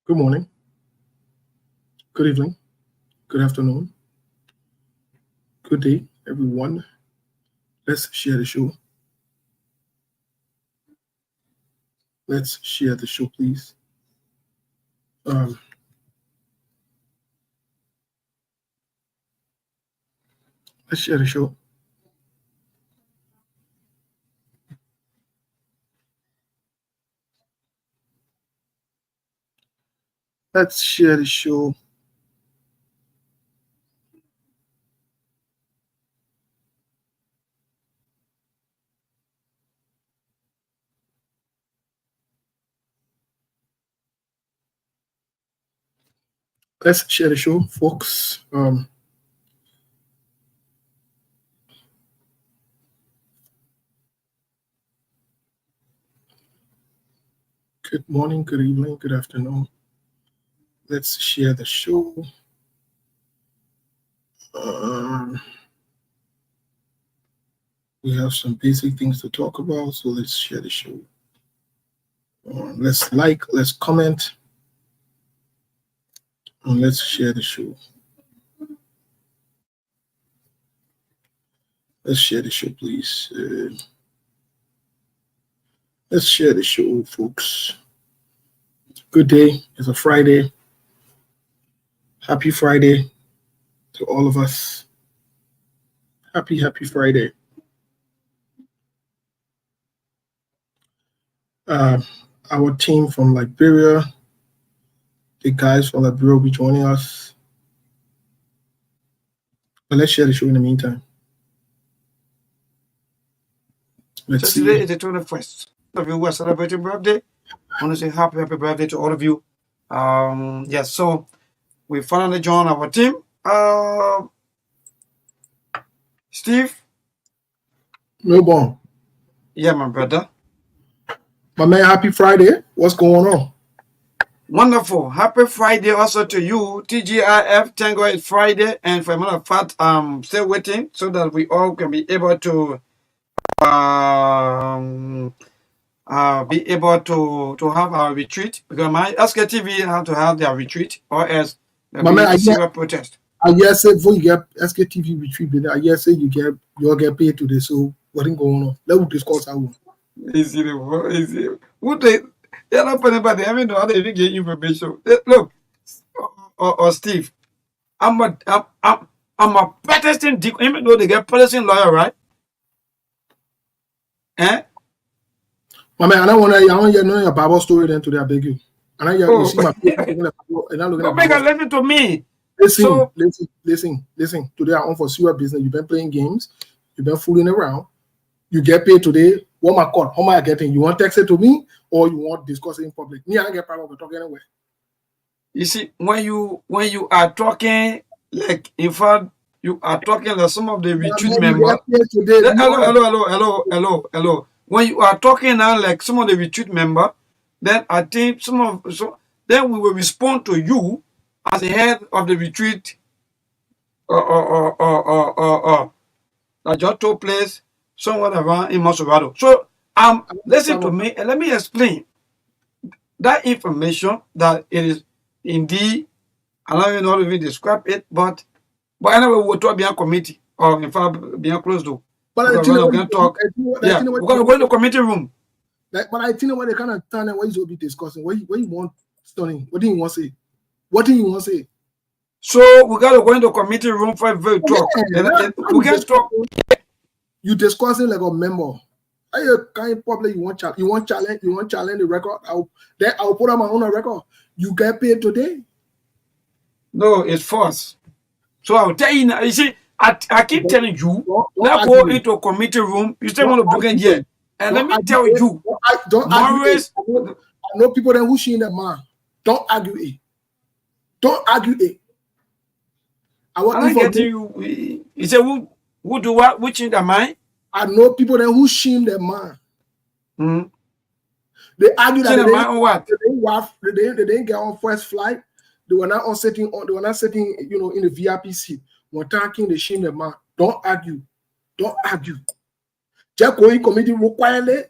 Good morning, good evening, good afternoon, good day, everyone. Let's share the show. Let's share the show, please. Um, let's share the show. Let's share the show. Let's share the show, folks. Good morning, good evening, good afternoon. Let's share the show. We have some basic things to talk about, so let's share the show. Let's like, let's comment, and let's share the show. Let's share the show, please. Let's share the show, folks. Good day. It's a Friday. Happy Friday to all of us. Happy Friday. Our team from Liberia, the guys from Liberia will be joining us. But let's share the show in the meantime. Let's see. Today is the 21st. All of you who are celebrating birthday, I want to say happy birthday to all of you. Yes, so we finally joined our team. Steve? Melbourne. Yeah, my brother. My man, happy Friday. What's going on? Wonderful. Happy Friday also to you. TGIF, thank God it's Friday. And for a matter of fact, I'm still waiting so that we all can be able to have our retreat, because my SKTV have to have their retreat, or else there'll be a serious protest. I guess before you get SKTV retreat, I guess you'll get paid today. So what is going on? Let's discuss that one. Easy. What they're not putting, but they haven't know how they even get information. Look, or Steve, I'm a protesting deacon, even though they get protesting lawyer, right? My man, I want to know your Bible story then today. I beg you. And you see my don't make a lesson to me. Listen. Today I'm on for serious business. You've been playing games. You've been fooling around. You get paid today. What my call? How am I getting? You want text it to me or you want discuss it in public? Me, I don't get problem with talking anyway. You see, when you are talking, like in fact, you are talking like some of the retreat members. Hello. When you are talking now like some of the retreat members, then I think then we will respond to you as the head of the retreat that just took place somewhere around in Masorado. So listen to me and let me explain that information that it is indeed, I'm not even know if we describe it, but anyway, we'll talk beyond committee, or in fact beyond closed door. But we're gonna talk. Yeah, we're gonna go in the committee room. But I think what they kind of turn and what you will be discussing. What you want studying? What do you want to say? What do you want to say? So we gotta go in the committee room for a very talk. We can talk. You discussing like a member. Are you kind of public? You want challenge the record? I'll put on my own record. You get paid today? No, it's false. So I'll tell you now. You see, I keep telling you, let's go into a committee room. You still want to book in here. And let me tell you, I know people that who in the man. Don't argue it. Don't argue it. I get you. You say who do what? Which in the mind? I know people that who shame their man. They argue that they didn't get on first flight. They were not sitting in the VIP seat. When talking, they shame their man. Don't argue. Just go in committee room quietly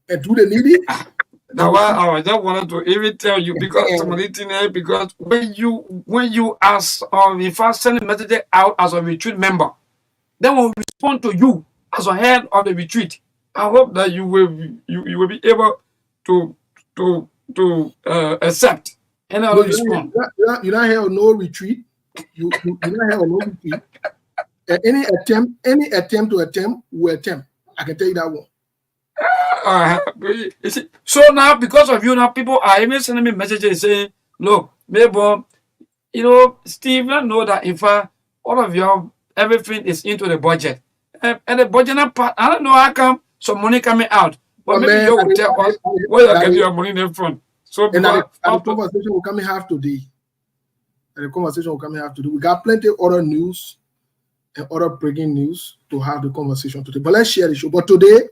and do the needed. That's why I just wanted to even tell you because somebody because when you ask or if I send a message out as a retreat member, then we'll respond to you as a head of the retreat. I hope that you will be able to accept and No, respond. you don't have no retreat. You don't have no retreat. Any attempt to attempt, we attempt. I can tell you that one. So now, because of you, now people are even sending me messages saying, "Look, maybe Steve, you know that in fact, all of your everything is into the budget, and the budget part, I don't know how come some money coming out, but maybe you will tell us where you get your money from." So and the conversation will come in half today. And the conversation will come in half today. We got plenty of other news and other breaking news to have the conversation today. But let's share the show. But today,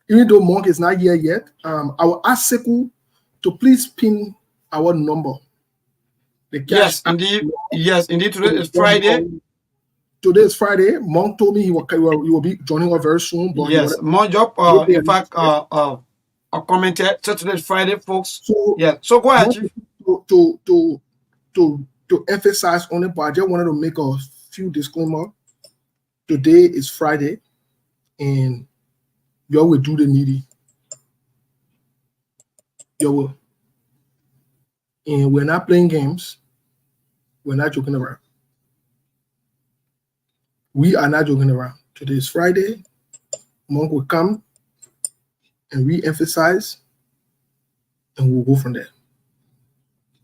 even though Monk is not here yet, I will ask Seku to please pin our number. Yes, indeed. Yes, indeed. Today is Friday. Today is Friday. Monk told me he will be joining us very soon. But yes, Monk job. In fact, I commented. So today is Friday, folks. So yeah. So go ahead, Chief. To emphasize on it, but I just wanted to make a few disclaimers. Today is Friday, and y'all will do the needy. Y'all will. And we're not playing games. We're not joking around. We are not joking around. Today is Friday. Monk will come and re-emphasize, and we'll go from there.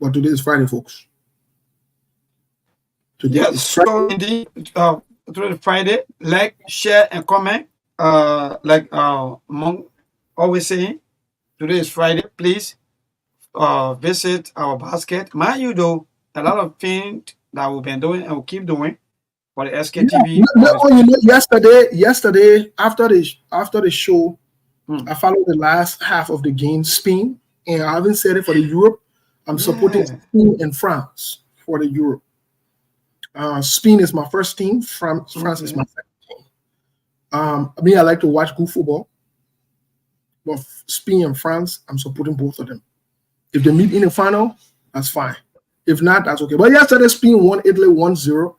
But today is Friday, folks. Today is Friday. So indeed, today is Friday. Like, share, and comment. Like Monk always saying, today is Friday. Please visit our basket. Mind you, though, a lot of things that we've been doing and we'll keep doing for the SKTV. Yesterday after the show, I followed the last half of the game, Spain, and I haven't said it for the Europe. I'm supporting Spain and France for the Europe. Spain is my first team. France is my second team. I like to watch good football, but Spain and France, I'm supporting both of them. If they meet in the final, that's fine. If not, that's okay. But yesterday, Spain won Italy 1-0.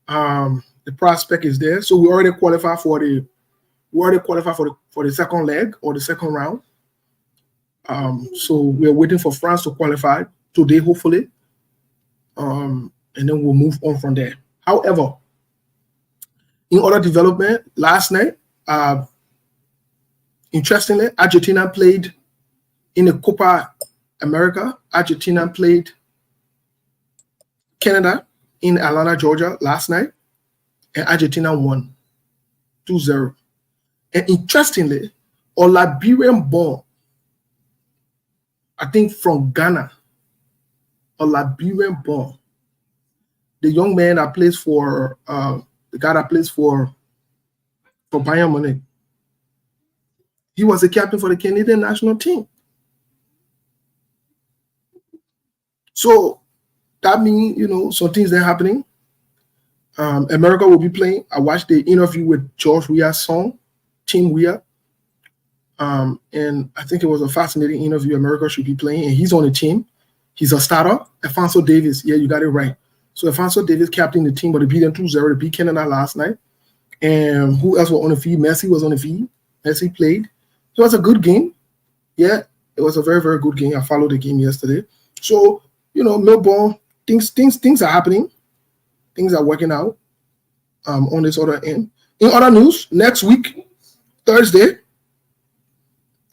The prospect is there, so we already qualify for the second leg or the second round. So we're waiting for France to qualify today, hopefully. And then we'll move on from there. However, in other development, last night, interestingly, Argentina played in the Copa America. Argentina played Canada in Atlanta, Georgia last night, and Argentina won 2-0. And interestingly, a Liberian born, I think from Ghana, a Liberian born, the young man that plays for the guy that plays for Bayern Munich, he was the captain for the Canadian national team. So that means, some things that are happening. America will be playing. I watched the interview with George Weah's son, Tim Weah. And I think it was a fascinating interview. America should be playing, and he's on the team. He's a starter. Alphonso Davies. Yeah, you got it right. So Alphonso Davies captained the team, but they beat them 2-0. They beat Canada last night. And who else was on the field? Messi was on the field. Messi played. So it was a good game. Yeah, it was a very, very good game. I followed the game yesterday. So, Melbourne, things are happening. Things are working out on this other end. In other news, next week, Thursday,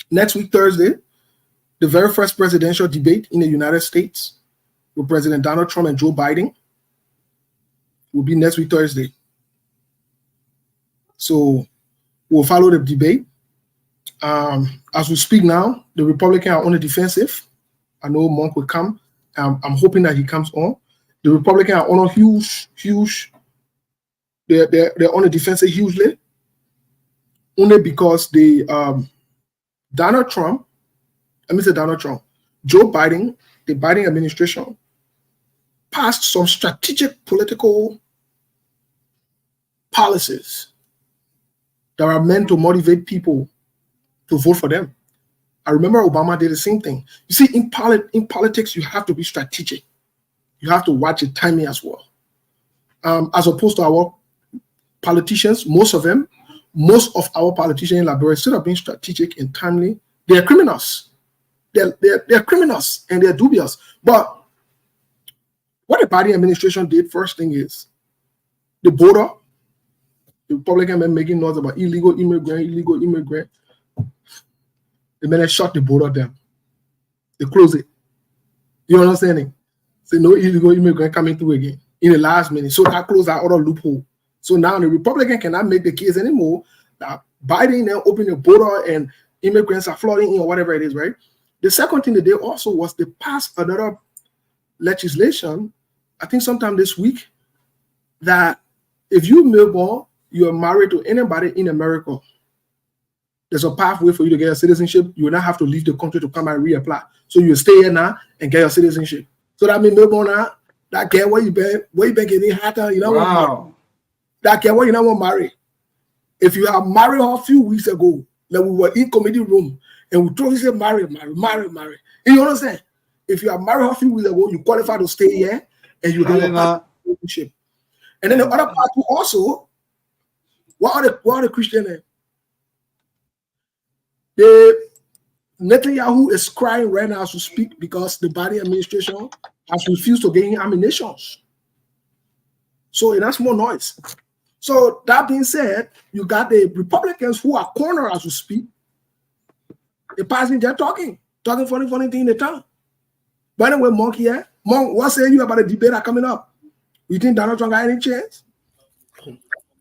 the very first presidential debate in the United States with President Donald Trump and Joe Biden will be next week, Thursday. So we'll follow the debate. As we speak now, the Republicans are on the defensive. I know Monk will come. I'm hoping that he comes on. The Republicans are on a huge. They're on the defensive hugely, only because Donald Trump, Joe Biden, the Biden administration passed some strategic political policies that are meant to motivate people to vote for them. I remember Obama did the same thing. You see, in politics, you have to be strategic. You have to watch your timing as well. As opposed to our politicians, most of our politicians in Liberia, instead of being strategic and timely, they are criminals. They're criminals and they're dubious. But what the Biden administration did, first thing is the border, the Republican men making noise about illegal immigrant. The men shut the border down. They close it. You understanding? So no illegal immigrant coming through again in the last minute. So that closed that other loophole. So now the Republican cannot make the case anymore that Biden now open the border and immigrants are flooding in or whatever it is, right? The second thing they did also was they passed another legislation, I think sometime this week, that if you are married to anybody in America, there's a pathway for you to get a citizenship. You will not have to leave the country to come and reapply. So you stay here now and get your citizenship. So that means Melbourne now, that girl where you been getting hotter, you know. Wow. That girl where you not want to marry. If you have married her a few weeks ago, like we were in committee room and we told you say marry. You understand? If you have married her a few weeks ago, you qualify to stay here and you get a citizenship. And then the other part too also, what are the Christian names? Netanyahu is crying right now as we speak because the Biden administration has refused to give him ammunitions. So that's more noise. So that being said, you got the Republicans who are cornered as we speak. They passing there talking funny thing in the town. By the way, Monk here, Monk, what say you about the debate that coming up? You think Donald Trump got any chance?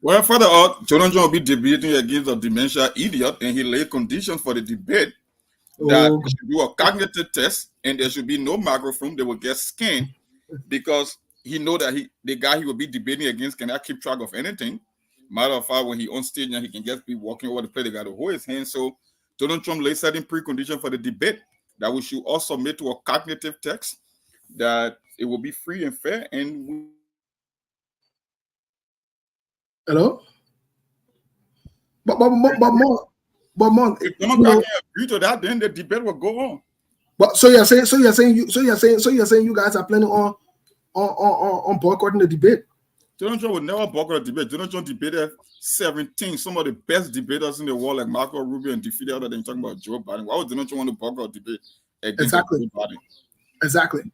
Well, further out, Donald Trump will be debating against a dementia idiot, and he laid conditions for the debate that they should do a cognitive test, and there should be no microphone. They will get scanned because he know that the guy he will be debating against cannot keep track of anything. Matter of fact, when he on stage now, he can just be walking over the place. They got to hold his hand. So Donald Trump laid certain preconditions for the debate that we should all submit to a cognitive test, that it will be free and fair, and hello? But more. If Democrats can agree to that, then the debate will go on. But so you're saying you guys are planning on boycotting the debate? Donald Trump would never boycott a debate. Donald Trump debated 17, some of the best debaters in the world, like Marco Rubio, and defeated other than talking about Joe Biden. Why would Donald Trump want to boycott a debate against Joe Biden? Exactly.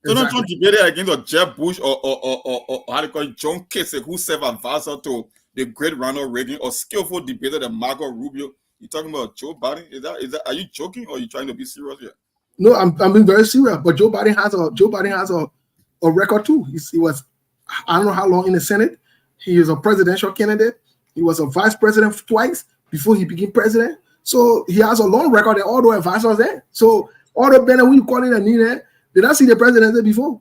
Donald Trump debated against a Jeb Bush or how do you call it, John Kasich, who served advisor to the great Ronald Reagan, or skillful debater than Marco Rubio. You talking about Joe Biden? Is that? Are you joking or are you trying to be serious here? No, I'm being very serious. But Joe Biden has a record too. He was, I don't know how long in the Senate. He is a presidential candidate. He was a vice president twice before he became president. So he has a long record. And all the advisors there. So all the men who you calling a need, did I see the president there before?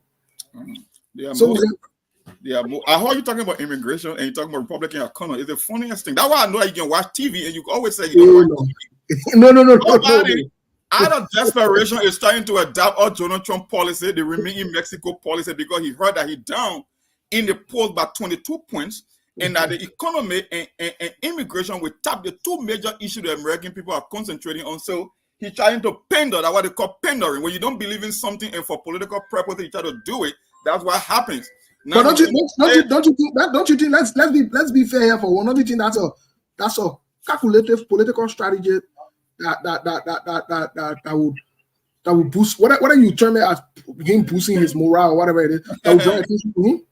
I heard you talking about immigration and you talking about Republican economy. It's the funniest thing. That's why I know you can watch TV and you always say you don't watch TV. No. Nobody, out of desperation, is trying to adapt all Donald Trump policy, the remain in Mexico policy, because he heard that he down in the polls by 22 points, and that the economy and immigration will tap the two major issues the American people are concentrating on. So he's trying to pander, that's what they call pandering. When you don't believe in something and for political purpose you try to do it, that's what happens. Now, but don't you think let's be fair here for one. Don't you think that's a calculative political strategy that would boost whatever you term it as, him boosting his morale or whatever it is, that would draw attention to him?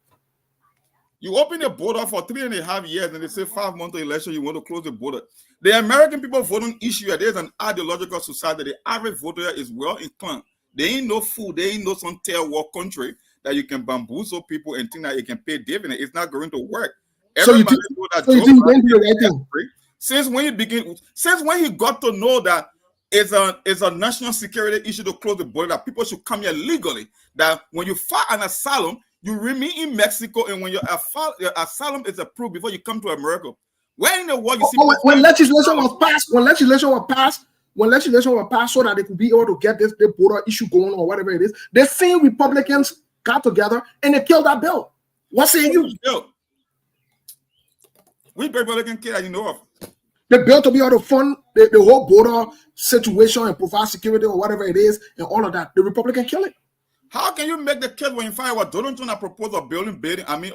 You open the border for 3.5 years and they say 5 months of election, you want to close the border. The American people vote on issue. There's an ideological society. The average voter is well inclined. They ain't no food. They ain't no some third world country that you can bamboozle people and think that you can pay dividend. It's not going to work. Everybody knows that Joe Biden, since when he got to know that it's a national security issue to close the border, that people should come here legally, that when you file an asylum, you remain in Mexico, and when your asylum is approved before you come to America. Where in the world you see when legislation was passed so that they could be able to get the border issue going or whatever it is, the same Republicans got together and they killed that bill. What say you? Which Republican kid that you know of? The bill to be able to fund the whole border situation and provide security or whatever it is, and all of that. The Republican kill it. How can you make the case when you find what Donald Trump proposed or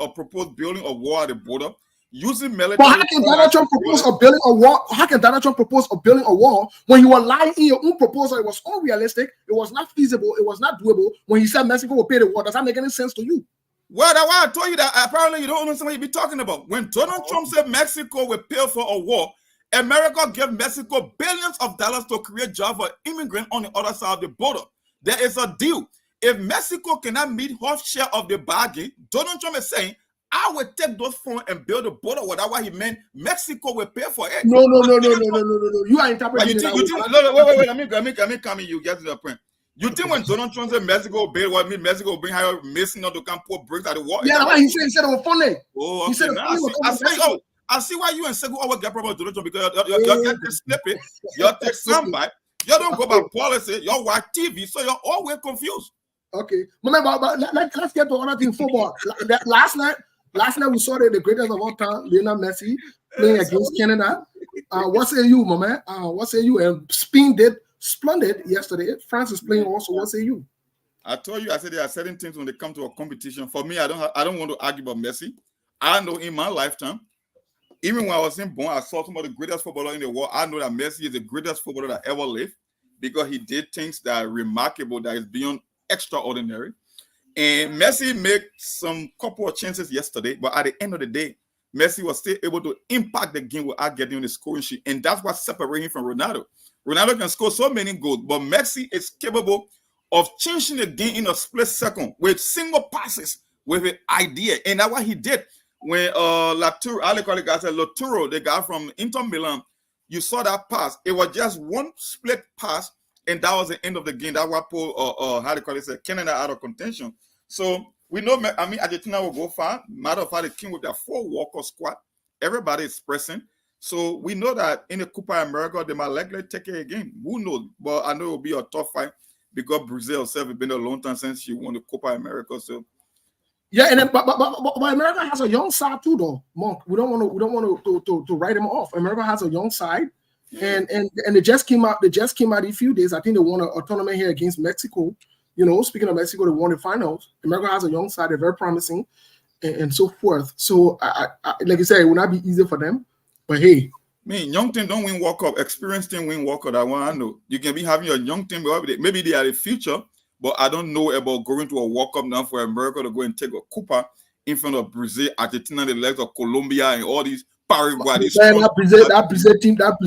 proposed building a wall at the border using military? But how can Donald Trump propose a building a wall? How can Donald Trump propose a building a wall when you were lying in your own proposal? It was unrealistic. It was not feasible. It was not doable. When he said Mexico will pay the wall, does that make any sense to you? Well, that's why I told you that apparently you don't understand what you be talking about. When Donald Trump said Mexico will pay for a wall, America gave Mexico billions of dollars to create jobs for immigrants on the other side of the border. There is a deal. If Mexico cannot meet half share of the bargain, Donald Trump is saying, I will take those funds and build a border. Well, that's what he meant. Mexico will pay for it. No. You are interpreting it. Wait. Let me come in. You get to the point. You think when Donald Trump said Mexico will build what mean Mexico will bring higher mason to come put bricks at the wall? Yeah, he said it was funny. Oh, okay. He said I see why you and Segu always get problem with Donald Trump because you get this snippet, you take soundbite, you don't go by policy, you watch TV, so you're always confused. Okay, but let's get to another thing. Football. Last night we saw the greatest of all time, Lionel Messi, playing against Canada. What say you, my man? What say you? And Spain did splendid yesterday. France is playing also. What say you? I told you, I said there are certain things when they come to a competition. For me, I don't want to argue about Messi. I know in my lifetime, even when I was born, I saw some of the greatest footballers in the world. I know that Messi is the greatest footballer that ever lived because he did things that are remarkable, that is beyond extraordinary. And Messi made some couple of chances yesterday, but at the end of the day, Messi was still able to impact the game without getting on the scoring sheet. And that's what separates him from Ronaldo. Ronaldo can score so many goals, but Messi is capable of changing the game in a split second with single passes, with an idea. And that's what he did. When Laturo, the guy from Inter Milan, you saw that pass. It was just one split pass, and that was the end of the game. That what put Canada out of contention. So we know, Argentina will go far. Matter of fact, they came with their 4 walker squad. Everybody is pressing. So we know that in the Copa America, they might likely take it again. Who knows? But I know it will be a tough fight because Brazil herself has been a long time since she won the Copa America. So. Yeah, and then, but America has a young side too, though. Monk, we don't want to write them off. America has a young side, and they just came out. They just came out in a few days. I think they won a tournament here against Mexico. You know, speaking of Mexico, they won the finals. America has a young side. They're very promising, and so forth. So, I like I said, it will not be easy for them. But hey, young team don't win World Cup. Experienced team win World Cup. That one I know. You can be having your young team, maybe they are the future. But I don't know about going to a World Cup now for America to go and take a Copa in front of Brazil, Argentina, the legs of Colombia, and all these Paraguay. That Brazil team, that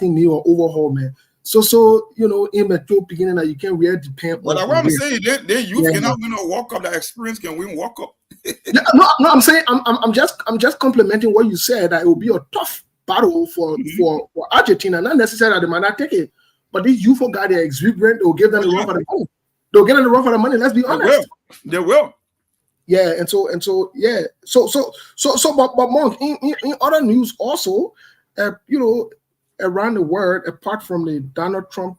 team need an overhaul, man. So you know, in the beginning, that you can't really depend. But what I'm saying, they youth cannot win a World Cup. That experience can win World Cup. no, I'm saying I'm just complimenting what you said, that it will be a tough battle for Argentina. Not necessarily that they might not take it. But these youthful guys, they're exuberant. They'll give them the run for the money. They'll get them the run for the money. Let's be honest. They will. Yeah, and so yeah. But Monk, in other news also, you know, around the world, apart from the Donald Trump,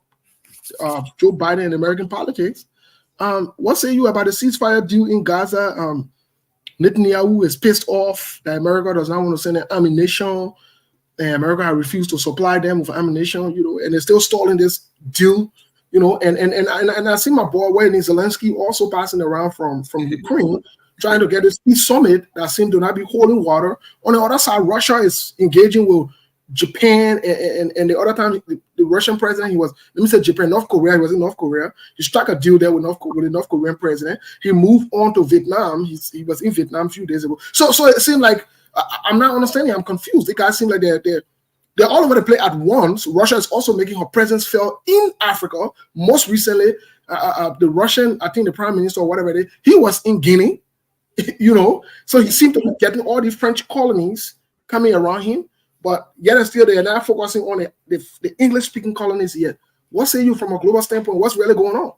Joe Biden and American politics, what say you about the ceasefire deal in Gaza? Netanyahu is pissed off that America does not want to send an ammunition. And America has refused to supply them with ammunition, you know, and they're still stalling this deal, you know. And I see my boy Wayne Zelensky also passing around from Ukraine, trying to get this peace summit that seemed to not be holding water. On the other side, Russia is engaging with Japan, and the other time the Russian president, North Korea, he was in North Korea. He struck a deal there with the North Korean president. He moved on to Vietnam. He was in Vietnam a few days ago. So it seemed like. I'm not understanding. I'm confused. The guys seem like they're all over the place at once. Russia is also making her presence felt in Africa. Most recently, the Russian, I think the prime minister or whatever it is, he was in Guinea, you know. So he seemed to be getting all these French colonies coming around him, but yet and still they are not focusing on the English-speaking colonies yet. What say you from a global standpoint? What's really going on?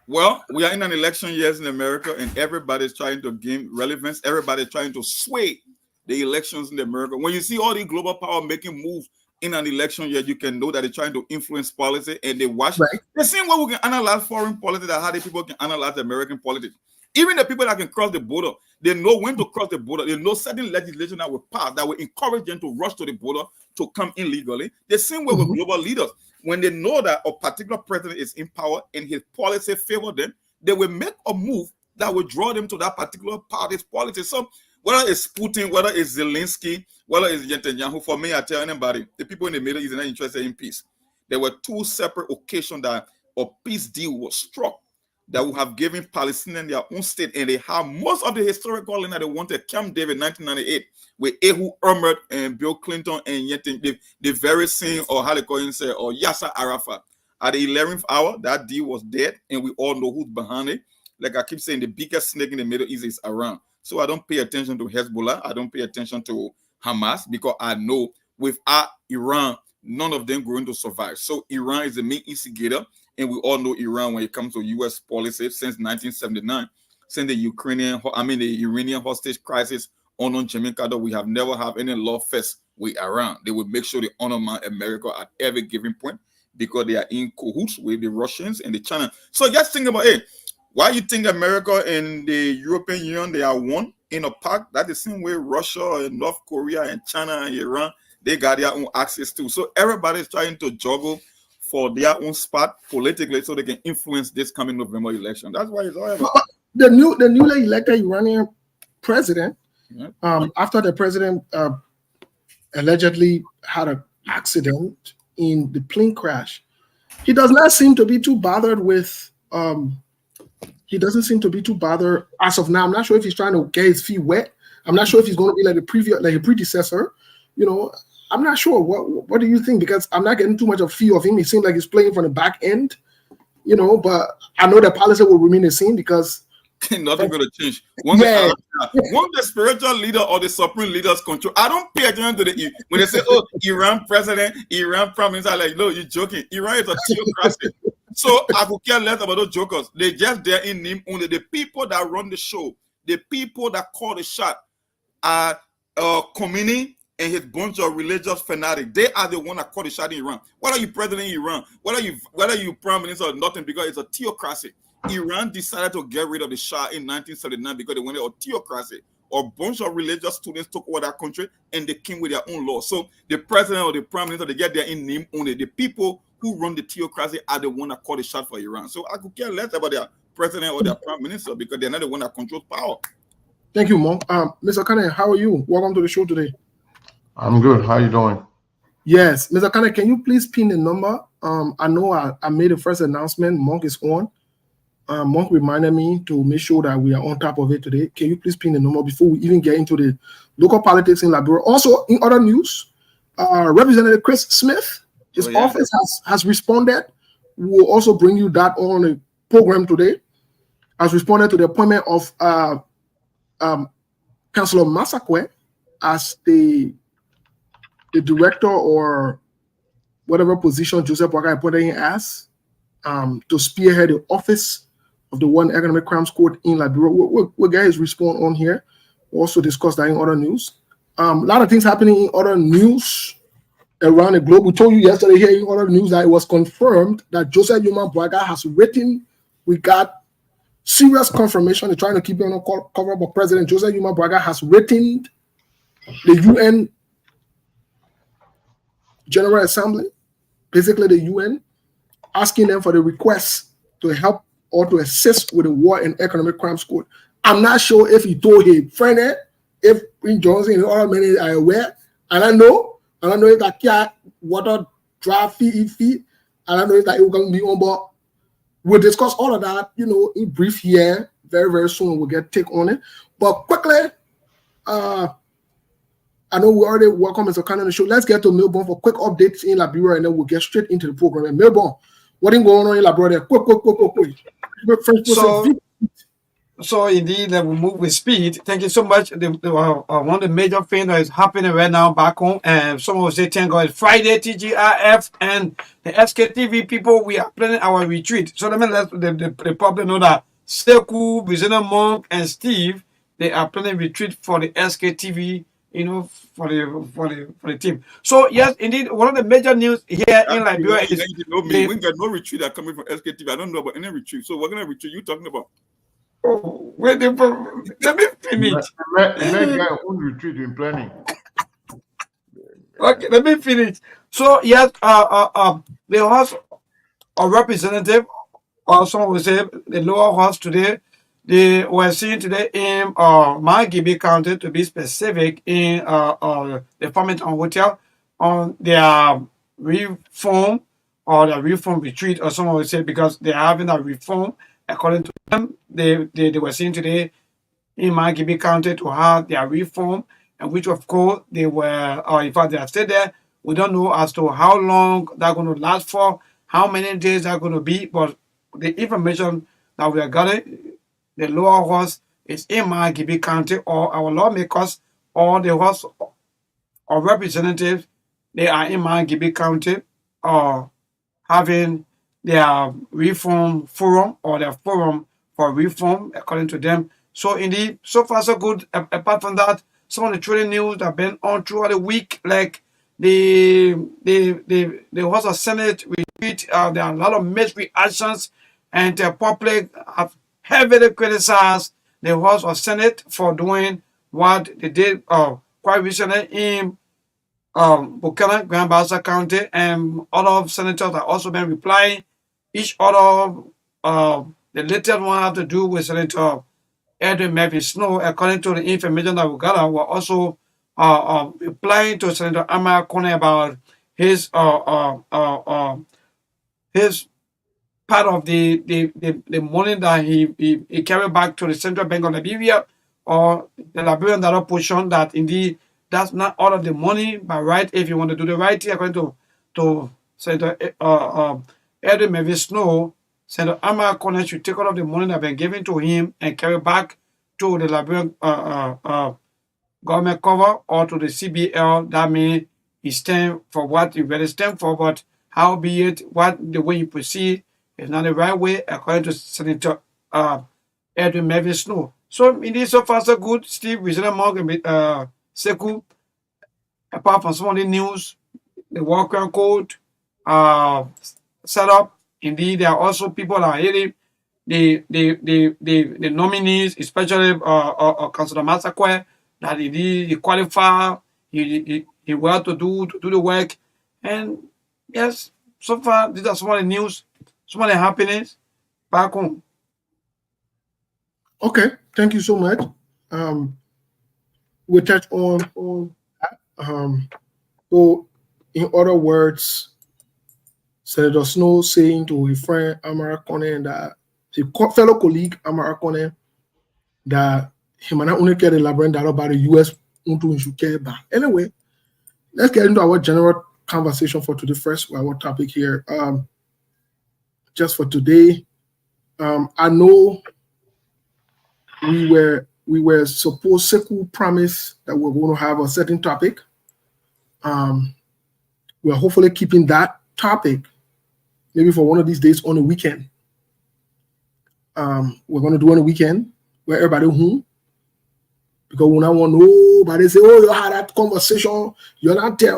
Well, we are in an election year in America, and everybody's trying to gain relevance. Everybody's trying to sway the elections in America. When you see all the global power making moves in an election year, you can know that they're trying to influence policy, and they watch the same way we can analyze foreign politics, that how the people can analyze American politics. Even the people that can cross the border, they know when to cross the border. They know certain legislation that will pass that will encourage them to rush to the border to come illegally. The same way with global leaders. When they know that a particular president is in power and his policy favor them, they will make a move that will draw them to that particular party's policy. So whether it's Putin, whether it's Zelensky, whether it's Netanyahu, for me, I tell anybody, the people in the Middle East are not interested in peace. There were two separate occasions that a peace deal was struck that would have given Palestinians their own state, and they have most of the historical land that they wanted. Camp David, 1998, with Ehud Olmert and Bill Clinton and the very same, or how they call him, or Yasser Arafat. At the 11th hour, that deal was dead, and we all know who's behind it. Like I keep saying, the biggest snake in the Middle East is Iran. So I don't pay attention to Hezbollah. I don't pay attention to Hamas, because I know without Iran, none of them going to survive. So Iran is the main instigator, and we all know Iran when it comes to U.S. policy since 1979, since the Iranian hostage crisis on Jamaica, that we have never had any love fest with Iran. They would make sure they honor America at every given point, because they are in cahoots with the Russians and the China. So just think about it. Why you think America and the European Union, they are one in a pact? That's the same way Russia and North Korea and China and Iran, they got their own access too. So everybody's trying to juggle for their own spot politically so they can influence this coming November election. That's why it's all about. The newly elected Iranian president, after the president allegedly had an accident in the plane crash, he does not seem to be too bothered with. He doesn't seem to be too bothered as of now. I'm not sure if he's trying to get his feet wet. I'm not sure if he's going to be like a predecessor. You know, I'm not sure. What do you think? Because I'm not getting too much of a feel of him. He seems like he's playing from the back end. You know, but I know the policy will remain the same because nothing going to change. When the spiritual leader or the supreme leaders control, I don't pay attention to when they say, "Oh, Iran president, Iran prime minister." Like, no, you're joking. Iran is a theocracy. So I could care less about those jokers. They just there in name only. The people that run the show, the people that call the shot, are Khomeini and his bunch of religious fanatics. They are the one that call the shot in Iran. Whether you president in Iran, whether you prime minister or nothing, because it's a theocracy. Iran decided to get rid of the Shah in 1979 because they wanted a theocracy. A bunch of religious students took over that country and they came with their own law. So the president or the prime minister, they get there in name only. The people who run the theocracy are the one that call the shot for Iran. So I could care less about their president or their prime minister because they're not the one that controls power. Thank you, Monk. Mr. Kane, how are you? Welcome to the show today. I'm good. How are you doing? Yes, Mr. Kane, can you please pin the number? I know I made the first announcement. Monk is on. Monk reminded me to make sure that we are on top of it today. Can you please pin the number before we even get into the local politics in Liberia? Also, in other news, Representative Chris Smith, his office has responded. We will also bring you that on the program today. Has responded to the appointment of Councillor Masakwe as the director or whatever position Joseph Boakai appointed him as to spearhead the office of the One Economic Crimes Court in Liberia. We'll get his response on here. We'll also discuss that in other news. A lot of things happening in other news around the globe. We told you yesterday here in other news that it was confirmed that Joseph Boakai has written. We got serious confirmation. They're trying to keep it on a cover, but President Joseph Boakai has written the UN General Assembly, basically the UN, asking them for the request to help or to assist with the War and Economic Crimes Court. I'm not sure if he told his friend if Prince Johnson and other men are aware. I don't know if that cat water draft fee. I don't know if that it will be on board. We'll discuss all of that, in brief here. Very, very soon we'll get take on it. But quickly, I know we already welcome Mr. Khan on the show. Let's get to Melbourne for quick updates in Liberia, and then we'll get straight into the program. And Melbourne, what is going on in Liberia? Quick. So indeed, we move with speed. Thank you so much. One of the major things that is happening right now back home, and someone will say, thank God, it's Friday, TGRF, and the SKTV people, we are planning our retreat. So let me let the public know that Sekou, Bizena Monk, and Steve, they are planning retreat for the SKTV, for the team. So yes, indeed, one of the major news here in Liberia is we got no retreat that coming from SKTV. I don't know about any retreat. So what kind of retreat you talking about? Oh, Wait, let me finish. Guy who retreat in planning. Okay, let me finish. So yes, the House of Representative, or some will say the lower house today, they were seen today in Margibi County, to be specific, in the Farmington Hotel on their reform or the reform retreat, or someone will say, because they're having a reform according to them. They were seen today in Margibi County to have their reform, and which of course they were, in fact, they are still there. We don't know as to how long they're going to last for, how many days they're going to be, but the information that we are getting, the lower house is in Margibi County, or our lawmakers, or the House of Representatives, they are in Margibi County, or having their reform forum, or their forum for reform, according to them. So indeed, so far so good. Apart from that, some of the trading news that have been on throughout the week, like the House of Senate retreat, there are a lot of mixed reactions, and the public have heavily criticized the House of Senate for doing what they did quite recently in Buchanan, Grand Bassa County, and other senators have also been replying. Each other, the latest one have to do with Senator Edwin Murphy Snow, according to the information that we got, were also replying to Senator Amar Kone about his his part of the money that he carried back to the Central Bank of Liberia, or the Liberian dollar portion, that indeed that's not all of the money, but right, if you want to do the right thing, according to Senator Edwin Murphy Snow, Senator Amar Kone should take all of the money that been given to him and carry back to the Liberian government cover, or to the CBL. That means he stand for what he really stand for, but how be it, what the way you proceed is not the right way, according to Senator Edwin Murphy Snow. So indeed, so far so good. Steve, Resident Morgan, Seku, apart from some of the news, the Walker Code set up. Indeed, there are also people that are hitting the nominees, especially Councilor Masakwe, that he qualify, he well to do the work. And yes, so far these are some of the news, some of the happenings back home. Okay, thank you so much. We'll touch on that. So in other words, Senator Snow saying to his friend Amara Kone, that his fellow colleague Amara Kone, that he might not only care elaborate that about the US into should care about. Anyway, let's get into our general conversation for today first. Our topic here. Just for today, I know we were supposed to promise that we're going to have a certain topic. We're hopefully keeping that topic maybe for one of these days on the weekend. We're going to do on the weekend where everybody home, because we don't want nobody say, oh, you had that conversation, you're not there,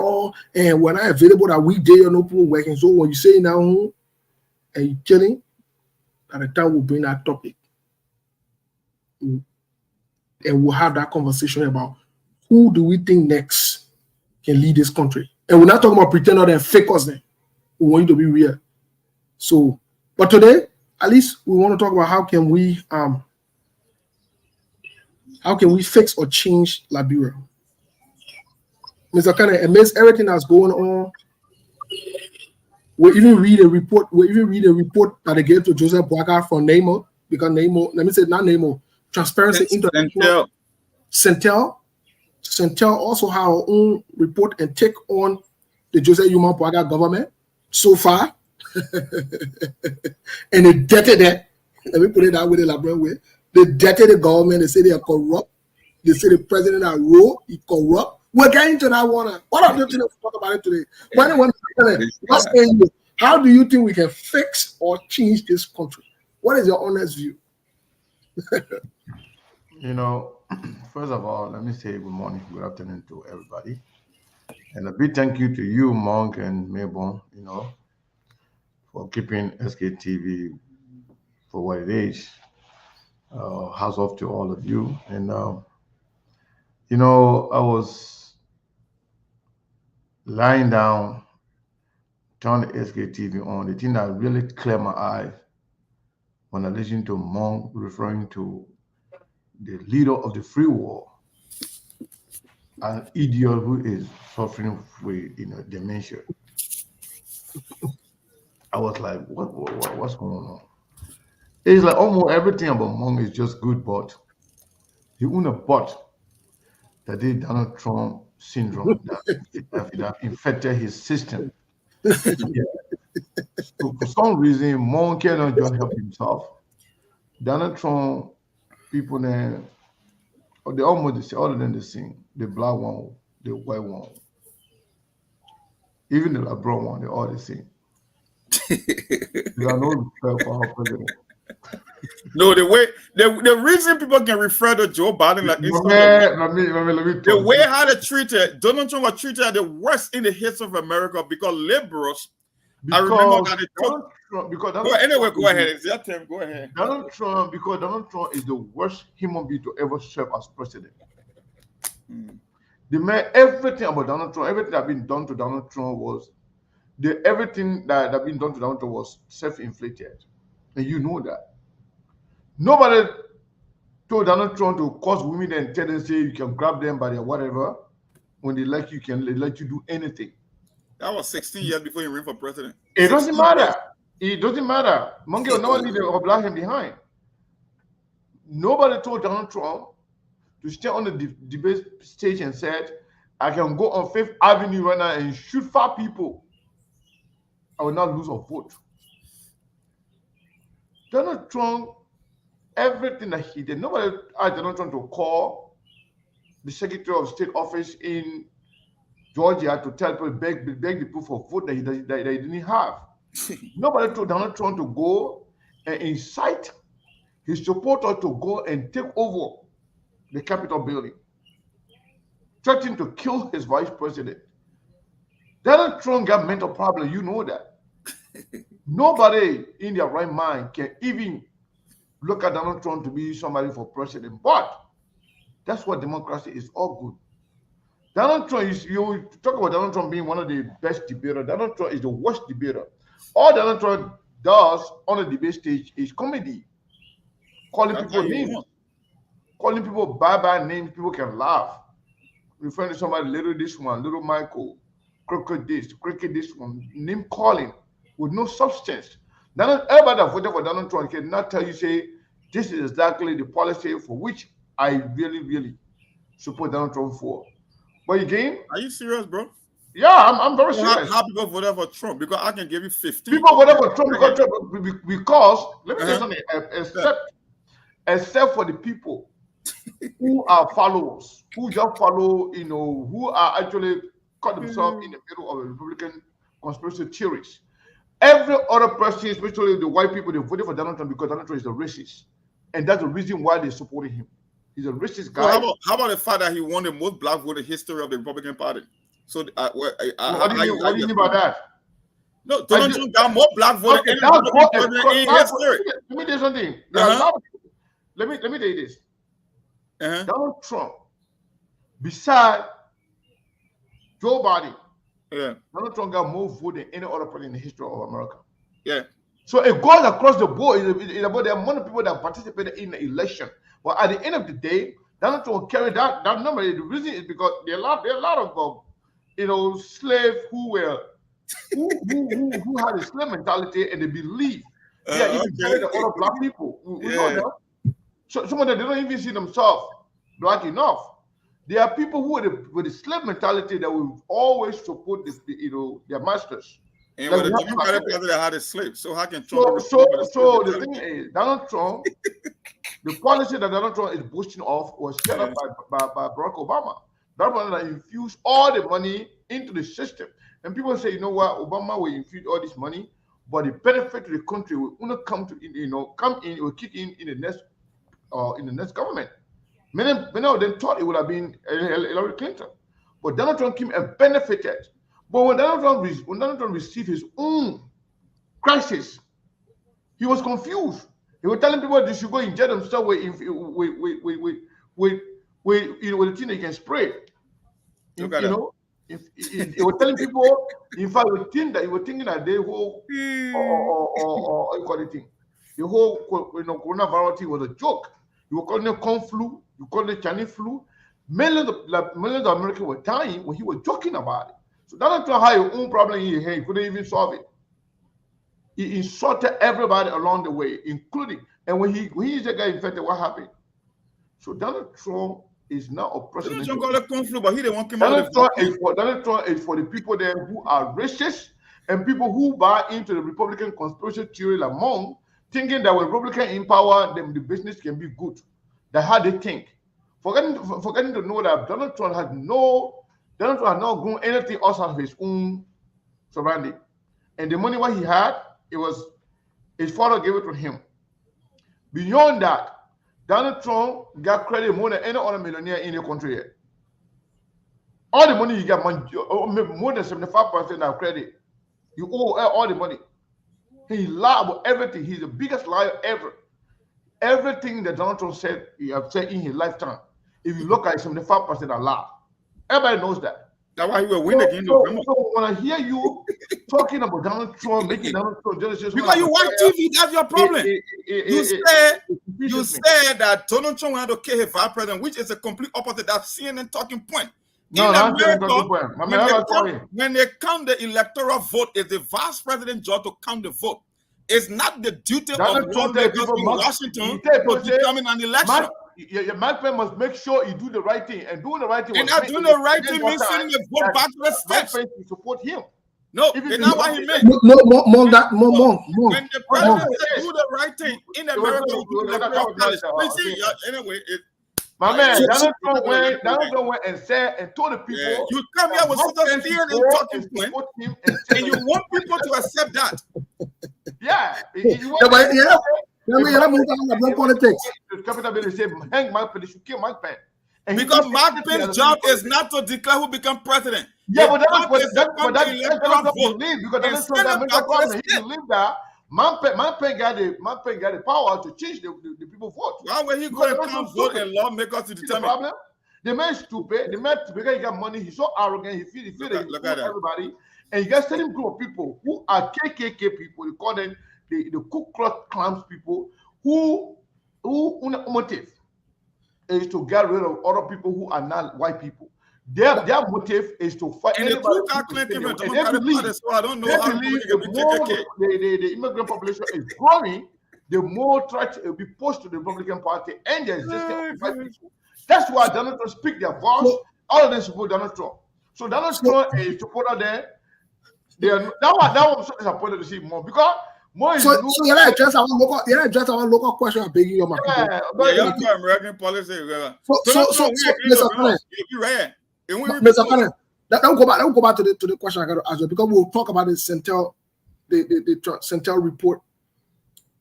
and we're not available that weekday, you're no people working. So when you say now home and you're chilling, at the time we'll bring that topic. And we'll have that conversation about who do we think next can lead this country. And we're not talking about pretenders and fakers then. We want you to be real. So, but today, at least we want to talk about how can we fix or change Liberia. Mr. Kane, amidst everything that's going on, we even read a report that they gave to Joseph Boakai from NAMO, because NAMO, let me say not NAMO, Transparency International. Centel also have our own report and take on the Joseph Boakai government so far. And they debted it. Let me put it that way, the Liberian way. They debted the government. They say they are corrupt. They say the president is raw, he's corrupt. We're getting to that one. What are the things we talk about it today? But anyway, how do you think we can fix or change this country? What is your honest view? First of all, let me say good morning, good afternoon to everybody. And a big thank you to you, Monk and Maybon, for keeping SKTV for what it is. Hats off to all of you. And you know, I was lying down, turned the SKTV on. The thing that really cleared my eyes when I listened to Monk referring to the leader of the free world, an idiot who is suffering with dementia. I was like, what's going on? It's like almost everything about Monk is just good, but he wouldn't have bought that the Donald Trump syndrome that infected his system. Yeah. So for some reason, Monk cannot just help himself. Donald Trump people then, they almost the same, other than the same. The black one, the white one, even the LeBron one, they're all the same. There are no respect for our president. No, the reason people can refer to Joe Biden like this, Let me the way how they treated Donald Trump was treated as the worst in the history of America because liberals. I remember that they took. Anyway, go ahead. It's your turn. Go ahead. Donald Trump is the worst human being to ever serve as president. The man, everything about Donald Trump, everything that been done to Donald Trump was everything that been done to Donald Trump was self-inflicted, and you know that. Nobody told Donald Trump to cause women and tell them say you can grab them by their whatever. When they like you, they let you do anything. That was 16 years before he ran for president. It doesn't matter. It doesn't matter. Monkey will never leave a black him behind. Nobody told Donald Trump to stay on the debate stage and said, I can go on Fifth Avenue right now and shoot 5 people. I will not lose a vote. Donald Trump, everything that he did, nobody asked Donald Trump to call the Secretary of State office in Georgia to tell people, beg the people for vote that he didn't have. Nobody told Donald Trump to go and incite his supporters to go and take over the Capitol building, threatening to kill his vice president. Donald Trump got mental problems, you know that. Nobody in their right mind can even look at Donald Trump to be somebody for president. But that's what democracy is all good. Donald Trump you talk about Donald Trump being one of the best debaters. Donald Trump is the worst debater. All Donald Trump does on the debate stage is comedy. Calling people names. Calling people bye-bye names, people can laugh. Referring to somebody, little this one, little Michael, cricket this one, name calling with no substance. Everybody that voted for Donald Trump cannot tell you, say, this is exactly the policy for which I really, really support Donald Trump for. But again, are you serious, bro? Yeah, I'm very serious. How people voted for Trump? Because I can give you 15. People voted for Trump because let me say something. Except for the people who are followers, who just follow, who are actually caught themselves in the middle of a Republican conspiracy theories. Every other person, especially the white people, they voted for Donald Trump because Donald Trump is a racist, and that's the reason why they supported him. He's a racist guy. So how about the fact that he won the most black vote in the history of the Republican Party? So what do you mean by that? No, Donald Trump got more black votes than any Republican president in history. Let me tell you something. Let me tell you this. Donald Trump, beside Joe Biden, Donald Trump got more votes than any other president in the history of America. Yeah. So it goes across the board. It's about the amount of people that participated in the election. But at the end of the day, Donald Trump carried that number. The reason is because there are a lot of slaves who had a slave mentality and they believe they are even better than other black people. We know that. So some of them, they don't even see themselves black enough. There are people who with a slave mentality that will always support their masters. And with the Democratic president had a slave, so how can Trump? So the thing is, Donald Trump, the policy that Donald Trump is boasting of was set up by Barack Obama. Obama infused all the money into the system, and people say, you know what, Obama will infuse all this money, but the benefit to the country will not come in, it will kick in the next government. Many of them thought it would have been Hillary Clinton, but Donald Trump came and benefited. But when Donald Trump received his own crisis, he was confused. He was telling people they should go inject themselves with the thing they can spray. He was telling people, in fact, the thing that he was thinking that the whole or what you call it thing, the whole coronavirus thing was a joke. You were calling it Kung flu, you call it Chinese flu. Millions of Americans were dying when he was joking about it. So Donald Trump had his own problem in his head. He couldn't even solve it. He insulted everybody along the way, including, and when he got infected, what happened? So Donald Trump is not a president. Donald Trump called it Kung flu, but he didn't want to come Donald Trump is for the people there who are racist and people who buy into the Republican conspiracy theory like Monk, thinking that when Republican in power, then the business can be good. That's how they think. Forgetting to know that Donald Trump has not grown anything outside of his own surrounding. And the money what he had, it was his father gave it to him. Beyond that, Donald Trump got credit more than any other millionaire in the country here. All the money he got, more than 75% of credit. You owe all the money. He lied about everything. He's the biggest liar ever. Everything that Donald Trump said, he has said in his lifetime. If you look at it, 75% are lie. Everybody knows that. That's why he will win again. So when I hear you talking about Donald Trump, making Donald Trump jealous, because you watch TV, that's your problem. You said that Donald Trump wanted to kill his vice president, which is a complete opposite. That's CNN talking point. No, when they count the electoral vote, it's the vice president job to count the vote. It's not the duty of lawmakers in Washington to determine an election. My friend must make sure he do the right thing, and doing the right thing. And not doing the right thing means sending the vote back to the states. To support him. No, it's not what he meant. More. When the president do the right thing in America, we do the anyway. My man, Donald Trump went and said and told the people. You come here with such a fear and talking point, and you want people to accept that. Yeah. Politics. Because Mark Pence's job is not to declare who become president. Yeah, but that's what he believes, because that's what he believes that Man Pen got the power to change the people vote. Why would he go and come vote and lawmakers to determine? The problem? The man is stupid. The man, because he got money, he's so arrogant. He feels everybody. And you got certain group of people who are KKK people. You call them the Ku Klux Klan people who motive is to get rid of other people who are not white people. Their motive is to fight. And the Ku Klux Klan came from Democratic, so I don't know how the immigrant population is growing, the more try to be pushed to the Republican Party and the existing white people. That's why Donald Trump speak their voice. All of them support Donald Trump. So Donald Trump is supporter there. That was so disappointed to see more because more. So you address our local question. I'm begging you, my people. American policy. So, Mr. Kenneth, don't go back to the question I got to ask you, because we'll talk about the Centel report.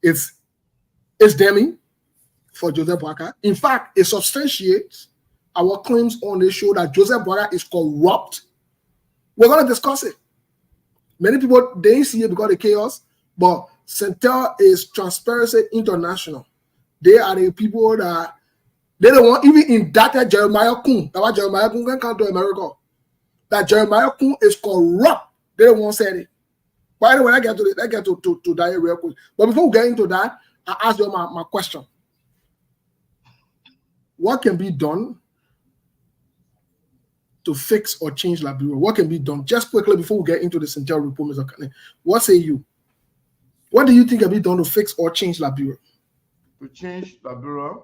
It's damning for Joseph Boakai. In fact, it substantiates our claims on the show that Joseph Boakai is corrupt. We're going to discuss it. Many people, they didn't see it because of the chaos, but Centel is Transparency International. They are the people that they don't want, even indicted Jeremiah Kuhn. That's why Jeremiah Kuhn can come to America. That Jeremiah Kuhn is corrupt. They don't want to say it. But anyway, I get to that real quick. But before we get into that, I ask you my question. What can be done to fix or change Liberia? What can be done? Just quickly before we get into the Centel report, Mr. Kane, what say you? What do you think can be done to fix or change Liberia? To change Liberia?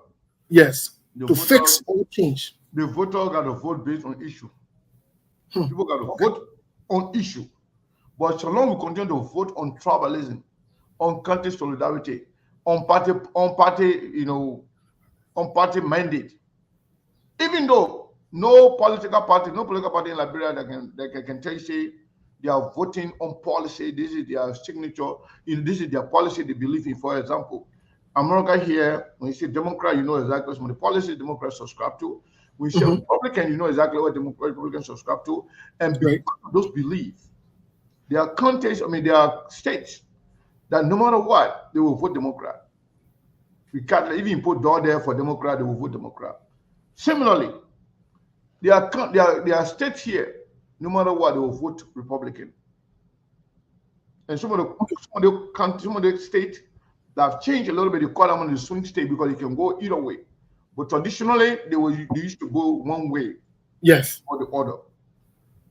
Yes. Fix or change. The voter got to vote based on issue. People got to vote on issue. But so long we continue to vote on tribalism, on country solidarity, on party mandate, even though no political party in Liberia that can tell you, say, they are voting on policy, this is their signature, this is their policy they believe in. For example, America here, when you say Democrat, you know exactly some of the policies Democrats subscribe to. When you say Republican, you know exactly what Republicans subscribe to. And because of those beliefs, there are states that no matter what, they will vote Democrat. We can't even put door there for Democrat, they will vote Democrat. Similarly, there are states here, no matter what, they will vote Republican. And some of the states that have changed a little bit, they call them on the swing state because it can go either way. But traditionally, they used to go one way. Yes. Or the other.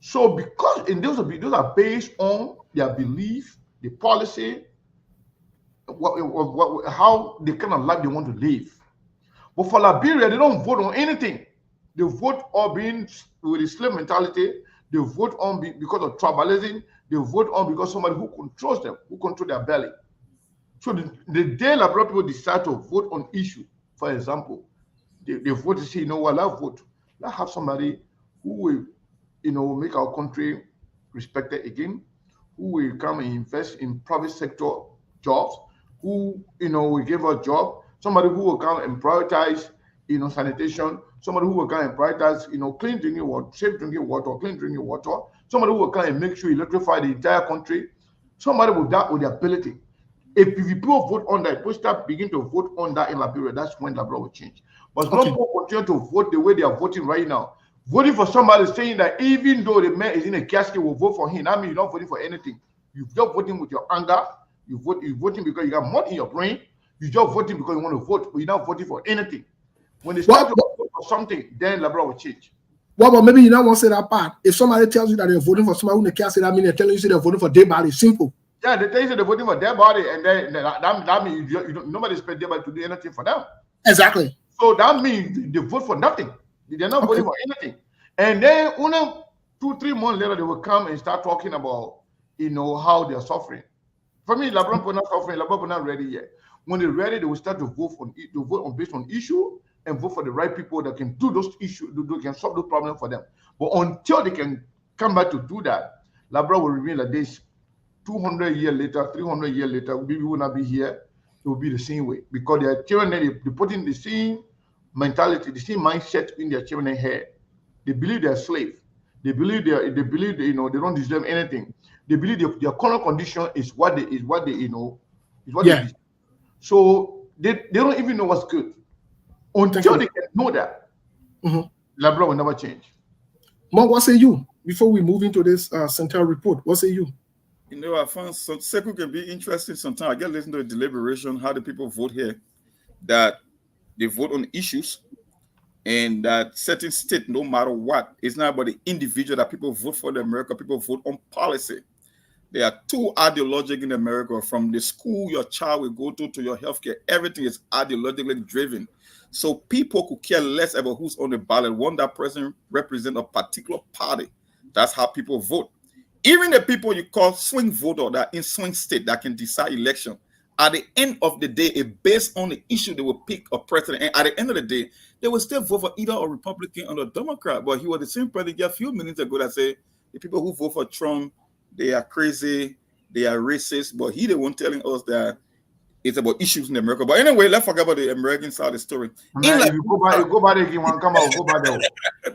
So because in those are based on their belief, the policy, how the kind of life they want to live. But for Liberia, they don't vote on anything. They vote on being with the slave mentality. They vote on because of tribalism. They vote on because somebody who controls them, who control their belly. So the day Liberia people decide to vote on issue, for example, they vote to say, you know what, let's vote. Let's have somebody who will, make our country respected again, who will come and invest in private sector jobs, who, will give us job, somebody who will come and prioritize, sanitation, somebody who will come and prioritize, clean drinking water, safe drinking water, clean drinking water, somebody who will come and make sure you electrify the entire country, somebody with that with the ability. If people vote on that, people start begin to vote on that in Liberia, that's when Liberia will change. But some people continue to vote the way they are voting right now. Voting for somebody saying that even though the man is in a casket, will vote for him. That means you're not voting for anything. You're just voting with your anger. You're voting because you got money in your brain. You're just voting because you want to vote, but you're not voting for anything. When they start to vote for something, then Liberia will change. Well, but maybe you don't want to say that part. If somebody tells you that they're voting for somebody who they can't say that, means they're telling you they're voting for their body. Simple. Yeah, they tell you they're voting for their body, and then that means nobody expects their body to do anything for them. Exactly. So that means they vote for nothing. They're not voting for anything. And then 2-3 months later, they will come and start talking about, how they're suffering. For me, Liberia are not suffering. Liberia are not ready yet. When they're ready, they will start to vote on based on issue and vote for the right people that can do those issues, they can solve the problem for them. But until they can come back to do that, Liberia will remain like this. 200 years later, 300 years later, we will not be here. It will be the same way because their children, they put in the same mentality, the same mindset in their children's head. They believe they're slaves. They believe they don't deserve anything. They believe their current condition is what they deserve. So they don't even know what's good. Until they can know that, Liberia will never change. Mark, what say you? Before we move into this Central report, what say you? I found Seku can be interesting sometimes. I get listening to the deliberation, how the people vote here, that they vote on issues, and that certain state, no matter what, it's not about the individual that people vote for in America, people vote on policy. There are two ideologies in America, from the school your child will go to your healthcare. Everything is ideologically driven. So people could care less about who's on the ballot. One, that person represents a particular party. That's how people vote. Even the people you call swing voter that in swing state that can decide election, at the end of the day, it based on the issue, they will pick a president. And at the end of the day, they will still vote for either a Republican or a Democrat. But he was the same president a few minutes ago that said the people who vote for Trump, they are crazy, they are racist. But he the one telling us that it's about issues in America. But anyway, let's forget about the American side of the story. Man, if you go back there, you want to come out, go back there.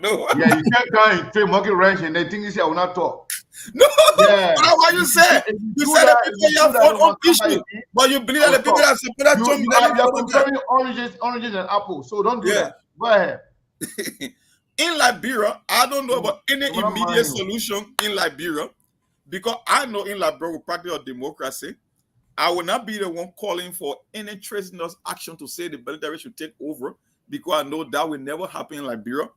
No. Yeah, you can't go and play monkey wrench and they think you say I will not talk. No, yeah. That's what you said. You said that people you have vote on issue, but you believe that the people that support Trump, you are comparing oranges and apples. So don't do that. Go ahead. In Liberia, I don't know about any immediate solution in Liberia, because I know in Liberia we practice our democracy. I will not be the one calling for any treasonous action to say the military should take over, because I know that will never happen in Liberia.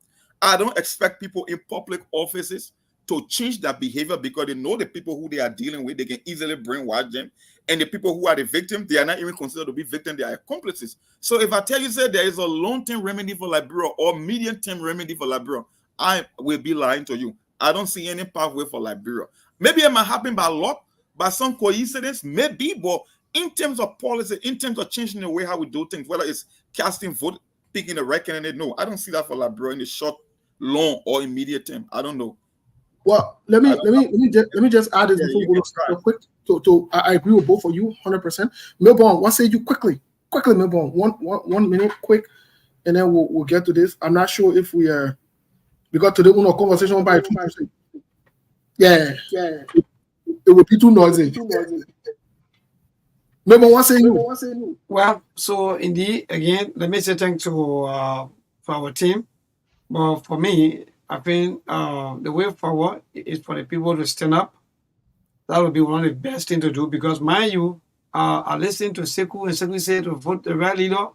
I don't expect people in public offices to change their behavior, because they know the people who they are dealing with, they can easily brainwash them. And the people who are the victims, they are not even considered to be victims, they are accomplices. So if I tell you, say, there is a long-term remedy for Liberia or medium-term remedy for Liberia, I will be lying to you. I don't see any pathway for Liberia. Maybe it might happen by luck, by some coincidence, maybe, but in terms of policy, in terms of changing the way how we do things, whether it's casting vote, picking the right candidate, no, I don't see that for Liberia in the short, long, or immediate term. I don't know. Well, let me just add this before we go real quick. I agree with both of you 100%. Melbourne, what say you quickly, Melbourne, one minute, quick, and then we'll get to this. I'm not sure if we because today we're not conversation by 2 minutes. Yeah. It would be too noisy. Maybe what say you? Well, so indeed, again, let me say thanks to for our team. But for me, I think the way forward is for the people to stand up. That would be one of the best thing to do because mind you, I listen to Sekou and Sekou say to vote the right leader.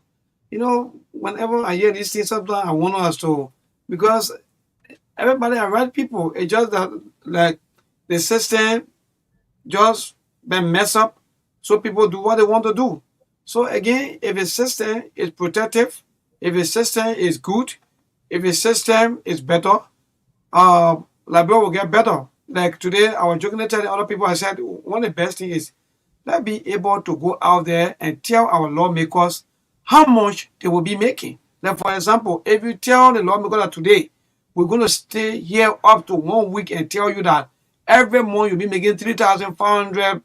You know, whenever I hear these things, sometimes I want us to because everybody are right people. It's just that like the system just been messed up, so people do what they want to do. So again, if a system is protective, if a system is good, if a system is better, Liberia will get better. Like today, I was joking telling other people, I said one of the best things is let's be able to go out there and tell our lawmakers how much they will be making. Like for example, if you tell the lawmaker that today we're going to stay here up to 1 week and tell you that every month you'll be making $3,500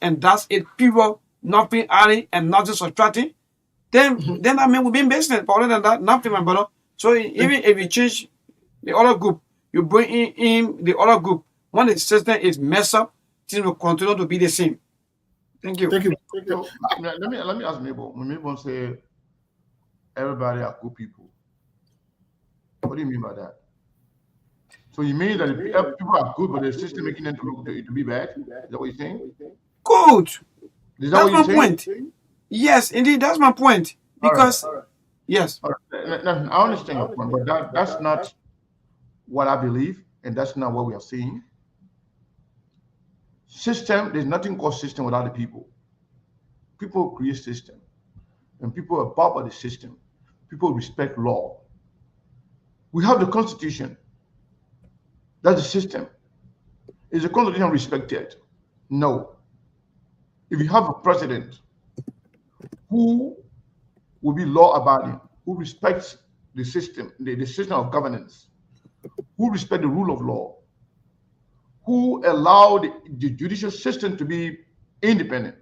and that's it, people, nothing adding and nothing subtracting, then I mean we'll be in business. But other than that, nothing, my brother. So even if you change the other group, you bring in the other group, when the system is messed up, things will continue to be the same. Thank you. Thank you. So, let me ask Mabel. When Mabel say everybody are good people, what do you mean by that? So you mean that if people are good, but the system making them to be bad? Is that what you're saying? Good. Is that That's what my you're saying? point. Yes, indeed, that's my point. Because yes, All right. I understand your point, but that's not what I believe, and that's not what we are seeing. System, there's nothing called system without the people. People create system, and people are above the system. People respect law. We have the Constitution. That's the system. Is the Constitution respected? No. If you have a president who will be law-abiding, who respects the system, the system of governance, who respect the rule of law, who allow the judicial system to be independent.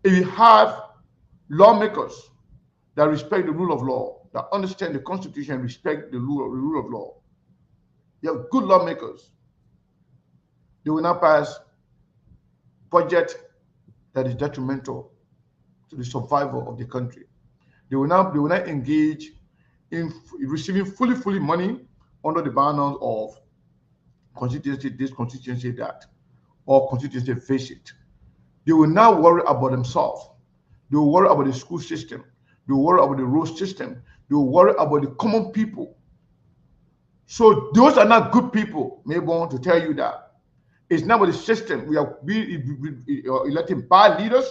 If you have lawmakers that respect the rule of law, that understand the Constitution and respect the rule of law, you have good lawmakers. They will not pass budget that is detrimental to the survival of the country. They will not engage in receiving fully money under the banner of constituency this, constituency that, or constituency visit. They will not worry about themselves. They will worry about the school system. They will worry about the road system. They will worry about the common people. So those are not good people. Maybe I want to tell you that. It's not about the system. We are electing bad leaders.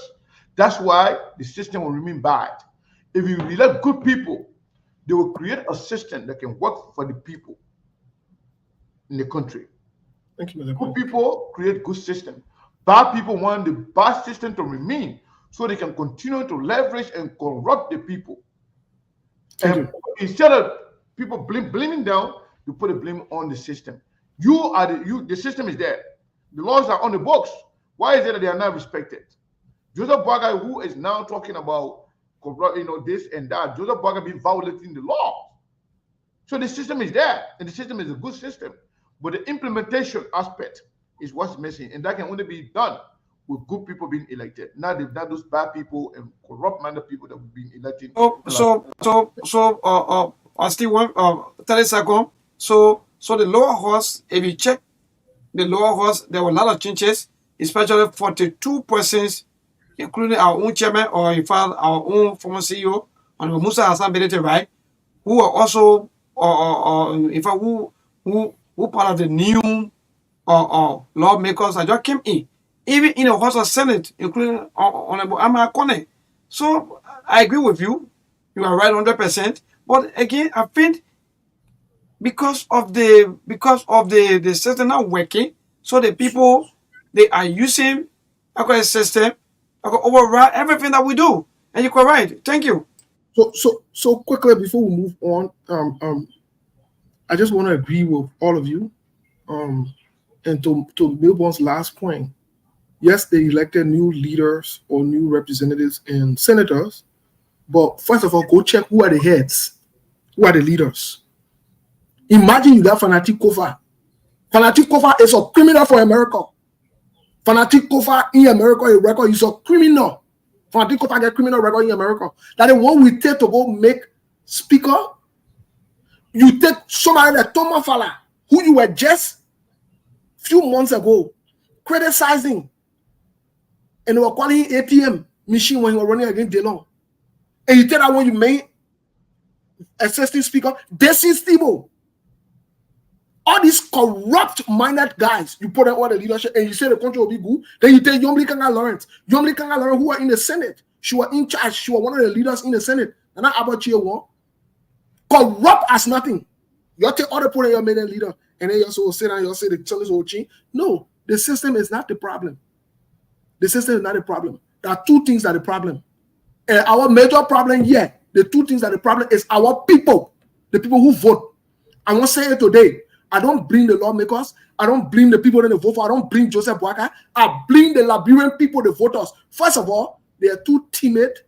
That's why the system will remain bad. If you elect good people, they will create a system that can work for the people in the country. Thank you, Good people create good system. Bad people want the bad system to remain so they can continue to leverage and corrupt the people. And instead of people blaming down, you put the blame on the system. The system is there. The laws are on the books. Why is it that they are not respected? Joseph Boakai, who is now talking about this and that, Joseph Boakai been violating the law. So the system is there, and the system is a good system. But the implementation aspect is what's missing, and that can only be done with good people being elected, not those bad people and corrupt-minded people that have been elected. I still want 30 seconds. So the lower house, if you check the lower house, there were a lot of changes, especially 42 persons, including our own chairman, or in fact our own former CEO, and Musa Hassan Benete, right, who are also, in fact, who part of the new lawmakers that just came in, even in the House of Senate, including Honorable Amar Kone. So I agree with you. You are right 100%. But again, I think because of the system not working, so the people they are using a system override everything that we do. And you're correct. Thank you. So quickly before we move on, I just want to agree with all of you. And to Milburn's last point, yes, they elected new leaders or new representatives and senators, but first of all, go check who are the heads, who are the leaders. Imagine you got Fanatic Kofa. Fanatic Kofa is a criminal for America. Fanatic Kofa in America, a record is a criminal. Fanatic Kofa get criminal record in America. That the one we take to go make speaker. You take somebody like Thomas Fala, who you were just few months ago criticizing, and they were calling him ATM machine when he was running against Delon. And you tell that when you made assistant speaker, this is Thibault. All these corrupt-minded guys, you put them all the leadership, and you say the country will be good. Then you tell Yomli Kanga Lawrence, who were in the Senate, she was in charge, she was one of the leaders in the Senate, and not about Chia Wong. Corrupt as nothing. You take all the people you made a leader, and then you also sit down, you say the challenge will change. No, the system is not the problem. The system is not the problem. There are two things that are the problem. And our major problem here, the two things that are the problem is our people, the people who vote. I want to say it today. I don't blame the lawmakers. I don't blame the people that vote for. I don't blame Joseph Boakai. I blame the Liberian people, the voters. First of all, they are too timid.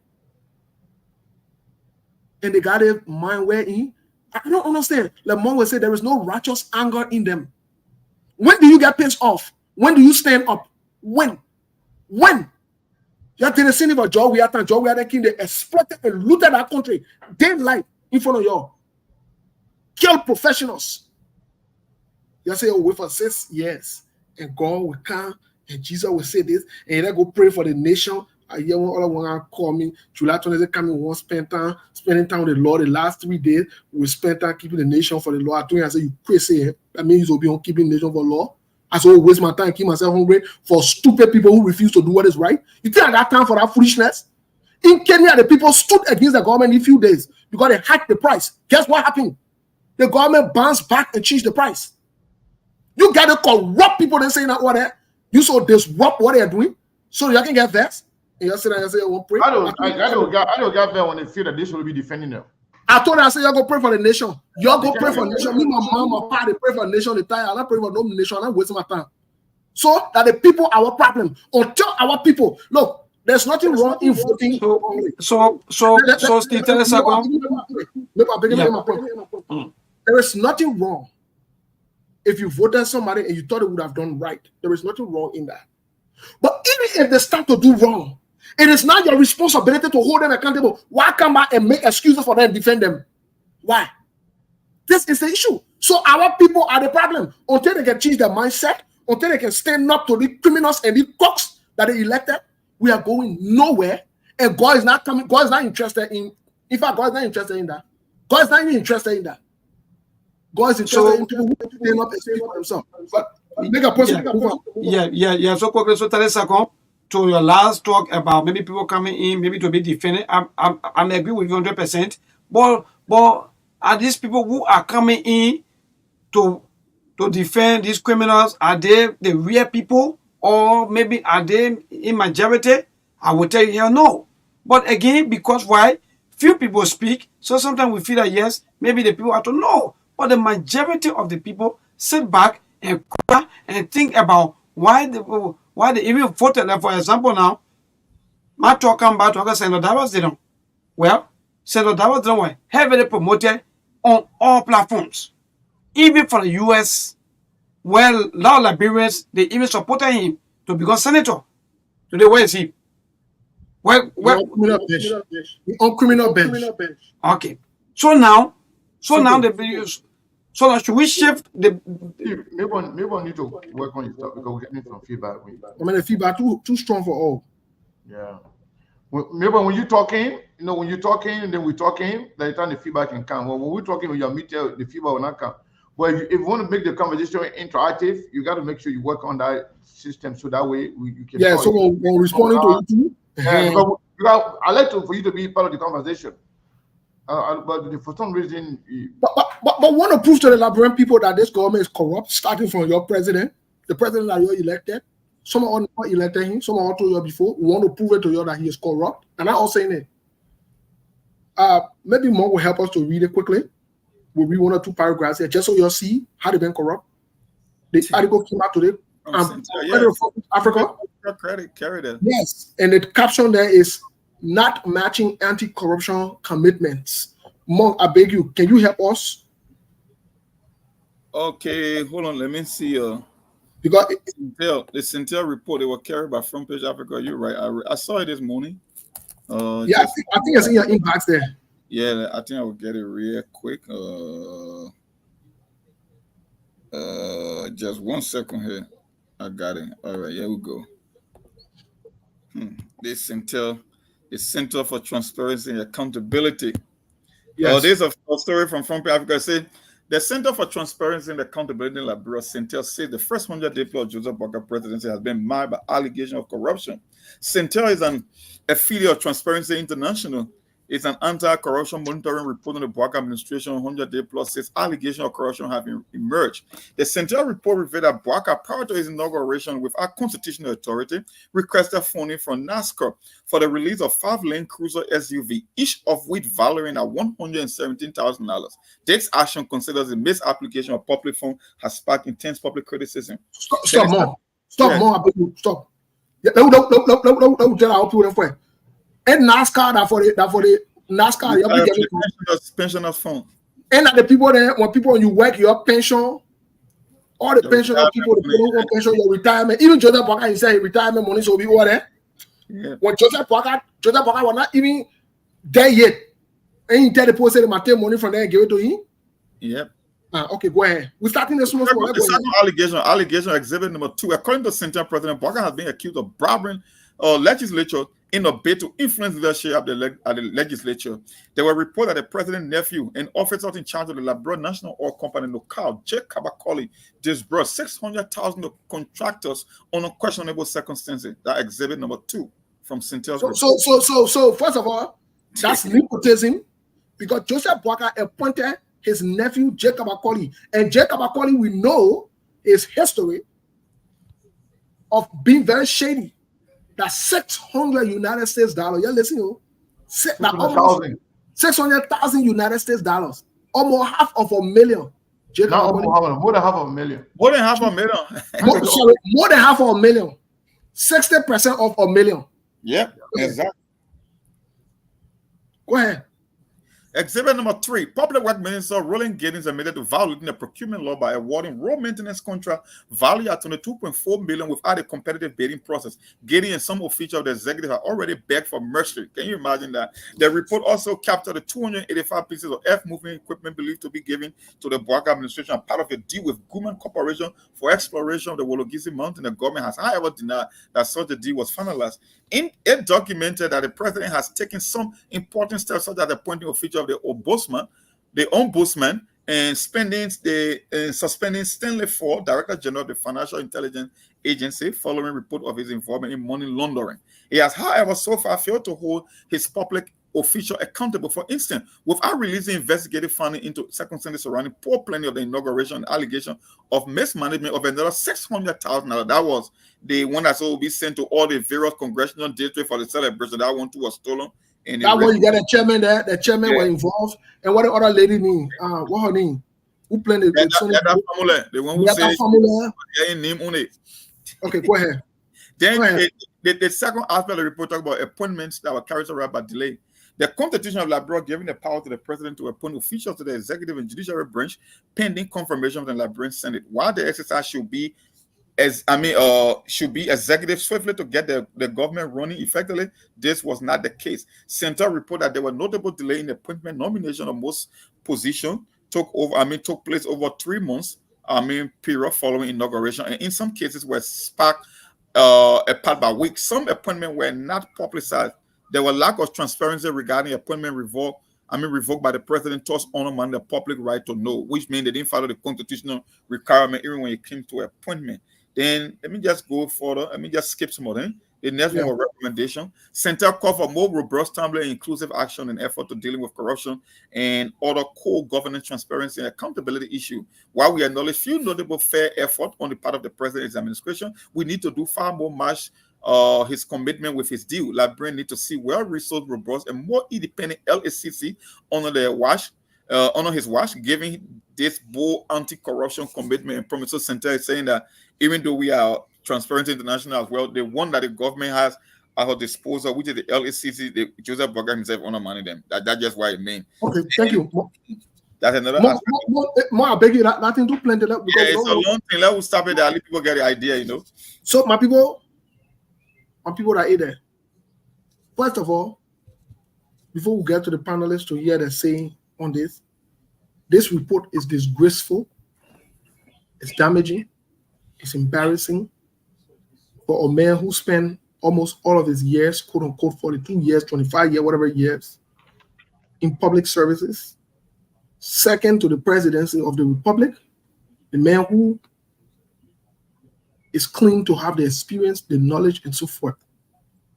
And they got their mind wherein. I don't understand. Like Mom will say, there is no righteous anger in them. When do you get pissed off? When do you stand up? When? You're telling the about Joe, we are the king. They exploited and looted our country. Day life in front of y'all. Kill professionals. You say, oh, wait for 6 years. And God will come. And Jesus will say this. And then go pray for the nation. I hear one other one call me. July 20th coming, we want spending time with the Lord the last 3 days. We spend time keeping the nation for the Lord. I told him, I said, you crazy. That means you'll be on keeping the nation for the Lord. I said, waste my time, keep myself hungry for stupid people who refuse to do what is right. You think I got time for that foolishness? In Kenya, the people stood against the government in a few days because they hiked the price. Guess what happened? The government bounced back and changed the price. You got to corrupt people that say that what you so disrupt what they're doing so you can get vexed. And you sit there and say, I won't pray. I don't get there when they feel that they should be defending them. I told her, I said, y'all go pray for the nation. Y'all go pray for the nation. Me, my mom, my pa, they pray for the nation. They tire. I'm not praying for no nation. I'm not wasting my time. So that the people are our problem. Until our people, look, there's nothing wrong in voting. So, Steve, tell us There is nothing wrong if you voted somebody and you thought it would have done right. There is nothing wrong in that. But even if they start to do wrong, it is not your responsibility to hold them accountable. Why come back and make excuses for them and defend them? Why? This is the issue. So our people are the problem. Until they can change their mindset, until they can stand up to the criminals and the cocks that they elected, we are going nowhere. And God is not coming. God is not interested in. In fact, God is not interested in that. God is not even interested in that. God is interested in people who stand up and speak for themselves. But make a person. Yeah. So quickly, so tell us to your last talk about maybe people coming in, maybe to be defended. I agree with you 100%. But are these people who are coming in to defend these criminals? Are they the real people, or maybe are they in majority? I will tell you here no. But again, because why? Few people speak, so sometimes we feel that yes, maybe the people have to know. But the majority of the people sit back and cry and think about why they even voted. Like for example, now, my talk come back to Senator Davos didn't. Well, Senator Davos didn't heavily promoted on all platforms, even for the US. Well, now Liberians, they even supported him to become senator. Today, where is he? Where? On criminal bench. Okay. So now should we shift the? Maybe I need to work on your stuff because we're getting some feedback. I mean, the feedback too strong for all. Yeah. Maybe when you're talking, when you're talking and then we're talking, the time the feedback can come. When we're talking with your meter, the feedback will not come. But if you want to make the conversation interactive, you got to make sure you work on that system so that way you can. Yeah. So when responding to you. Because I like for you to be part of the conversation. But for some reason, but want to prove to the Liberian people that this government is corrupt, starting from your president, the president that you elected. Some are not elected him. Some are told you before. We want to prove it to you that he is corrupt, and I'm all saying it. Maybe Mo will help us to read it quickly. We'll read 1 or 2 paragraphs here, just so you'll see how they've been corrupt. The article came out today. Africa. Carry that. Yes, and the caption there is not matching anti-corruption commitments. Monk, I beg you, can you help us? Okay, hold on. Let me see. Because The Centel report, they were carried by Front Page Africa. You're right. I saw it this morning. yeah, I think it's in your inbox there. Yeah, I think I will get it real quick. Just 1 second here. I got it. All right, here we go. The Center for Transparency and Accountability. Yes. There's a story from Front Page Africa. Say the Center for Transparency and Accountability in Liberia, Centel, said the first 100-day plus Joseph Boakai presidency has been marred by allegations of corruption. Centel is an affiliate of Transparency International. It's an anti-corruption monitoring report on the Boakai administration 100-day plus says allegations of corruption have emerged. The Centel report revealed that Boakai, prior to his inauguration without constitutional authority, requested funding from NASCAR for the release of 5-lane cruiser SUV, each of which valuing at $117,000. This action considers the misapplication of public funds has sparked intense public criticism. Stop more. Stop. Don't tell our people. And NASCAR that for the NASCAR pensioners fund. And the people there, when you work your pension, all the pension of people, the people who pension your retirement, even Joseph Boakai, he said retirement money will be over there. Yeah. When Joseph Boakai was not even there yet. And he tell the people say they take money from there and give it to him. Yep. Okay, go ahead. We're starting this one. Allegation exhibit number 2. According to Central President Boakai has been accused of bribing legislature in a bid to influence leadership at the legislature. There were reports that the president's nephew and officers in charge of the Liberia National Oil Company local, J. Kabakoli, disbursed $600,000 to contractors on unquestionable circumstances. That exhibit number 2 from Centel's report. So first of all, that's nepotism because Joseph Boakai appointed his nephew J. Kabakoli, and J. Kabakoli we know his history of being very shady. That's 600 United States dollars. You're listening? 600,000 United States dollars. Almost half of $1 million. More than half of $1 million. More than half a million. More than half of $1 million. 60% of $1 million. Yep, exactly. Go ahead. Exhibit number 3. Public Works Minister Roland Giddens admitted to violating the procurement law by awarding road maintenance contract valued at $22.4 million without a competitive bidding process. Giddens and some officials of the executive have already begged for mercy. Can you imagine that? The report also captured the 285 pieces of earth-moving equipment believed to be given to the Boakai administration as part of a deal with Guman Corporation for exploration of the Wologisi Mountain. The government has, however, denied that such a deal was finalized. It documented that the president has taken some important steps, such as appointing officials of the ombudsman, and suspending Stanley Ford, Director General of the Financial Intelligence Agency, following report of his involvement in money laundering. He has, however, so far failed to hold his public official accountable. For instance, without releasing investigative funding into circumstances surrounding poor planning of the inauguration and allegation of mismanagement of another $600,000. That was the one that will be sent to all the various congressional districts for the celebration. That one too was stolen. And that one you got a chairman there. The chairman was involved. And what the other lady name? What her name? Who played it? The one who said name on it. Okay, go ahead. Then the second aspect of the report talk about appointments that were characterized by delay. The Constitution of Liberia giving the power to the president to appoint officials to the executive and judiciary branch pending confirmation of the Liberian Senate. While the exercise should be executive swiftly to get the government running effectively, this was not the case. Central report that there were notable delay in the appointment nomination of most positions took place over 3 months period following inauguration, and in some cases were sparked apart by weeks. Some appointments were not publicized. There was lack of transparency regarding appointment revoked by the president, thus undermining the public right to know, which means they didn't follow the constitutional requirement even when it came to appointment. Then let me just go further. Let me just skip some of them. The next one was recommendation. Center call for more robust, timely, inclusive action and effort to dealing with corruption and other core governance, transparency, and accountability issue. While we acknowledge few notable fair effort on the part of the president's administration, we need to do far more much his commitment with his deal. Liberians need to see well-resourced, robust, and more independent LACC under his watch, giving this bold anti-corruption commitment and promises. Center is saying that even though we are Transparency International as well, the one that the government has at her disposal, which is the LACC, Joseph Boakai himself undermining them. That's just what it means. Okay, thank you. That's another aspect. More, I beg you, that thing do plenty. Because It's a long thing. Let us stop it there. Let people get the idea, you know. So my people that are there. First of all, before we get to the panelists to hear their saying on this report is disgraceful, it's damaging, it's embarrassing for a man who spent almost all of his years, quote unquote, 42 years, 25 years, whatever years, in public services. Second to the presidency of the republic, the man who is claimed to have the experience, the knowledge, and so forth.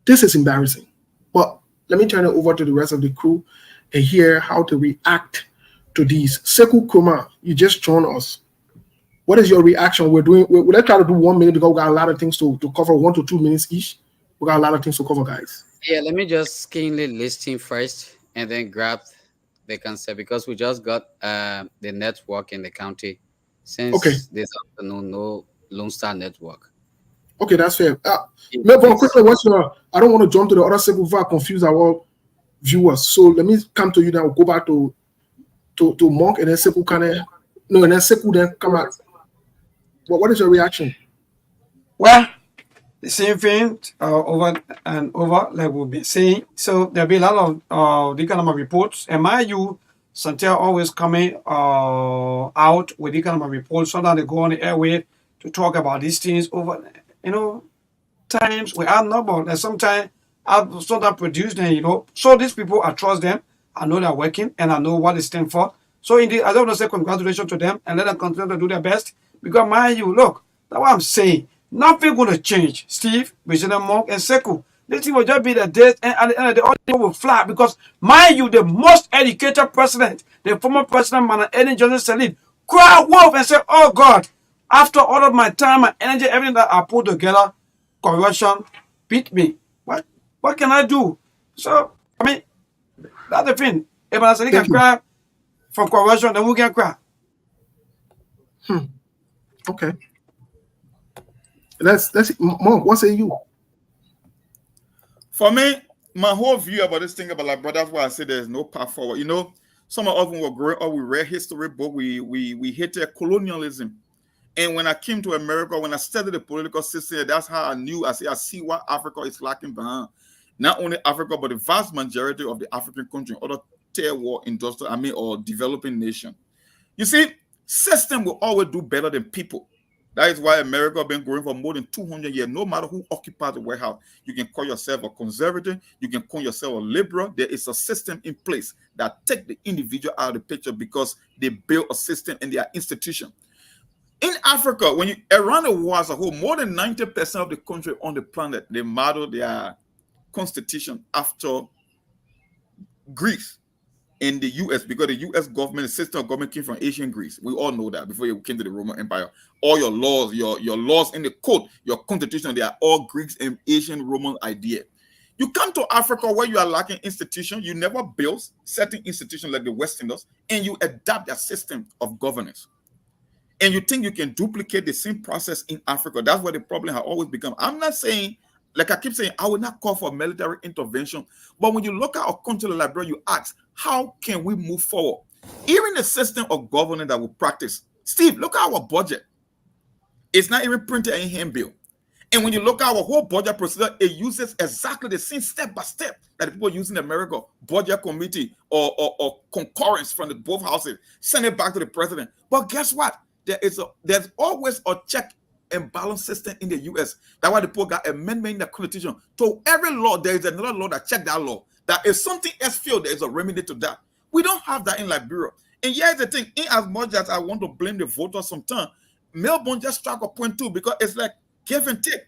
This is embarrassing. But let me turn it over to the rest of the crew and hear how to react to these. Sekou Kuma, you just joined us. What is your reaction? Let's try to do 1 minute because we got a lot of things to cover, 1 to 2 minutes each. We got a lot of things to cover, guys. Yeah, let me just keenly listen first and then grab the concept because we just got the network in the county since this afternoon, no Lone Star network. Okay, that's fair. Quickly, I don't want to jump to the other Sekou before I confuse our viewers. So let me come to you now. Go back to Monk and then Sekou and then Sekou then come out. What is your reaction? Well, the same thing over and over, like we'll be saying. So there'll be a lot of the kind of reports. And mind you, Santel always coming out with the kind of reports. Sometimes they go on the airway to talk about these things over, times we have number. And sometimes I've sometimes produced them, So these people, I trust them. I know they're working and I know what they stand for. So indeed, I don't want to say congratulations to them and let them continue to do their best. Because mind you, look, that's what I'm saying. Nothing going to change. Steve, President Monk, and Sekou. This thing will just be the death, and at the end of the day, all will fly. Because, mind you, the most educated president, the former president, Ellen Johnson Sirleaf, cried wolf and said, oh God, after all of my time, my energy, everything that I put together, corruption beat me. What can I do? So, I mean, that's the thing. If I say can cry from corruption, then we can cry. Okay. Let's Monk, what say you? For me, my whole view about this thing about that's why I say there's no path forward. Some of us when we were growing up, we read history book, we hated colonialism. And when I came to America, when I studied the political system, that's how I see what Africa is lacking behind. Not only Africa, but the vast majority of the African countries, other third world industrial, or developing nation. You see, system will always do better than people. That is why America has been growing for more than 200 years. No matter who occupies the White House, you can call yourself a conservative, you can call yourself a liberal. There is a system in place that takes the individual out of the picture because they build a system and their institution. In Africa, when you around the world as a whole, more than 90% of the country on the planet, they model their constitution after Greece. In the U.S., because the U.S. government, the system of government came from ancient Greece. We all know that before you came to the Roman Empire. All your laws, your laws in the code, your constitution, they are all Greeks and ancient Roman idea. You come to Africa where you are lacking institutions, you never build certain institutions like the Westerners, and you adapt their system of governance. And you think you can duplicate the same process in Africa. That's where the problem has always become. I'm not saying, like I keep saying, I will not call for military intervention. But when you look at our country like Liberia, you ask, how can we move forward? Even the system of governance that we practice. Steve, look at our budget. It's not even printed in handbill. And when you look at our whole budget procedure, it uses exactly the same step by step that people use in America, budget committee or concurrence from the both houses, send it back to the president. But guess what? There's always a check and balance system in the U.S. That's why the people got amendment in the Constitution. So every law, there is another law that checks that law. That if something else fails, there is a remedy to that. We don't have that in Liberia. And here's the thing, in as much as I want to blame the voters sometimes, Melbourne just struck a point too, because it's like give and take.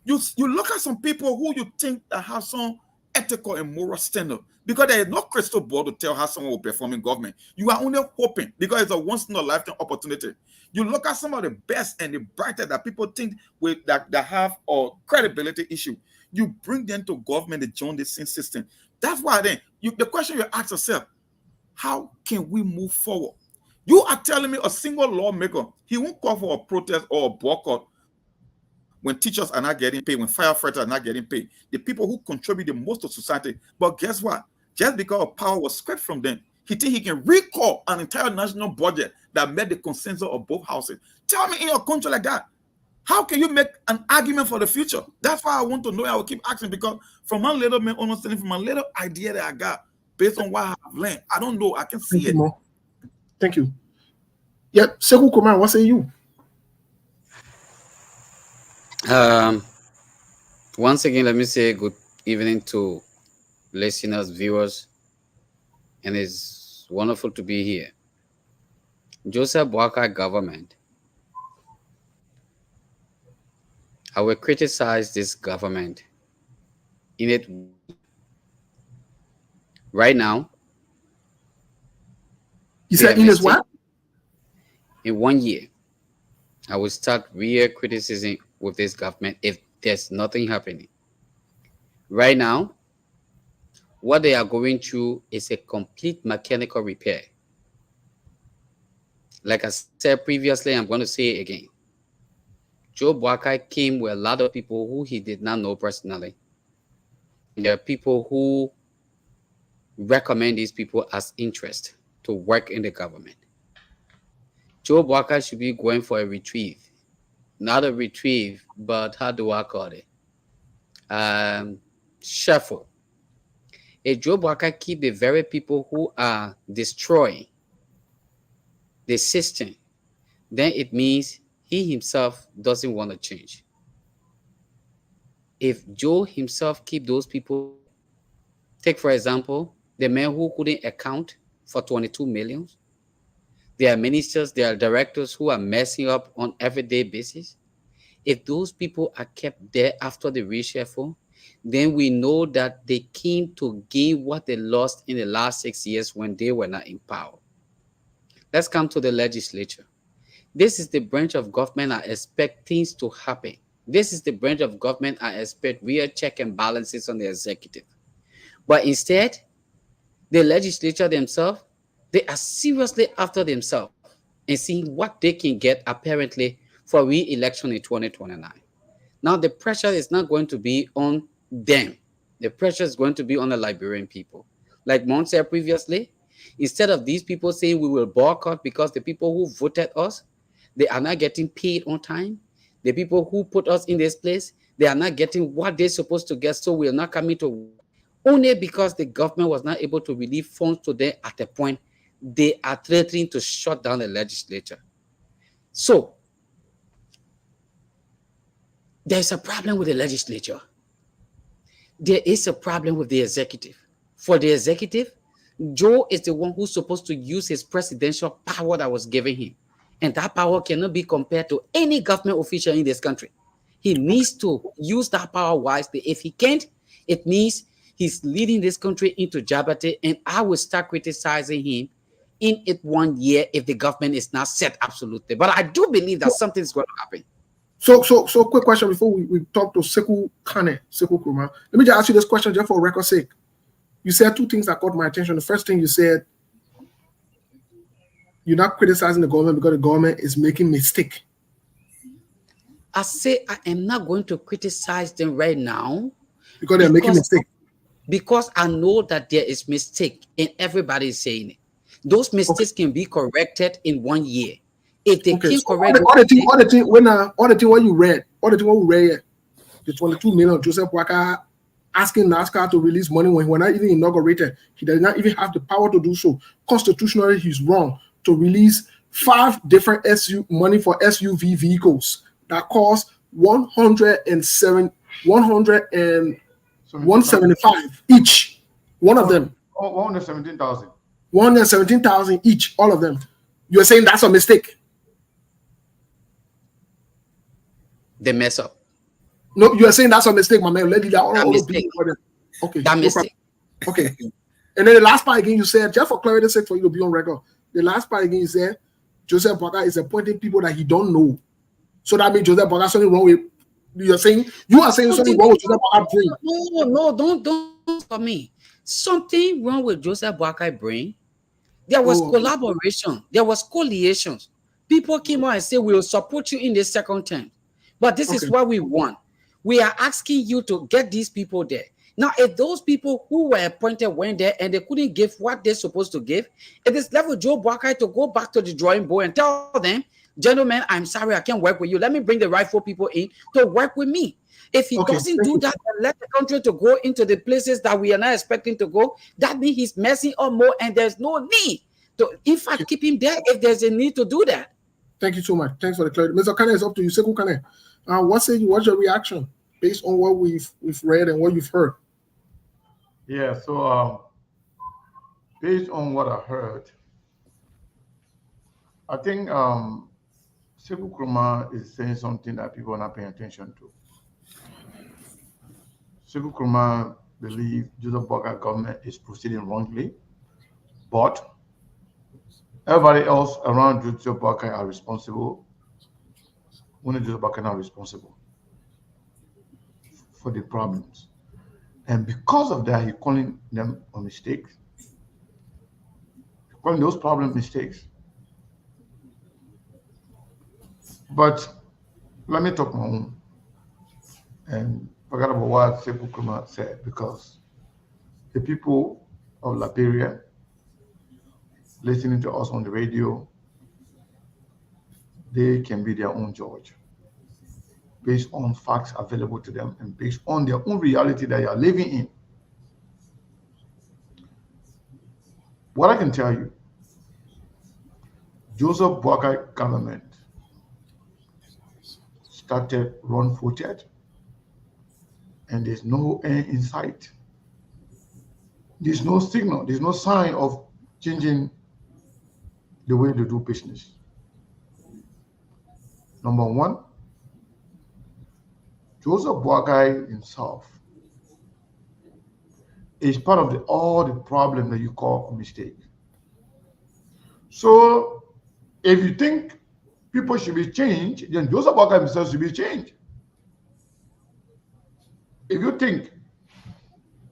You look at some people who you think that have some ethical and moral standard, because there is no crystal ball to tell how someone will perform in government. You are only hoping, because it's a once-in-a-lifetime opportunity. You look at some of the best and the brightest that people think that have a credibility issue. You bring them to government, to join the same system. That's why then, the question you ask yourself, how can we move forward? You are telling me a single lawmaker, he won't call for a protest or a boycott when teachers are not getting paid, when firefighters are not getting paid, the people who contribute the most to society. But guess what? Just because power was stripped from them, he think he can recall an entire national budget that met the consensus of both houses. Tell me in your country like that, how can you make an argument for the future? That's why I want to know. I will keep asking, because from my little understanding, from my little idea that I got, based on what I've learned, I don't know. I can see it. More. Thank you. Yeah, Sekou Koman, what say you? Once again, let me say good evening to listeners, viewers, and it's wonderful to be here. Joseph Boakai government. I will criticize this government in it right now. You said in his what? In 1 year, I will start real criticism with this government if there's nothing happening. Right now, what they are going through is a complete mechanical repair. Like I said previously, I'm going to say it again. Joe Boakai came with a lot of people who he did not know personally. And there are people who recommend these people as interest to work in the government. Joe Boakai should be going for a retrieve. Not a retrieve, but how do I call it? Shuffle. If Joe Boakai keep the very people who are destroying the system, then it means he himself doesn't want to change. If Joe himself keep those people there, take for example, the man who couldn't account for 22 million. There are ministers, there are directors who are messing up on everyday basis. If those people are kept there after the reshuffle, then we know that they came to gain what they lost in the last 6 years when they were not in power. Let's come to the legislature. This is the branch of government I expect things to happen. This is the branch of government I expect real check and balances on the executive. But instead, the legislature themselves, they are seriously after themselves and seeing what they can get apparently for re-election in 2029. Now, the pressure is not going to be on them. The pressure is going to be on the Liberian people. Like Mon said previously, instead of these people saying we will boycott because the people who voted us, they are not getting paid on time. The people who put us in this place, they are not getting what they're supposed to get, so we are not coming to work. Only because the government was not able to release funds to them at a point, they are threatening to shut down the legislature. So, there's a problem with the legislature. There is a problem with the executive. For the executive, Joe is the one who's supposed to use his presidential power that was given him. And that power cannot be compared to any government official in this country. He needs to use that power wisely. If he can't, it means he's leading this country into jeopardy, and I will start criticizing him in it 1 year if the government is not set absolutely. But I do believe that something is going to happen. So quick question before we talk to Sekou Koman. Let me just ask you this question just for record's sake. You said two things that caught my attention. The first thing you said, you're not criticizing the government because the government is making mistake. I say I am not going to criticize them right now. Because they're making mistake. Because I know that there is mistake and everybody is saying it. Those mistakes can be corrected in 1 year. If they can correct all the thing what you read, the 22 million Joseph Boakai asking NASCAR to release money when he was not even inaugurated. He does not even have the power to do so. Constitutionally, he's wrong to release 5 different money for SUV vehicles that cost 175 each. One of them. 117,000. 117,000 each, all of them. You're saying that's a mistake? They mess up. No, you're saying that's a mistake, my man. Okay. That mistake. Okay. And then the last part again, you said, just for clarity's sake, for you to be on record, the last part again, you said Joseph Boakai is appointing people that he don't know. So that means Joseph Boakai something wrong with. You are saying something wrong with Joseph Boakai brain. No, don't for me. Something wrong with Joseph Boakai brain. There was collaboration. There was coalitions. People came out and said, we will support you in the second term. But this is what we want. We are asking you to get these people there. Now, if those people who were appointed went there and they couldn't give what they're supposed to give, it is left with Joe Buckeye to go back to the drawing board and tell them, gentlemen, I'm sorry, I can't work with you. Let me bring the rightful people in to work with me. If he doesn't do that and let the country to go into the places that we are not expecting to go, that means he's messing up more, and there's no need to, in fact, keep him there if there's a need to do that. Thank you so much. Thanks for the clarity. Mr. Kane, it's up to you. Sekou Kane, what's your reaction based on what we've read and what you've heard? Yeah, so based on what I heard, I think Sekou Nkrumah is saying something that people are not paying attention to. Sekou Nkrumah believes Joseph Boakai government is proceeding wrongly, but everybody else around Joseph Boakai are responsible. Only Joseph Boakai are responsible for the problems. And because of that, he's calling them a mistake. He's calling those problems mistakes. But let me talk my own and forget about what Sekou Nkrumah said, because the people of Liberia listening to us on the radio, they can be their own judge based on facts available to them and based on their own reality that they are living in. What I can tell you, Joseph Boakai government started run-footed, and there's no end in sight. There's no signal, there's no sign of changing the way they do business. Number one, Joseph Boakai himself is part of all the problem that you call a mistake. So if you think people should be changed, then Joseph Boakai himself should be changed. If you think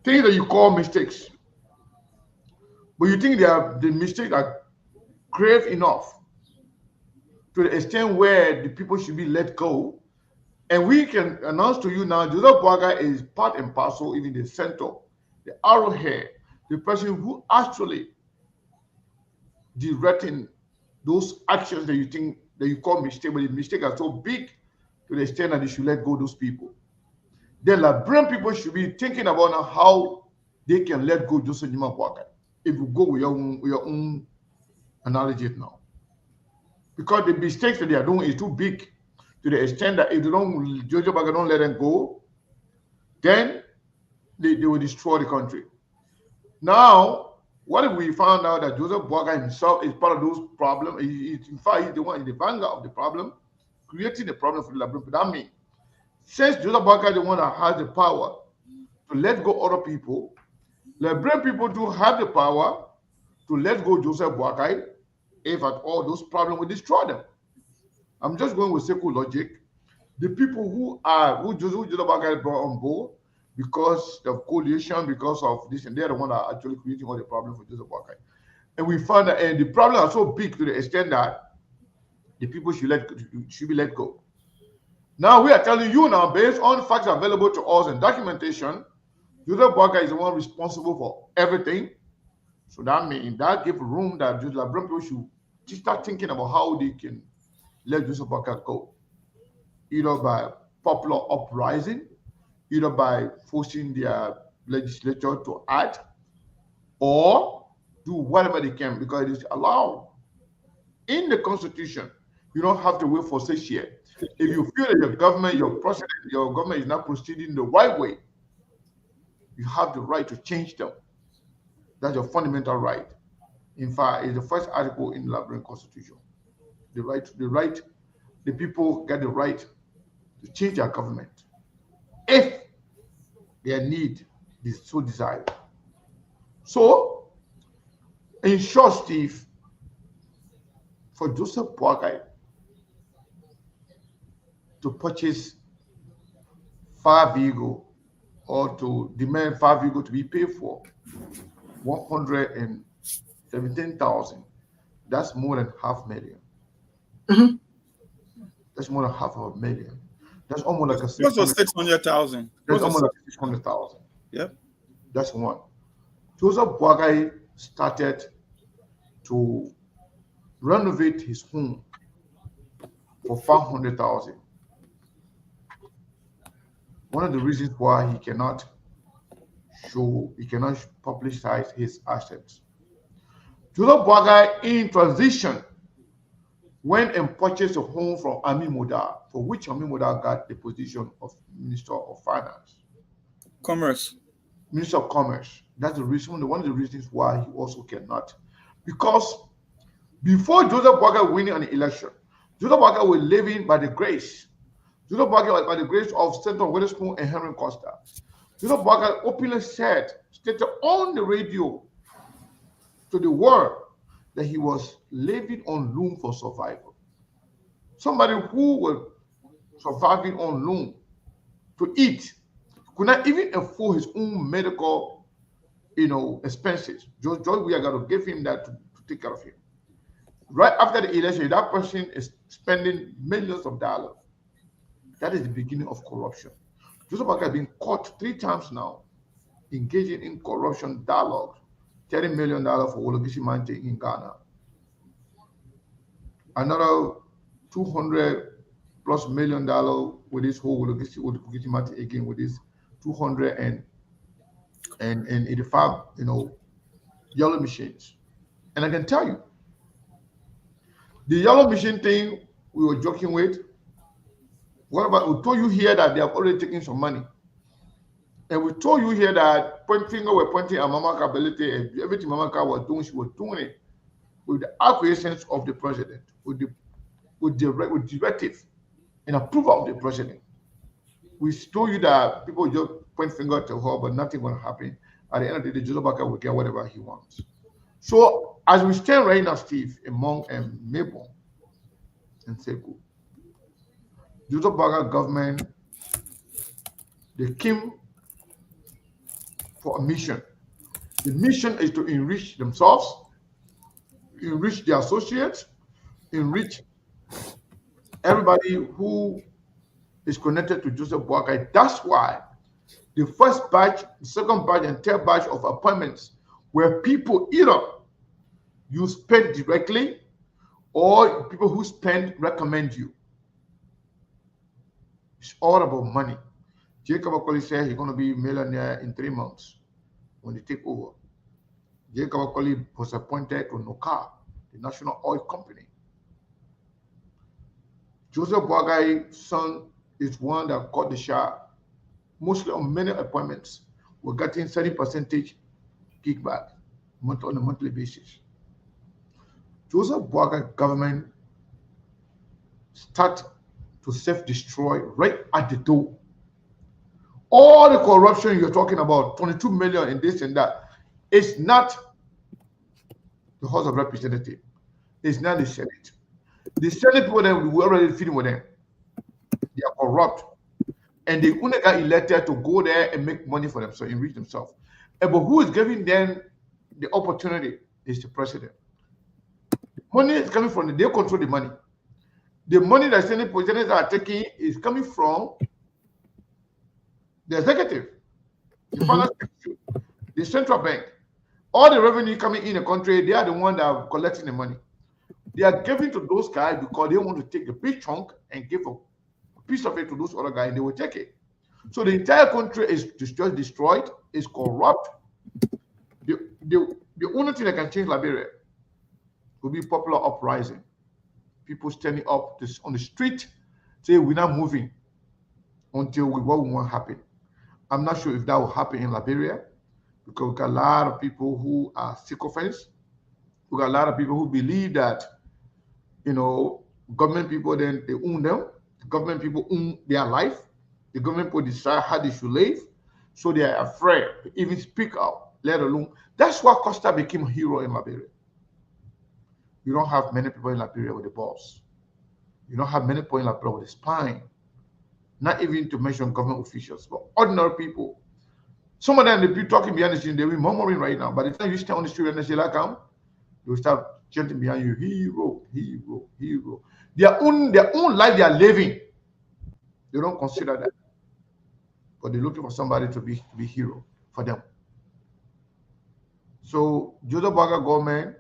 things that you call mistakes, but you think the mistakes are grave enough to the extent where the people should be let go, and we can announce to you now, Joseph Boakai is part and parcel, even the center, the arrowhead, the person who actually directing those actions that you think that you call mistake, but the mistakes are so big to the extent that they should let go those people. Then Liberian people should be thinking about now how they can let go Joseph Boakai. If you go with your own analogy now, because the mistakes that they are doing is too big to the extent that if they don't, Joseph Boakai don't let them go, then they will destroy the country. Now, what if we found out that Joseph Boakai himself is part of those problems? In fact, he's the one in the vanguard of the problem, creating the problem for the Liberian people. That means, since Joseph Boakai is the one that has the power to let go other people, Liberian people do have the power to let go Joseph Boakai, if at all those problems will destroy them. I'm just going with Sekou logic. The people who Joseph Boakai brought on board because of coalition, because of this, and they're the one that are actually creating all the problems for Joseph Boakai. And we found that and the problems are so big to the extent that the people should be let go. Now we are telling you now, based on facts available to us and documentation, Joseph Boakai is the one responsible for everything. So that means that gives room that the Liberian people should start thinking about how they can let Joseph Boakai go, either by popular uprising, either by forcing their legislature to act, or do whatever they can, because it is allowed in the Constitution. You don't have to wait for 6 years. If you feel that your government is not proceeding the right way, you have the right to change them. That's your fundamental right. In fact, it's the first article in the Liberian Constitution. The people get the right to change their government if their need is so desired. So, in short, Steve, for Joseph Boakai to purchase 5 vehicles or to demand 5 vehicles to be paid for 117,000, that's more than $500,000. Mm-hmm. That's more than $500,000. That's almost like a $600,000. That's almost like 600,000. Yep. That's one. Joseph Boakai started to renovate his home for 500,000. One of the reasons why he cannot publicize his assets. Joseph Boakai in transition went and purchased a home from Ami Moda, for which Ami Moda got the position of Minister of Finance. Commerce. Minister of Commerce. That's the reason, one of the reasons why he also cannot. Because before Joseph Boakai winning an election, Joseph Boakai was living by the grace. Joseph Boakai was by the grace of Senator Witherspoon and Henry Costa. Joseph Boakai openly stated on the radio to the world that he was living on loan for survival. Somebody who was surviving on loan to eat could not even afford his own medical, expenses. George we are going to give him that to take care of him. Right after the election, that person is spending millions of dollars. That is the beginning of corruption. Joseph Boakai has been caught 3 times now, engaging in corruption dialogue. $30 million for Wologisi Mante in Ghana. Another $200+ million with this whole Wologisi Mante again with this 285, yellow machines. And I can tell you, the yellow machine thing we were joking with. What about, we told you here that they have already taken some money. And we told you here that finger were pointing at Mamaka ability, and everything Mamaka was doing, she was doing it with the acquiescence of the president, with directive and approval of the president. We told you that people just point finger to her, but nothing will happen. At the end of the day, Joseph Boakai will get whatever he wants. So as we stand right now, Steve, among Mabel and Sekou, Joseph Boakai government, they came for a mission. The mission is to enrich themselves, enrich their associates, enrich everybody who is connected to Joseph Boakai. That's why the first batch, the second batch, and third batch of appointments were people either you spend directly or people who spend recommend you. It's all about money. Jacob Akoli said he's going to be a millionaire in 3 months when they take over. Jacob Akoli was appointed to NOCA, the National Oil Company. Joseph Boakai's son is one that got the shot, mostly on many appointments. We're getting 30% kickback on a monthly basis. Joseph Boakai government start to self-destroy right at the door. All the corruption you're talking about, 22 million in this and that, it's not the House of Representatives. It's not the Senate. The Senate people, then, we already feeding with them. They are corrupt. And they only got elected to go there and make money for themselves, enrich themselves. But who is giving them the opportunity is the president. Money is coming from them. They control the money. The money that Senate presidents are taking is coming from the executive, the finance secretary, the central bank. All the revenue coming in the country, they are the ones that are collecting the money. They are giving to those guys because they want to take a big chunk and give a piece of it to those other guys, and they will take it. So the entire country is just destroyed, is corrupt. The only thing that can change Liberia will be popular uprising. People standing up on the street, say we're not moving until what we want happen. I'm not sure if that will happen in Liberia because we got a lot of people who are sycophants. We got a lot of people who believe that, government people, then they own them. The government people own their life. The government people decide how they should live. So they are afraid to even speak out, let alone. That's why Costa became a hero in Liberia. You don't have many people in Liberia with the boss. You don't have many people in Liberia with the spine. Not even to mention government officials, but ordinary people. Some of them, they be talking behind the scene, they'll be murmuring right now. By the time you stand on the street and they say, like, they will start chanting behind you, hero, hero, hero. Their own life they are living, they don't consider that. But they're looking for somebody to be hero. for them. So Joseph Baga government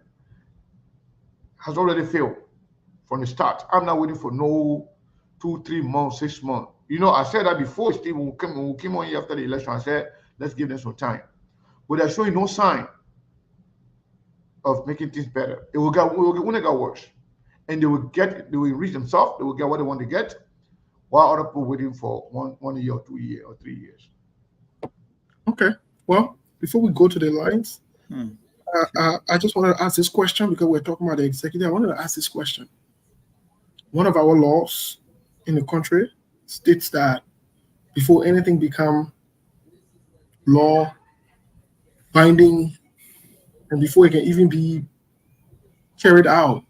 has already failed from the start. I'm not waiting for no 2, 3 months, 6 months. You know, I said that before, Steve, when we came on here after the election, I said, let's give them some time. But they're showing no sign of making things better. It will get worse. And they will reach themselves, they will get what they want to get, while other people waiting for 1 year or 2 years or 3 years. Okay. Well, before we go to the lines, I just wanted to ask this question because we're talking about the executive. I wanted to ask this question. One of our laws in the country states that before anything become law binding and before it can even be carried out,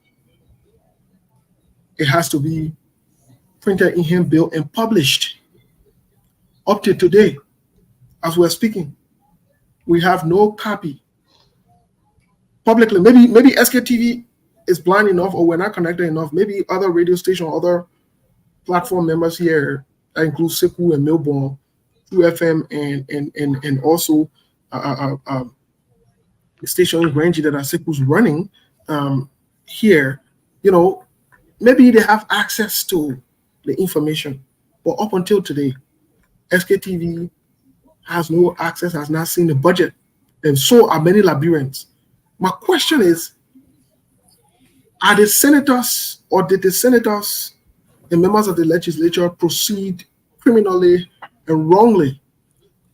it has to be printed in handbill and published. Up to today, as we're speaking, we have no copy publicly. Maybe SKTV is blind enough or we're not connected enough. Maybe other radio station, other platform members here, that includes Seku and Melbourne, 2FM and also the station in Rangy that Seku's running here, you know, maybe they have access to the information. But up until today, SKTV has no access, has not seen the budget, and so are many Liberians. My question is, are the senators or did the senators and members of the legislature proceed criminally and wrongly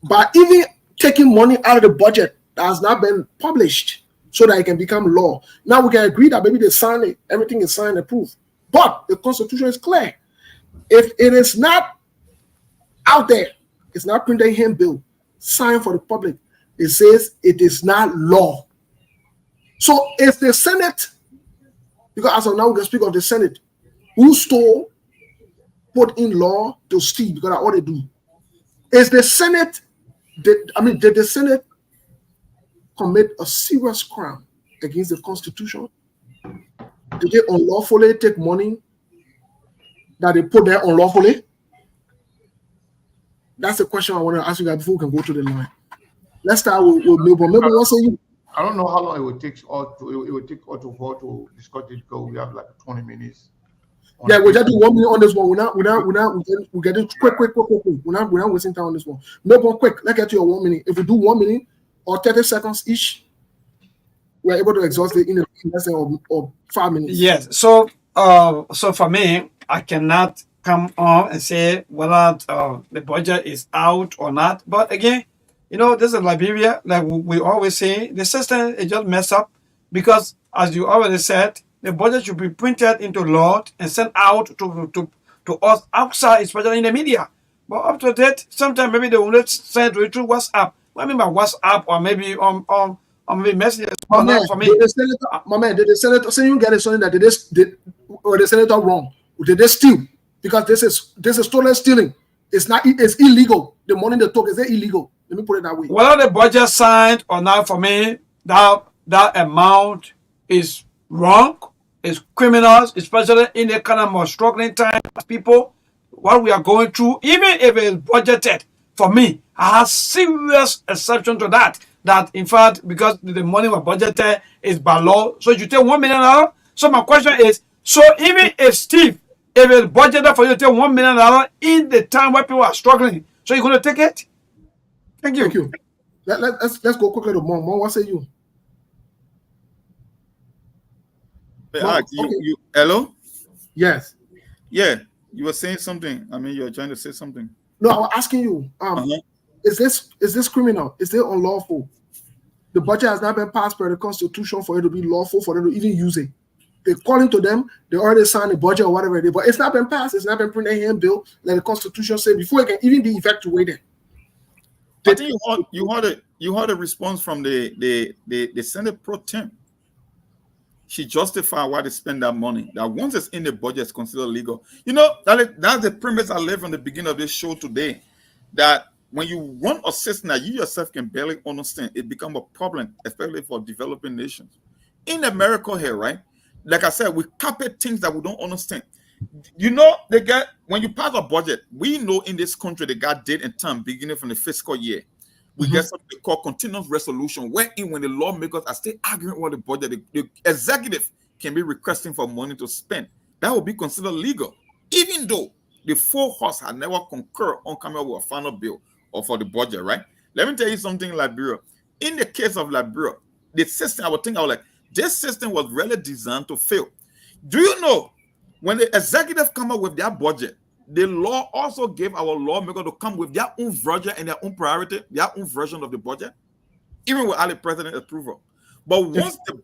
by even taking money out of the budget that has not been published so that it can become law? Now we can agree that maybe they signed it, everything is signed and approved, but the Constitution is clear. If it is not out there, it's not printed in handbill, signed for the public, it says it is not law. So if the Senate, because as of now we can speak of the Senate, who stole, put in law to steal, because that's all they do. Is the Senate, did the Senate commit a serious crime against the Constitution? Did they unlawfully take money that they put there unlawfully? That's the question I want to ask you guys before we can go to the line. Let's start with Melbourne. Melbourne, what say you? I don't know how long it would take to discuss it because we have like 20 minutes. Yeah, we're just doing 1 minute on this one. We're getting quick. We're not wasting time on this one. Melbourne, quick. Let's get to your 1 minute. If we do 1 minute or 30 seconds each, we're able to exhaust it in less than or 5 minutes. Yes. So for me, I cannot come on and say whether the budget is out or not. But again, you know, this is Liberia, like we always say, the system is just messed up because, as you already said, the budget should be printed into law and sent out to us outside, especially in the media. But up to date, sometimes maybe they will not send it through WhatsApp. What I mean by WhatsApp or maybe on maybe messages. My man, did the senator say you get something that or the senator wrong? Did they steal? Because this is total stealing. It's illegal. The money they took is illegal. Let me put it that way. Whether the budget signed or not, for me, that amount is wrong. It's criminals, especially in the kind of more struggling time people, what we are going through. Even if it's budgeted, for me, I have serious exception to that. That in fact, because the money was budgeted is by law, so you take $1 million. So my question is, so even if Steve, if it's budgeted for you to take $1 million in the time where people are struggling, so you're going to take it? Thank you. Thank you. Let's go quickly to Mom. Mom, what say you? Mom, you hello? Yes. Yeah, you were saying something. I mean, you're trying to say something. No, I was asking you. Is this criminal? Is it unlawful? The budget has not been passed per the Constitution for it to be lawful for them to even use it. According to them, they already signed the budget or whatever it is, but it's not been passed. It's not been printed in handbill like the Constitution said before it can even be effectuated. I think you heard a response from the Senate Pro Tem. She justified why they spend that money. That once it's in the budget, it's considered legal. You know, that's the premise I laid from the beginning of this show today. That when you run a system that you yourself can barely understand, it becomes a problem, especially for developing nations. In America here, right? Like I said, we copy things that we don't understand. You know, when you pass a budget, we know in this country the guy did in time beginning from the fiscal year. we get something called continuous resolution, wherein when the lawmakers are still arguing over the budget, the executive can be requesting for money to spend. That will be considered legal, even though the full House had never concurred on coming up with a final bill or for the budget, right? Let me tell you something in Liberia. In the case of Liberia, the system, I was like, this system was really designed to fail. Do you know, when the executive come up with their budget, the law also gave our lawmaker to come with their own version and their own priority, their own version of the budget, even without the president's approval. But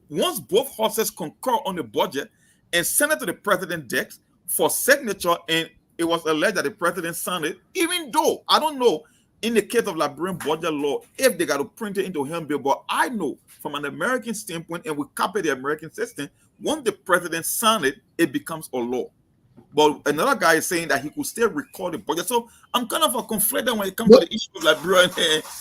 once both houses concur on the budget and send it to the president's desk for signature, and it was alleged that the president signed it, even though I don't know in the case of Liberian budget law if they got to print it into handbill, but I know from an American standpoint, and we copy the American system, once the president signed it, it becomes a law. But another guy is saying that he could still record the budget. So I'm kind of a conflicted when it comes to the issue of Liberia.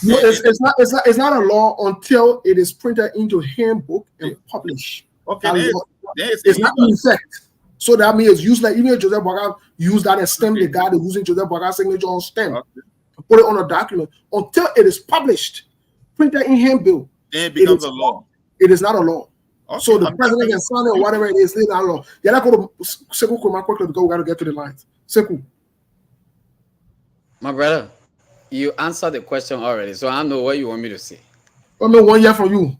No, it's not a law until it is printed into handbook and published. Okay, it's not in effect. So that means it's used like even if Joseph Boga use that and stamp the guy using Joseph Boga's signature on stamp, put it on a document until it is published, printed in handbill. Then it becomes a law. It is not a law. Okay, so the president can sign it or whatever it is, it's not a law. Yeah, let's go to Sekou Kuma quickly because we got to get to the lines. Sekou. My brother, you answered the question already, so I know what you want me to say. I know 1 year from you.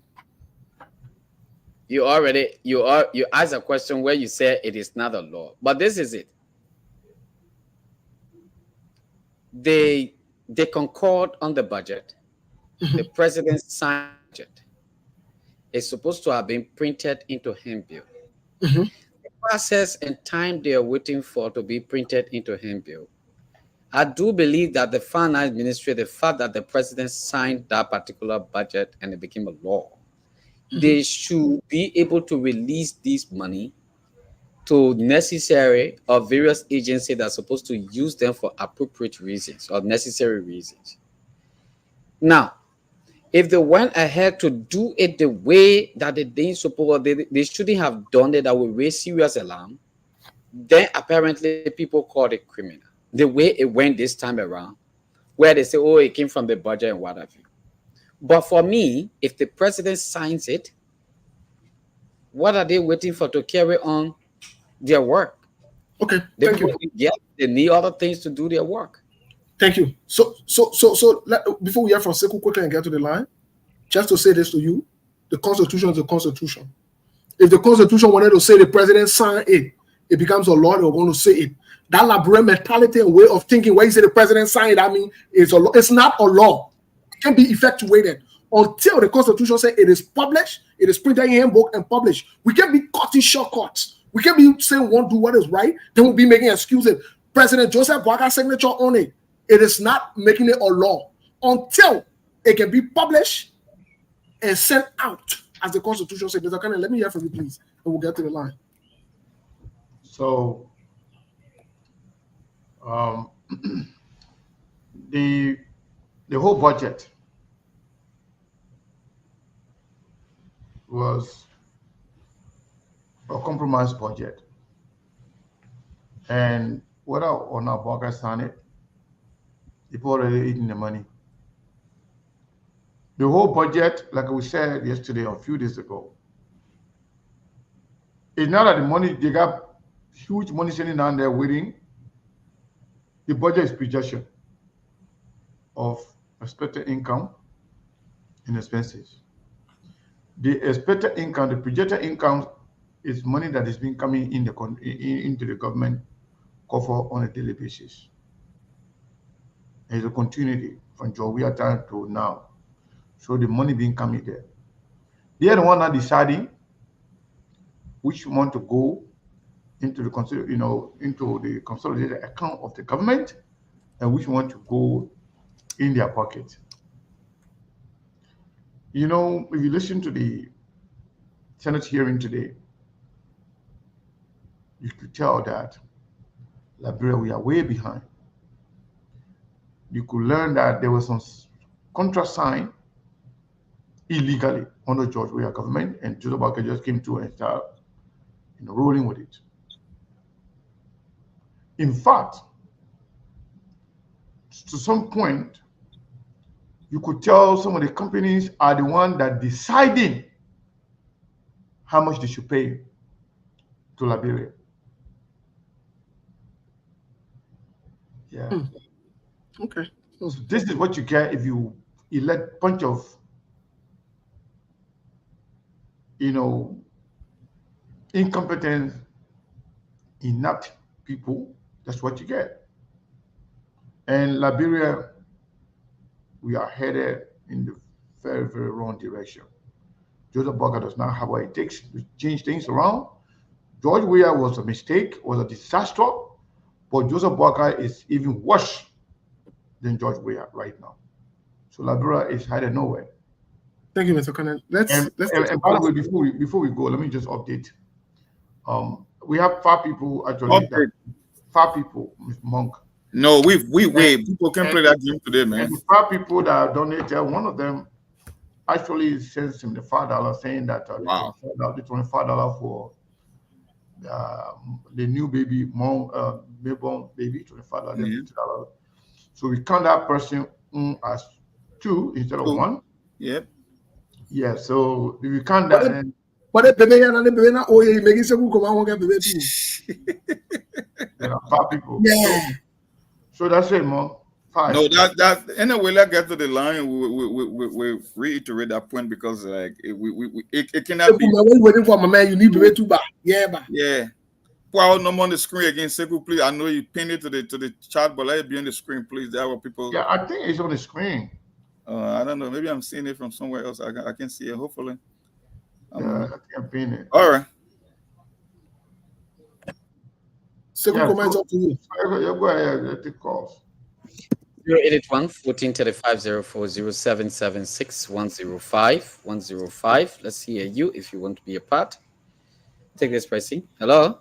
You asked a question where you said it is not a law, but this is it. They concord on the budget. The president signed it. It's supposed to have been printed into handbill. The process and time they are waiting for to be printed into handbill. I do believe that the finance ministry, the fact that the president signed that particular budget and it became a law, they should be able to release this money to necessary or various agencies that are supposed to use them for appropriate reasons or necessary reasons. Now, if they went ahead to do it the way that they didn't suppose, they shouldn't have done it, that would raise serious alarm, then apparently people called it criminal. The way it went this time around, where they say, oh, it came from the budget and what have you. But for me, if the president signs it, what are they waiting for to carry on their work? Okay, thank you. Yeah, they need other things to do their work. Thank you. So before we hear from Sekou quickly and get to the line, just to say this to you, the Constitution is the Constitution. If the Constitution wanted to say the president signed it, it becomes a law, they're going to say it. That Liberian mentality and way of thinking where you say the president signed it, I mean, it's a law. It's not a law. It can be effectuated until the Constitution says it is published, it is printed in handbook and published. We can't be cutting shortcuts. We can't be saying one do what is right, then we'll be making excuses. President Joseph Boga's signature on it. It is not making it a law until it can be published and sent out as the Constitution says. Let me hear from you, please, and we'll get to the line. So, the whole budget was a compromise budget, and whether or not Boga signed it, people already eating the money. The whole budget, like we said yesterday or a few days ago, it's not that the money, they got huge money sitting down there waiting. The budget is projection of expected income and expenses. The expected income, the projected income is money that is been coming in into the government cover on a daily basis. There's a continuity from Jovia time to now. So the money being coming there. They are the one that deciding which want to go into the into the consolidated account of the government and which want to go in their pocket. If you listen to the Senate hearing today, you could tell that Liberia, we are way behind. You could learn that there was some contract signed illegally under George Weah government, and Joseph Boga just came to and started rolling with it. In fact, to some point, you could tell some of the companies are the one that deciding how much they should pay to Liberia. Yeah. Okay. So this is what you get if you elect bunch of, incompetent, inept people. That's what you get. And Liberia, we are headed in the very, very wrong direction. Joseph Boakai does not have what it takes to change things around. George Weah was a mistake, was a disaster, but Joseph Boakai is even worse than George Weah right now. So Liberia is headed nowhere. Thank you, Mr. Conan. Let's And by the way, before we go, let me just update. We have 5 people actually. 5 people, Mr. Monk. No, we people can play that game today, man. And the 5 people that donated, one of them actually sends him the $5 saying that the $25 for the new baby, newborn baby, $25, $50. So we count that person as 2 instead of 1. Yep. Yeah. So if we count that, then but baby, you making some come on, baby too. there are 5 people. Yeah. So that's it, Mo. 5. No, that anyway. Let's get to the line. We reiterate that point because like it cannot be. When waiting for my man, you need to wait too bad. Yeah. Put our number on the screen again, Sekou, please. I know you pinned it to the chat, but let it be on the screen, please. That what people. Yeah, I think it's on the screen. I don't know. Maybe I'm seeing it from somewhere else. I can see it. Hopefully. Yeah, I think I'm pinned it. All right. Sekou, comment up to you. Go ahead. Take calls. 081 1435 040 105 105. Let's hear you if you want to be a part. Take this, pricing. Hello.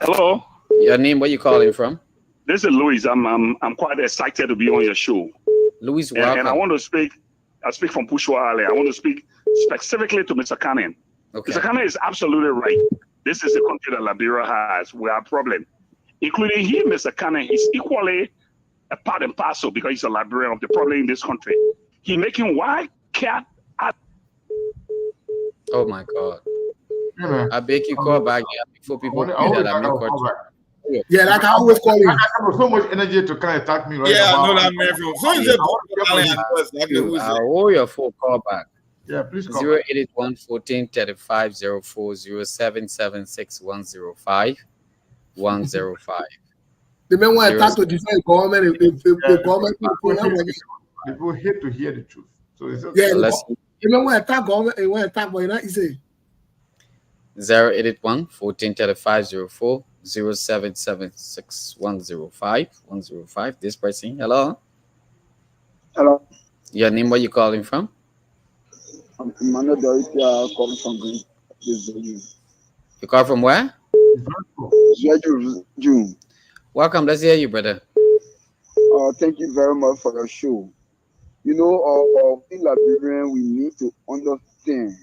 Hello. Your name? Where you calling from? This is Louis. I'm quite excited to be on your show. Louis, welcome. And I want to speak. I speak from Pushwa Ali. I want to speak specifically to Mr. Cannon. Okay. Mr. Cannon is absolutely right. This is the country that Liberia has. We have a problem. Including him, Mr. Cannon, is equally a part and parcel because he's a Liberian of the problem in this country. He making white cat. Oh my God. Yeah, I beg you call back here before people Yeah, like I always call you. I have so much energy to kind of attack me right now. Yeah, I know that man from. So is I owe your full call back. Yeah, please call. 081 1435 040 105 105. The man want to talk to defend government. If the government people hate to hear the truth. So it's okay. Yeah, the man want to talk government. He want to talk, but you know, he say 081 1435 0776 105 105. This person. Hello. Hello. Your name? Where you calling from? I'm Emmanuel Doritia, calling from Green. You call from where? June. Welcome. Let's hear you, brother. Thank you very much for your show. You know, in Liberia, we need to understand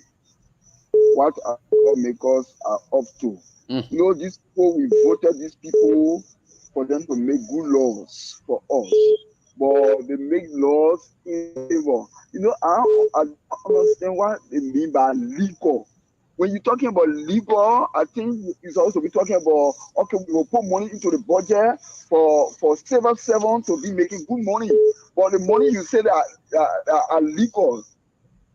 what our lawmakers are up to. You know, these people, we voted these people for them to make good laws for us, but they make laws in favor. You know, I don't understand what they mean by legal. When you're talking about legal, I think you're supposed to be talking about, okay, we will put money into the budget for civil servants to be making good money. But the money you say that are legal,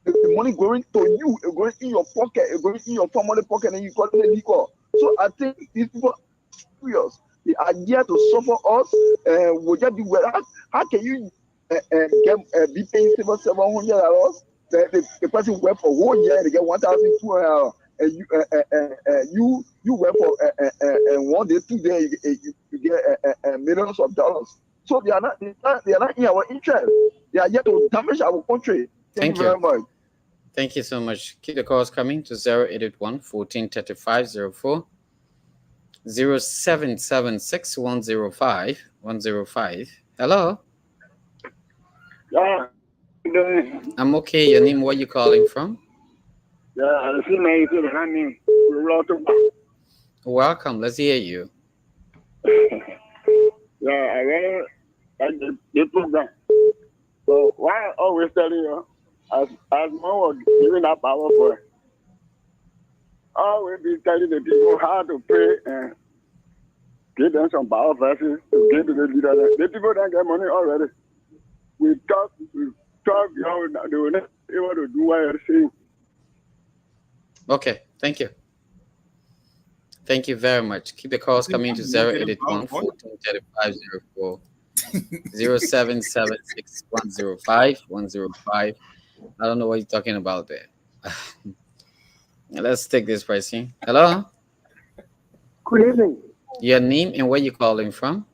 the money going to you, it's going in your pocket, it's going in your family pocket, and you call it legal. So I think these people are serious. They are here to suffer us. Would you be well? How can you be paying civil $700? The person work for 1 year and they get 1,200, and you work for 1 day, 2 days, you get millions of dollars. So they are not in our interest. They are here to damage our country. Thank you very much. Thank you so much. Keep the calls coming to 081 1435 0776 105 105. Hello. Yeah. I'm okay. Your name? Where you calling from? Yeah, Welcome. Let's hear you. Yeah, like the program. So why I always telling you, as one was giving that power for, I always be telling the people how to pray and give them some power verses to give to the leaders. The people don't get money already. We talk, you know, they will not be able to do what you're saying. Okay, thank you. Thank you very much. Keep the calls coming to 081 14 35 04 0776 105 105. I don't know what you're talking about there. Let's take this pricing. Hello? Good evening. Your name and where you calling from?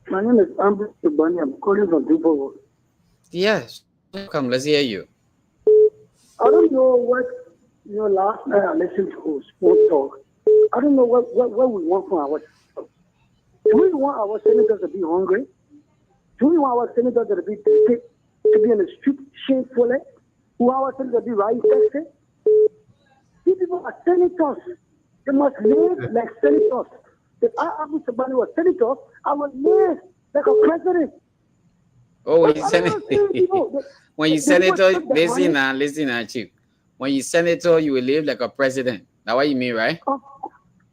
My name is Amber Subani. I'm calling from Dubo. Yes. Welcome. Let's hear you. I don't know what, last night I listened to Sports Talk. I don't know what we want from our. Do we want our senators to be hungry? Do we want our senators to be in the street shamefully? Do we want our senators to be right-tested? These people are senators. They must live like senators. If Abu Sabani was senator, I would live like a president. Oh, when you senator, listen, Chief. When you senator, you will live like a president. That's what you mean, right?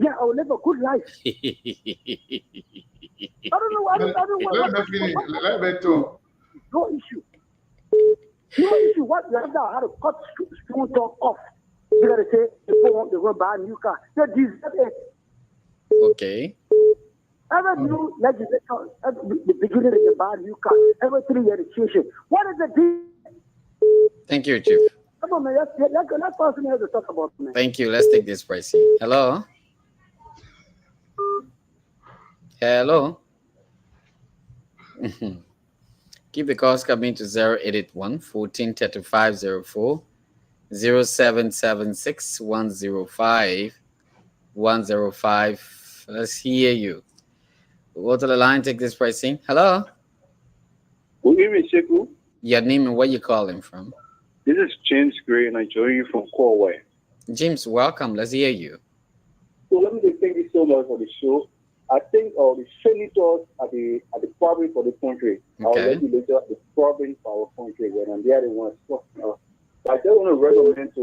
Yeah, I will live a good life. I don't know. Let me talk. No issue. No issue. What like that? How to cut Stone Talk off? You gotta say they want to buy a new car. They deserve it. Okay. Every new legislation at the beginning they buy a new car. Every 3 year education. What is the deal? Thank you, Chief. Come on, man. That's person here to talk about, man. Thank you. Let's take this pricing. Hello. Hello. Keep the calls coming to 081 14 35 04 0776 105 105. Let's hear you. Go to the line, take this pricing. Hello. Good evening, Sheku. Your name and where you calling from? This is James Gray, and I join you from Corway. James, welcome. Let's hear you. So let me just thank you so much for the show. I think the senators are the problem for the country. Our legislators are the problem for our country, and they are the ones talking us. I just want to recommend to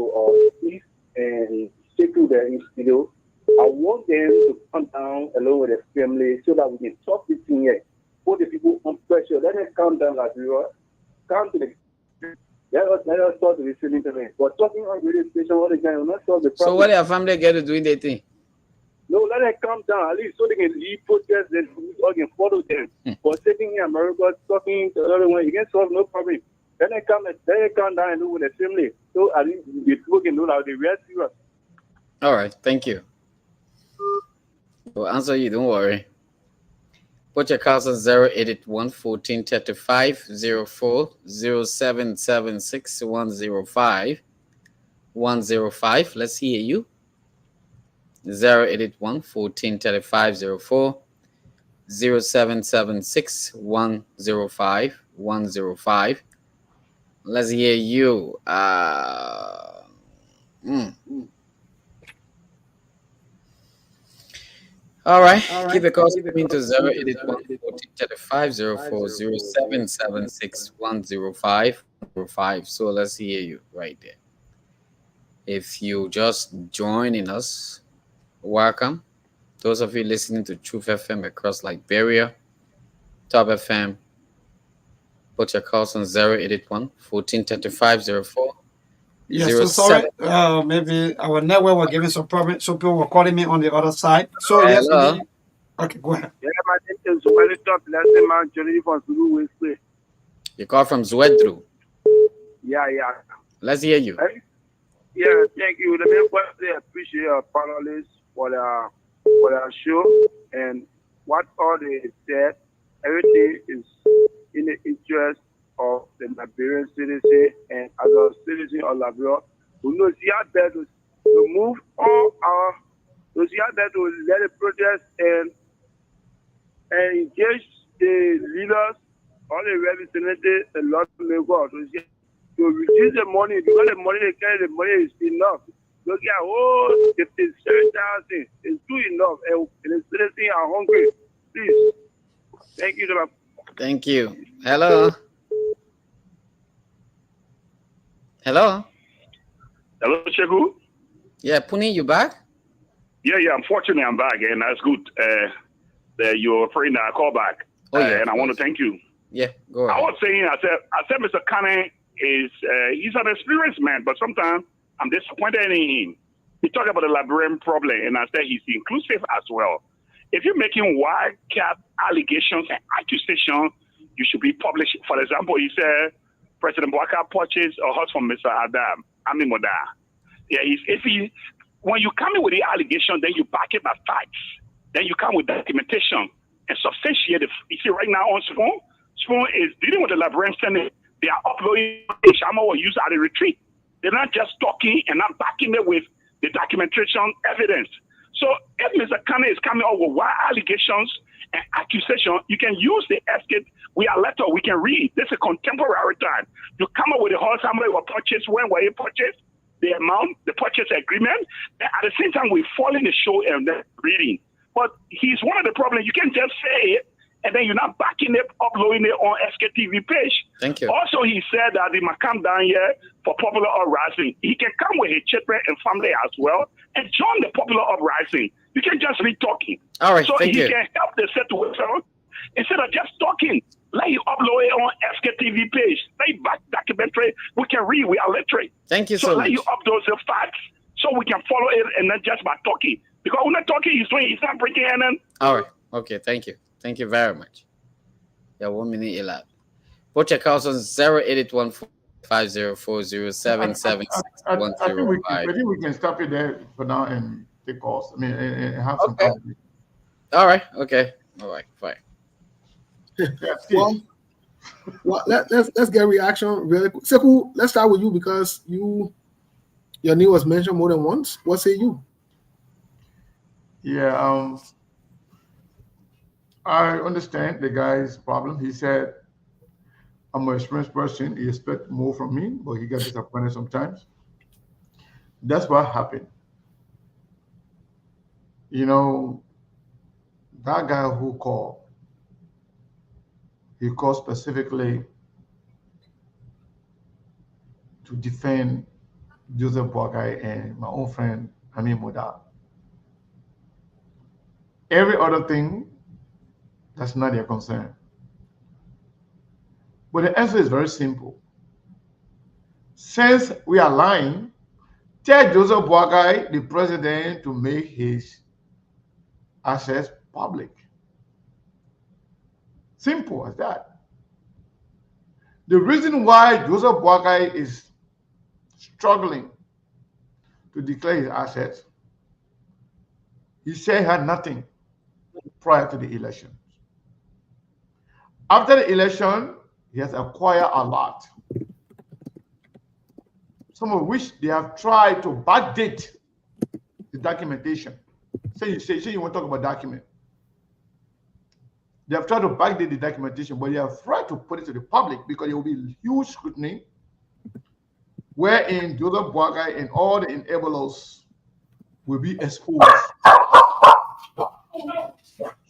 Steve and Sheku there in studio. I want them to come down along with their family so that we can talk this thing here. Put the people on pressure. Let them calm down, Liberia. Come to the. Let us talk to the senator. But talking on radio station all the time will not solve the problem. So what their family get to doing their thing? No, let them calm down at least so they can lead protests and we can follow them. But sitting in America, talking to everyone, you can solve no problem. Let them calm down and do with their family. So at least the people can know that they real serious. All right, thank you. We'll answer you, don't worry. Put your calls on 081 14 35 04 0776 105 105. Let's hear you. 081 14 35 04 0776 105 105. Let's hear you. All right. Keep the calls coming to 081 14 35 04 0776 105 105. So let's hear you right there. If you just joining us, welcome. Those of you listening to Truth FM across Liberia, Top FM, put your calls on 081 14 35 04. Yes, so sorry. Maybe our network was giving some problem. So people were calling me on the other side. So yes, okay, go ahead. Yeah, my name is Zueli Top. Let's say man, Johnny from Zulu West. You call from Zwedru. Yeah. Let's hear you. Yeah, thank you. Let me firstly appreciate our panelists for their show and what all they said. Everything is in the interest of the Liberian citizen and as a citizen of Liberia, who knows here better to move all our those here better to let the protest and engage the leaders, all the representatives, a lot of God to reduce the money because the money they carry, the money is enough. Look at if it's 7,000, it's too enough, and the citizens are hungry. Please, thank you. Thank you. Hello. Hello. Hello, Cheku. Yeah, Puni, you back? Yeah. Unfortunately, I'm back, and that's good. That you're afraid that I call back. Oh yeah. And I want to thank you. Yeah, go ahead. I was saying, I said, Mr. Kane is he's an experienced man, but sometimes I'm disappointed in him. He talked about the Liberian problem, and I said he's inclusive as well. If you're making wildcat allegations and accusations, you should be published. For example, he said President Bouaka purchased a house from Mr. Adam Amimoda. Yeah, when you come in with the allegation, then you back it by facts. Then you come with documentation and substantiate it. You see, right now on Spoon is dealing with the Liberian Senate. They are uploading Shama will use at a retreat. They're not just talking and not backing it with the documentation evidence. So if Mr. Kane is coming up with wild allegations and accusations, you can use the escape. We are letter we can read. This is a contemporary time. You come up with the whole somebody will purchase, when were you purchased, the amount, the purchase agreement. And at the same time, we fall in the show and then reading. But he's one of the problems. You can just say it, and then you're not backing it, uploading it on SKTV page. Thank you. Also, he said that he might come down here for popular uprising. He can come with his children and family as well and join the popular uprising. You can just be talking. All right, so thank he you. can help the situation instead of just talking. Let you upload it on SKTV page. Let you back documentary. We can read. We are literate. Thank you so so let much. you upload the facts so we can follow it and not just by talking. Because we're not talking, he's not breaking in. All right. Okay. Thank you. Thank you very much. Yeah, 1 minute 11. Both check out on 08145040776105. I think we can stop it there for now and take calls. I mean, and have some conversation. All right. Okay. All right. Fine. Well, let's get reaction really quick. Sekou, let's start with you because your name was mentioned more than once. What say you? Yeah, I understand the guy's problem. He said, I'm an experienced person. He expects more from me, but he got disappointed sometimes. That's what happened. You know, that guy who called, he called specifically to defend Joseph Boakai and my own friend, Amin Moda. Every other thing, that's not their concern. But the answer is very simple. Since we are lying, tell Joseph Boakai, the president, to make his assets public. Simple as that. The reason why Joseph Boakai is struggling to declare his assets, he said he had nothing prior to the election. After the election, he has acquired a lot, some of which they have tried to backdate the documentation. Say you want to talk about document. They have tried to backdate the documentation, but they are afraid to put it to the public because there will be huge scrutiny, wherein Joseph Boakai and all the enablers will be exposed.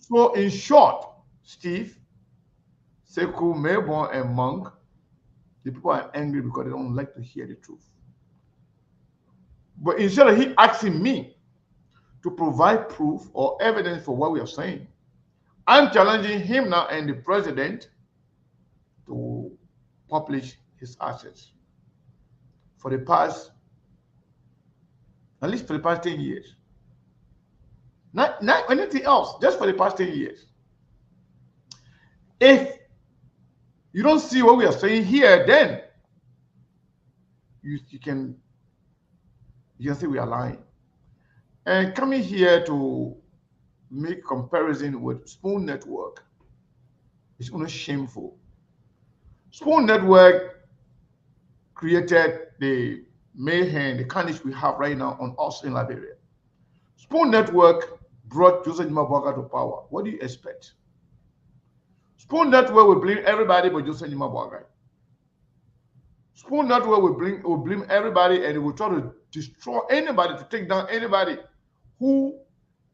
So, in short, Steve, Sekou, Melbourne, and Monk, the people are angry because they don't like to hear the truth. But instead of he asking me to provide proof or evidence for what we are saying, I'm challenging him now and the president to publish his assets for the past, at least for the past 10 years. Not anything else, just for the past 10 years. If you don't see what we are saying here, then you can say we are lying. And coming here to make comparison with Spoon Network is only shameful. Spoon Network created the mayhem, the carnage we have right now on us in Liberia. Spoon Network brought Joseph Boakai to power. What do you expect? Spoon Network will blame everybody but Joseph Boakai. Spoon Network will blame everybody and it will try to destroy anybody, to take down anybody who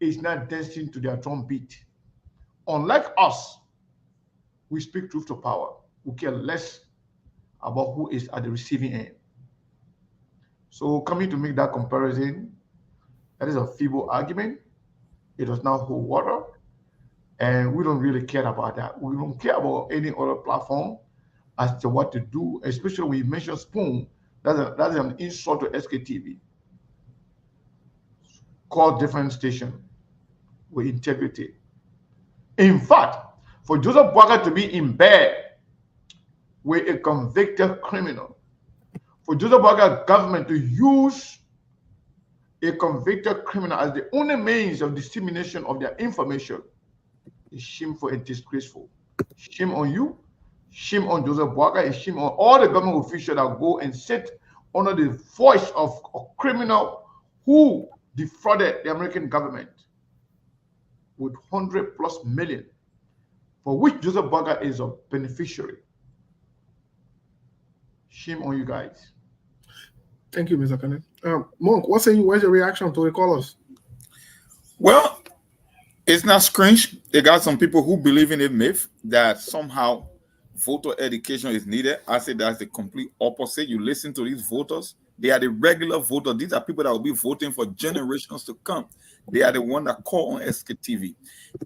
is not dancing to their drum beat. Unlike us, we speak truth to power. We care less about who is at the receiving end. So coming to make that comparison, that is a feeble argument. It does not hold water. And we don't really care about that. We don't care about any other platform as to what to do, especially when you mention Spoon. That's an insult to SKTV. Call different station with integrity. In fact, for Joseph Boakai to be in bed with a convicted criminal, for Joseph Boakai government to use a convicted criminal as the only means of dissemination of their information is shameful and disgraceful. Shame on you, shame on Joseph Boakai, and shame on all the government officials that go and sit under the voice of a criminal who defrauded the American government with 100+ million, for which Joseph Boakai is a beneficiary. Shame on you guys. Thank you, Mr. Kenneth. Monk, what's your reaction to the callers? Well, it's not strange. They got some people who believe in a myth that somehow voter education is needed. I say that's the complete opposite. You listen to these voters, they are the regular voters. These are people that will be voting for generations to come. They are the one that call on SKTV.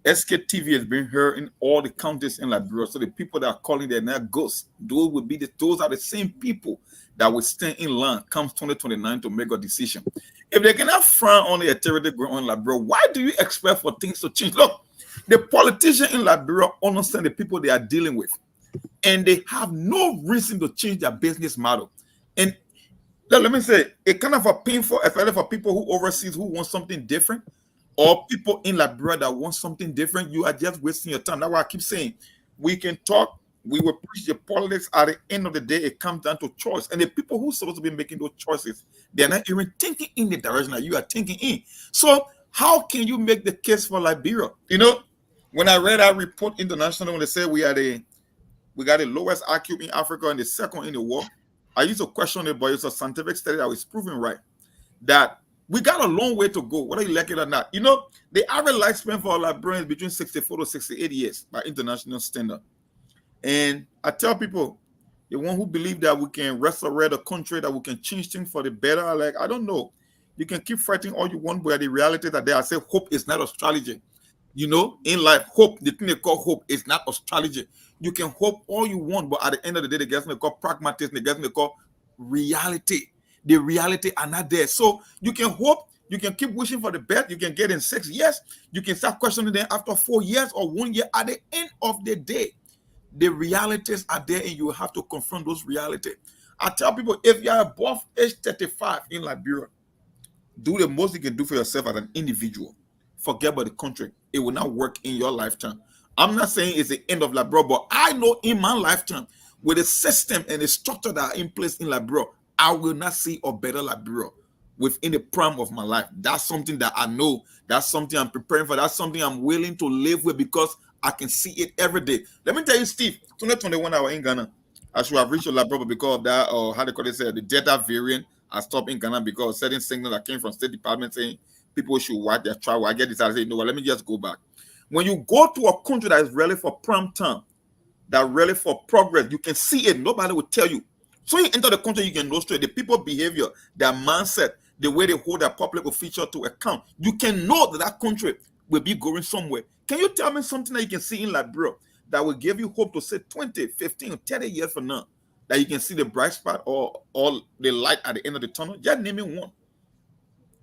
SKTV has been heard in all the counties in Liberia. So the people that are calling, they're not ghosts. Those are the same people that will stand in line comes 2029 to make a decision. If they cannot frown on the authority growing in Liberia, why do you expect for things to change? Look, the politicians in Liberia understand the people they are dealing with, and they have no reason to change their business model. And let me say, it's kind of a painful, especially for people who overseas who want something different, or people in Liberia that want something different. You are just wasting your time. That's why I keep saying we can talk, we will preach the politics. At the end of the day, it comes down to choice. And the people who are supposed to be making those choices, they're not even thinking in the direction that you are thinking in. So how can you make the case for Liberia? You know, when I read that report international, when they say we got the lowest IQ in Africa and the second in the world, I used to question it, but it's a scientific study that was proven right that we got a long way to go, whether you like it or not. You know, the average lifespan for Liberians is between 64 to 68 years by international standard. And I tell people, the one who believe that we can resurrect a country, that we can change things for the better, like, I don't know. You can keep fighting all you want, but the reality that I say hope is not a strategy. You know, in life, hope, the thing they call hope is not a strategy. You can hope all you want, but at the end of the day, the guys they call pragmatism, the guys they call reality. The reality are not there. So you can hope, you can keep wishing for the best, you can get in 6 years, you can start questioning them after 4 years or 1 year. At the end of the day, the realities are there and you have to confront those realities. I tell people, if you are above age 35 in Liberia, do the most you can do for yourself as an individual. Forget about the country. It will not work in your lifetime. I'm not saying it's the end of Liberia, but I know in my lifetime, with the system and the structure that are in place in Liberia, I will not see a better Liberia within the prime of my life. That's something that I know. That's something I'm preparing for. That's something I'm willing to live with because I can see it every day. Let me tell you, Steve, 2021 I was in Ghana. I should have reached Liberia because of that, or how they call it, the Delta variant. I stopped in Ghana because certain signal that came from State Department saying people should watch their travel. I get this. I say, no, let me just go back. When you go to a country that is really for prime time, that really for progress, you can see it. Nobody will tell you. So you enter the country, you can illustrate the people behavior, their mindset, the way they hold their public official to account. You can know that that country will be going somewhere. Can you tell me something that you can see in Liberia that will give you hope to say 20, 15, 30 years from now, that you can see the bright spot or the light at the end of the tunnel? Just name me one.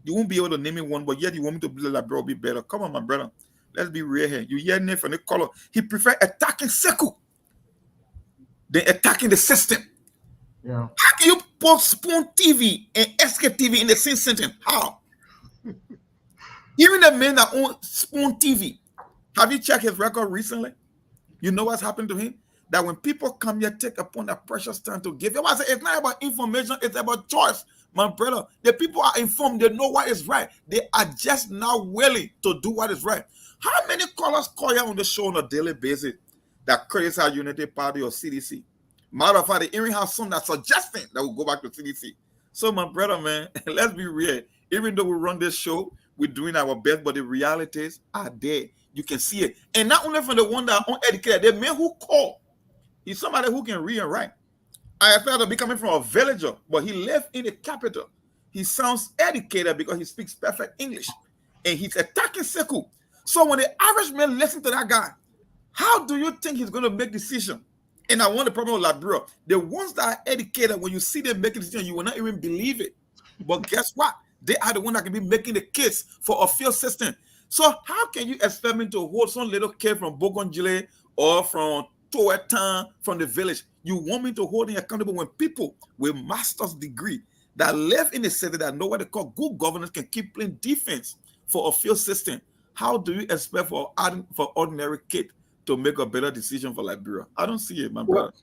You won't be able to name me one, but yet you want me to believe Liberia will be better. Come on, my brother. Let's be real here. You hear name from the color. He prefer attacking Sekou than attacking the system. Yeah. How can you put Spoon TV and SKTV in the same sentence? How? Even the man that owns Spoon TV, have you checked his record recently? You know what's happened to him? That when people come here, take upon that precious time to give. I say it's not about information, it's about choice. My brother, the people are informed, they know what is right. They are just now willing to do what is right. How many callers call you on the show on a daily basis that criticize Unity Party or CDC? Matter of fact, they even have some that suggesting that we'll go back to CDC. So, my brother, man, let's be real. Even though we run this show, we're doing our best, but the realities are there. You can see it. And not only from the one that are uneducated, the man who called, he's somebody who can read and write. I felt to be coming from a villager, but he lived in the capital. He sounds educated because he speaks perfect English. And he's attacking Sekou. So when the average man listens to that guy, how do you think he's going to make decision? And I want the problem with Liberia. The ones that are educated, when you see them making decisions, you will not even believe it. But guess what? They are the one that can be making the case for a field system. So how can you expect me to hold some little kid from Bogonjile or from Towetan from the village? You want me to hold him accountable when people with master's degree that live in the city that know what they call good governance can keep playing defense for a field system? How do you expect for ordinary kid to make a better decision for Liberia? I don't see it, my brother.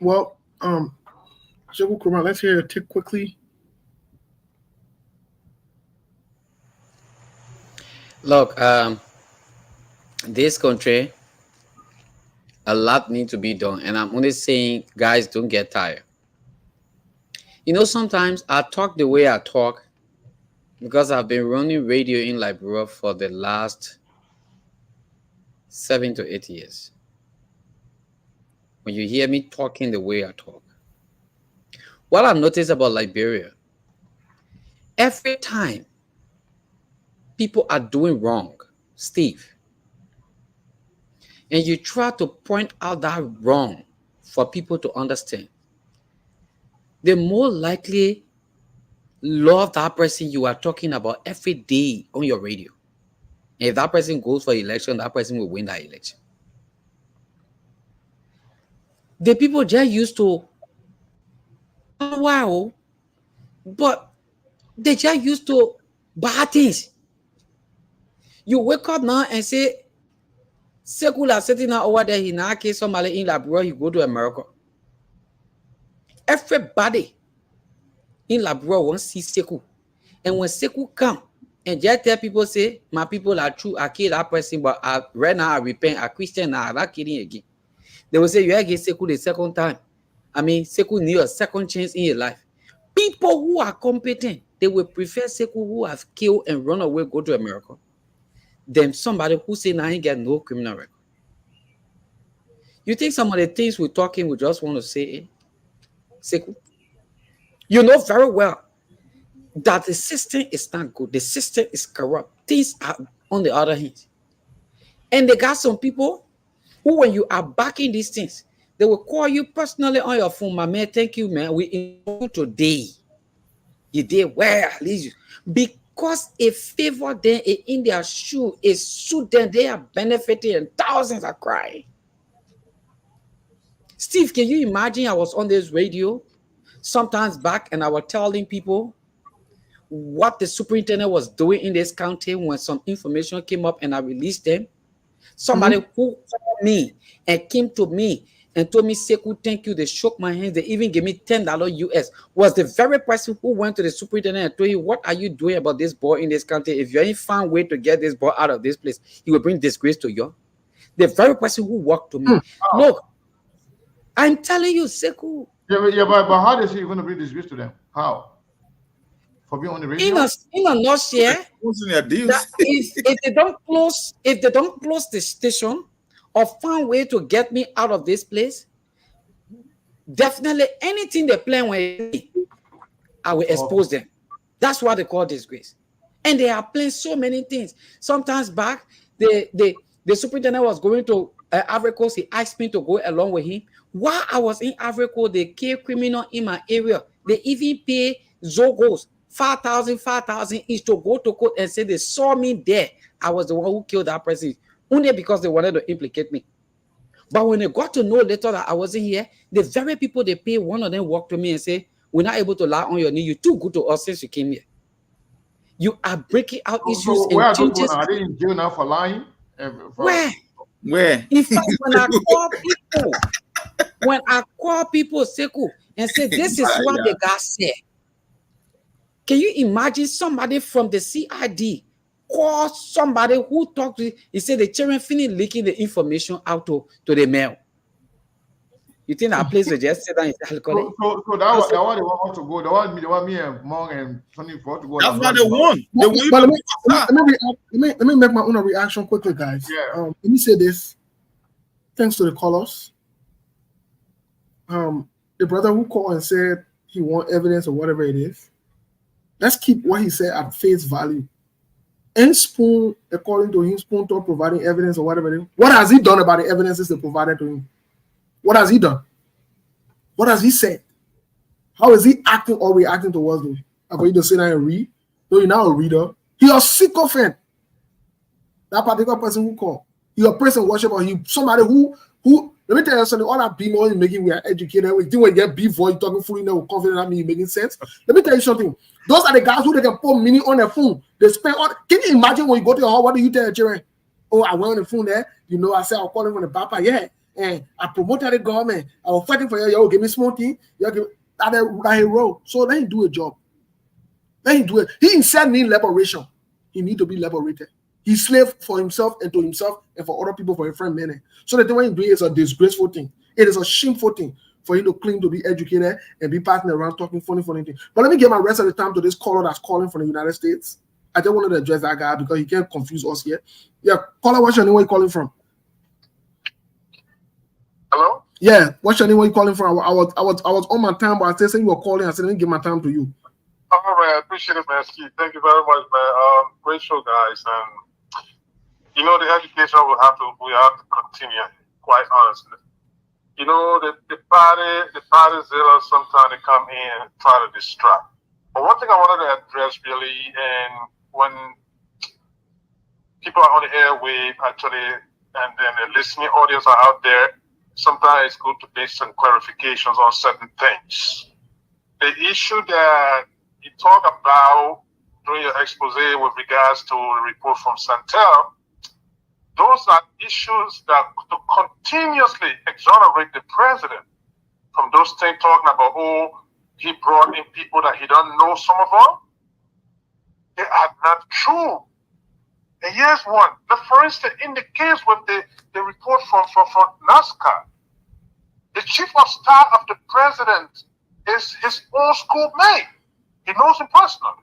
Well, Jobu Kumar, let's hear your take quickly. Look, this country, a lot needs to be done, and I'm only saying, guys, don't get tired. You know, sometimes I talk the way I talk because I've been running radio in Liberia for the last 7 to 8 years. When you hear me talking the way I talk, what I've noticed about Liberia, every time people are doing wrong, Steve, and you try to point out that wrong for people to understand, they more likely love that person you are talking about every day on your radio. And if that person goes for election, that person will win that election. The people just used to, wow, but they just used to bad things. You wake up now and say, Sekou is sitting now over there, he now case somebody in Liberia, he go to America. Everybody in Liberia wants to see Sekou. And when Sekou come and just tell people, say, my people are true, I killed that person, but right now I repent, I Christian now, I'm not kidding again. They will say, you against Sekou the second time. I mean, Sekou need a second chance in your life. People who are competent, they will prefer Sekou who have killed and run away, go to America, than somebody who say now he get no criminal record. You think some of the things we're talking, we just want to say, Sekou? You know very well that the system is not good. The system is corrupt. Things are on the other hand. And they got some people who, when you are backing these things, they will call you personally on your phone, my man, thank you, man. We invite you today. You did well, at least. Because a favor them in their shoe, a suit them, they are benefiting and thousands are crying. Steve, can you imagine I was on this radio sometimes back and I was telling people what the superintendent was doing in this county when some information came up and I released them? Somebody who called me and came to me and told me, Sekou, thank you. They shook my hands. They even gave me $10 US. Was the very person who went to the superintendent and told him, what are you doing about this boy in this county? If you ain't found a way to get this boy out of this place, he will bring disgrace to you. The very person who walked to me. Look, I'm telling you, Sekou. Yeah, but how is he going to bring disgrace to them? How? For being on the radio? In a nutshell, if they don't close the station or find a way to get me out of this place, definitely anything they plan with me, I will expose them. That's what they call disgrace. And they are playing so many things. Sometimes back, the superintendent was going to Ivory Coast. He asked me to go along with him. While I was in Ivory Coast, they killed criminal in my area. They even pay Zogos 5,000 each to go to court and say they saw me there. I was the one who killed that person, only because they wanted to implicate me. But when they got to know later that I wasn't here, the very people they pay, one of them walked to me and say, we're not able to lie on your knee. You're too good to us since you came here. You are breaking out issues where and changes. Are they in jail now for lying? Where? In fact, when I call people, Sekou, and say, this is what the guy said. Can you imagine somebody from the CID call somebody who talked to, he said the children finished leaking the information out to the mail. You think our place to just sit down and say, so that one they want to go. They want me and Mong and 24 to go. That's why they won. They won. Let me make my own reaction quickly, guys. Yeah. Let me say this. Thanks to the callers. The brother who called and said he want evidence or whatever it is. Let's keep what he said at face value. And Spoon, according to him, Spoon talk providing evidence or whatever it is. What has he done about the evidences they provided to him? What has he done? What has he said? How is he acting or reacting towards them? For you to sit down and read? No, you're not a reader. You're a sycophant. That particular person who called. You're a person worshiper. You somebody who let me tell you something. All that beam all you making, we are educated. We think when you get beef for you talking fully now with confidence, that means you're making sense. Let me tell you something. Those are the guys who they can put money on their phone. They spend on. Can you imagine when you go to your home? What do you tell your children? Oh, I went on the phone there. You know, I said I'll call him from the papa. Yeah. And I promoted the government. I was fighting for you. Yo, give me small thing. You give that he wrote. So let him do a job. Let him do it. He himself need liberation. He need to be liberated. He's slave for himself and to himself and for other people for a friend man. So the thing when he do is a disgraceful thing. It is a shameful thing for him to claim to be educated and be passing around talking funny things. But let me give my rest of the time to this caller that's calling from the United States. I just wanted to address that guy because he can't confuse us here. Yeah, caller, what's your name? Where you calling from? Hello? Yeah, what's your name? Where you calling from? I was on my time, but I still saying you were calling. I said, let me give my time to you. All right, I appreciate it, man. Thank you very much, man. Great show, guys. And you know, the education we have to continue, quite honestly. You know, the party zealots sometimes they come in and try to distract. But one thing I wanted to address really, and when people are on the airwave actually, and then the listening audience are out there, sometimes it's good to make some clarifications on certain things. The issue that you talk about during your expose with regards to the report from Santel, those are issues that to continuously exonerate the president from those things talking about, oh, he brought in people that he doesn't know, some of them. They are not true. And here's one. For instance, in the case with the report from NASCAR, the chief of staff of the president is his old schoolmate. He knows him personally.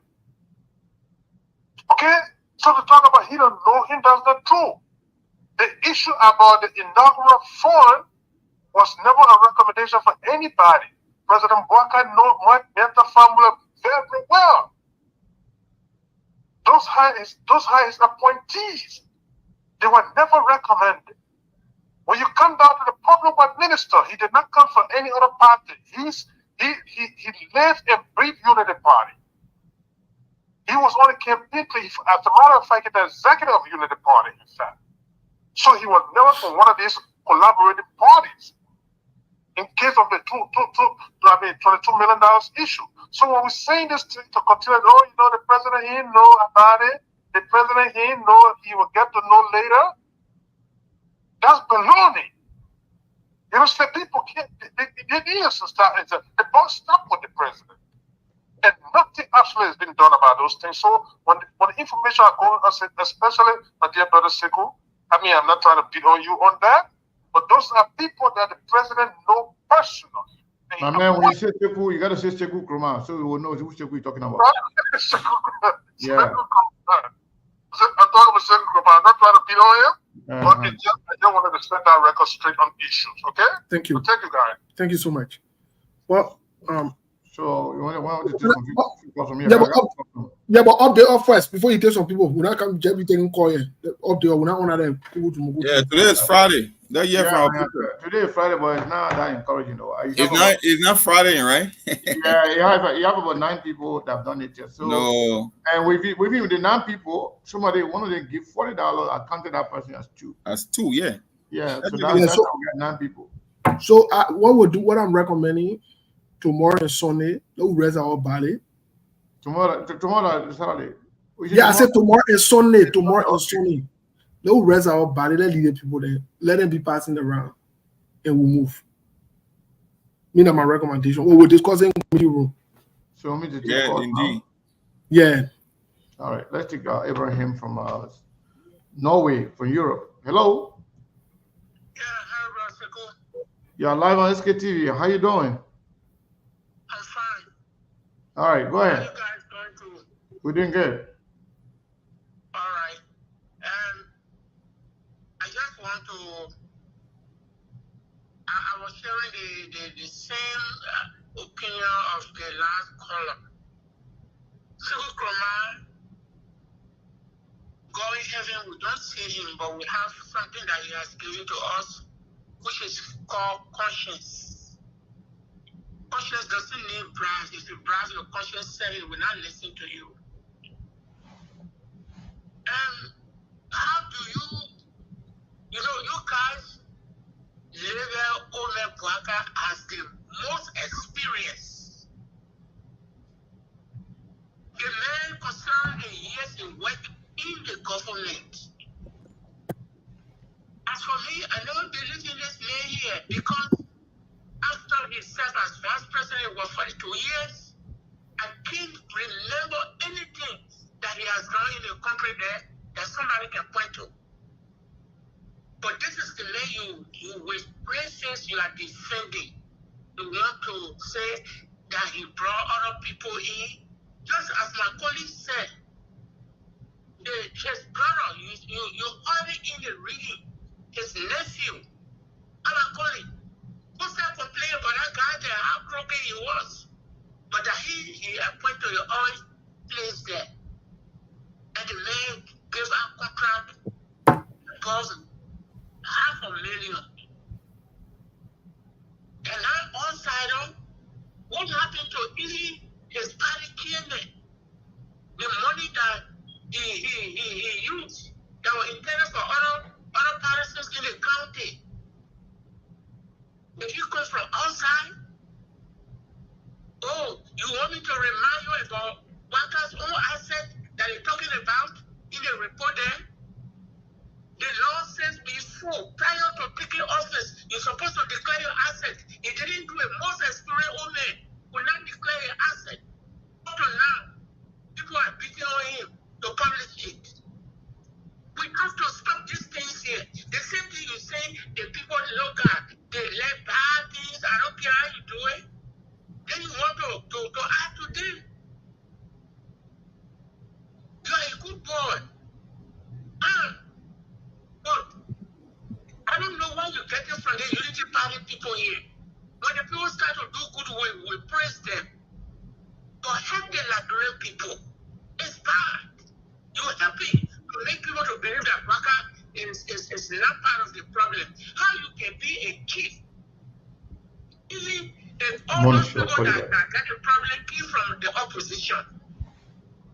Okay? So to talk about he don't know him, that's not true. The issue about the inaugural fund was never a recommendation for anybody. President Walker knows the family very well. Those highest appointees, they were never recommended. When you come down to the public work minister, he did not come from any other party. He lived and breathed unity party. He was only campaigning, as a matter of fact, the executive of Unity Party, in fact. So he was never from one of these collaborating parties. In case of the $22 million issue. So when we're saying this to continue, oh, you know, the president, he didn't know about it. The president, he didn't know, he will get to know later. That's baloney. You know, so people can't, they need to start, the boss stop with the president. And nothing actually has been done about those things. So when the information are going, especially my dear brother Sekou, I mean, I'm not trying to beat on you on that, but those are people that the president knows personally. My man, when you say Sekou, you got to say Sekou Kroma, so we will know who Sekou you're talking about. Yeah. I'm talking about Sekou Kroma. I'm not trying to beat on him, but I just wanted to set that record straight on issues, okay? Thank you. So thank you, guys. Thank you so much. Well, so you want to take some people from here? But update up first before you take some people. We're not coming to be taking call here. Update, we're not one of them. Yeah, today is Friday. That year from today is Friday, but it's not that encouraging though. It's not Friday, right? Yeah, you have about 9 people that have done it yet. So no. And with the 9 people, one of them give $40. I counted that person as 2. As 2, yeah. Yeah, so that's how we got 9 people. So what I'm recommending tomorrow and Sunday, no rest our body. Tomorrow is Saturday. Yeah, I said tomorrow and Sunday. Tomorrow and Sunday. No rest our body. Let lead the people there. Let them be passing around, and we'll move. Me and my recommendation. We're discussing in the room. So me to take indeed. Now. Yeah. All right. Let's take Abraham from Norway, from Europe. Hello. Yeah, hi, Rasico. You're live on SKTV. How you doing? I'm fine. All right, go ahead. How you guys going to? We're doing good. All right. I just want to. I was sharing the same opinion of the last caller. Civil Kroma going heaven, we don't see him, but we have something that he has given to us, which is called conscience. Conscience doesn't need brass. If you brass your conscience, say he will not listen to you. How do you guys label Ome Bwaka as the most experienced? The man concerned in years in work in the government. As for me, I never believe in this man here because after he served as vice president for 42 years, I can't remember anything that he has done in the country there that somebody can point to. But this is the way you with praises you are defending. You want to say that he brought other people in. Just as my colleague said, his brother, you already in the reading, his nephew, our colleague, who started complaining about that guy there, how crooked he was. But that he appointed the oil place there. And the man gave a contract for $500,000. And now on side, what happened to his party chairman? The money that he used that was intended for other parties in the county. If you come from outside, you want me to remind you about Waka's own asset that you're talking about in the report there? The law says before, prior to taking office, you're supposed to declare your asset. He didn't do it. Most experienced old men will not declare your asset. Up to now, people are beating on him to publish it. We have to stop these things here. The same thing you say, the people look at, they let bad things, I don't care how you do it. Then you want to add to them. You are a good boy. But I don't know why you're getting from the Unity Party people here. When the people start to do good, we praise them. But help the Liberian people. It's bad. You're happy to make people to believe that Baka is not part of the problem. How you can be a chief? Even if all those people that got the problem came from the opposition.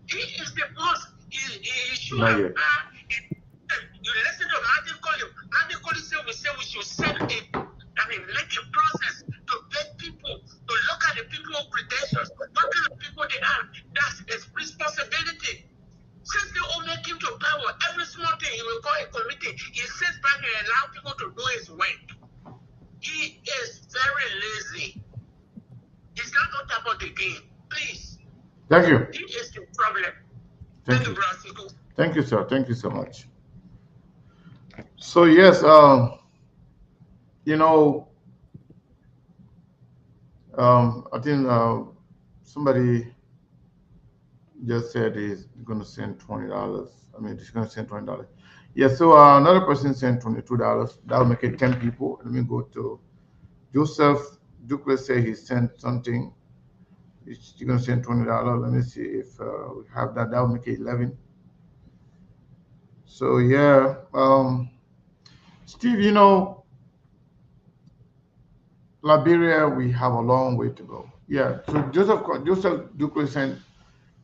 He is the boss. He should have. You listen to Martin Colley. Martin Colley said we should set make a process to get people to look at the people of credentials. What kind of people they are? That's his responsibility. Since the owner came to power, every small thing he will call a committee. He sits back and allows people to do his work. He is very lazy. He's not on top of the game. Please. Thank you. He is the problem. Thank you. Thank you, sir. Thank you so much. So yes, I think somebody just said he's going to send $20. I mean, he's going to send $20. Yeah. So another person sent $22. That'll make it 10 people. Let me go to Joseph Duque. Say he sent something. He's going to send $20. Let me see if we have that. That'll make it 11. So yeah, Steve, Liberia, we have a long way to go. Yeah. So Joseph Duque sent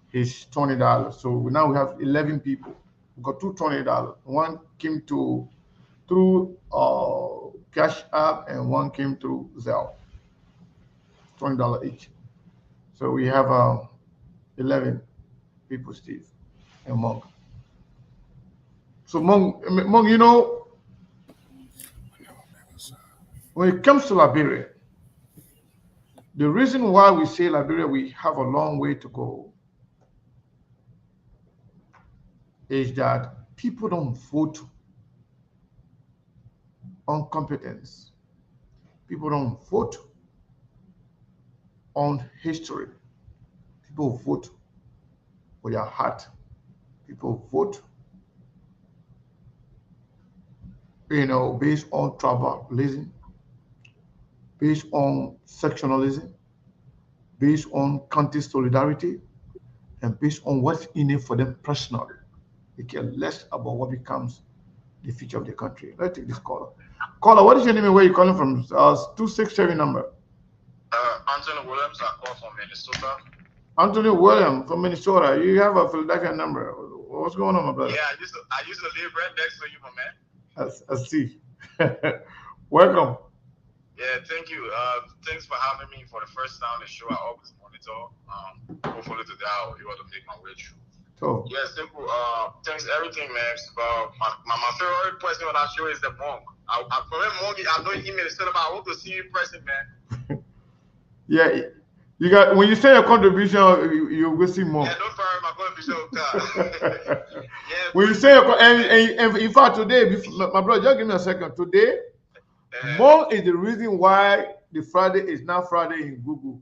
his $20. So now we have 11 people. We got two $20. One came through Cash App, and one came through Zelle. $20 each. So we have 11 people, Steve, and Monk. So Monk, when it comes to Liberia, the reason why we say Liberia we have a long way to go is that people don't vote on competence. People don't vote on history. People vote with their heart. People vote, based on tribalism, based on sectionalism, based on country solidarity, and based on what's in it for them personally. They care less about what becomes the future of the country. Let's take this caller. Caller, what is your name and where you calling from? 267 number. Anthony Williams, I call from Minnesota. Anthony Williams from Minnesota. You have a Philadelphia number. What's going on, my brother? Yeah, I used to live right next to you, my man. I see. Welcome. Yeah, thank you. Thanks for having me for the first time on the show. I always monitor. Hopefully today I'll be able to make my way through. Oh. Yeah, simple. Thanks everything, man. My favorite person on that show is the Monk. I know you in Minnesota, but I hope to see you in person, man. Yeah, you got when you say your contribution, you will see more. Yeah, don't worry, my contribution. Yeah. When you say and in fact today, my brother, just give me a second. Today, more is the reason why the Friday is not Friday in Google.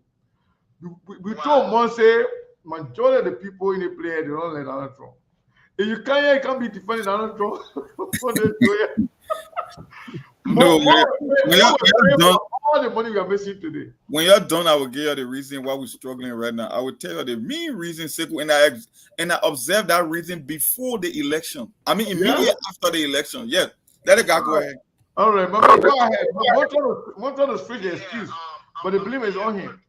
We told Mon say majority of the people in the player they don't let Donald Trump. If you can't be defending Donald Trump. No, when you're done, all the money we are missing today. When you're done, I will give you the reason why we're struggling right now. I will tell you the main reason, and I observed that reason before the election. I mean, immediately after the election. Yeah, let the guy go ahead. All right, my man, go ahead. One trying to switch the excuse, but the blame is on him.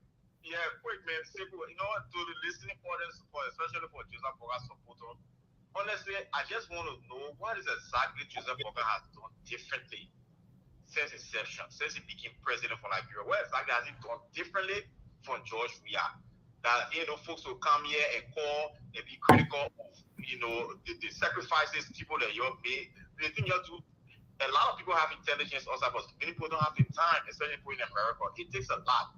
Yeah, quick, man. Simple. You know what? To the listening audience, especially for Joseph Boga's supporter, honestly, I just want to know what is exactly Joseph Boga has done differently since inception, since he became president for Liberia. What exactly has he done differently from George Weah? That, folks will come here and call and be critical of, the sacrifices people that you have made. The thing you have to, a lot of people have intelligence also, but many people don't have the time, especially people in America. It takes a lot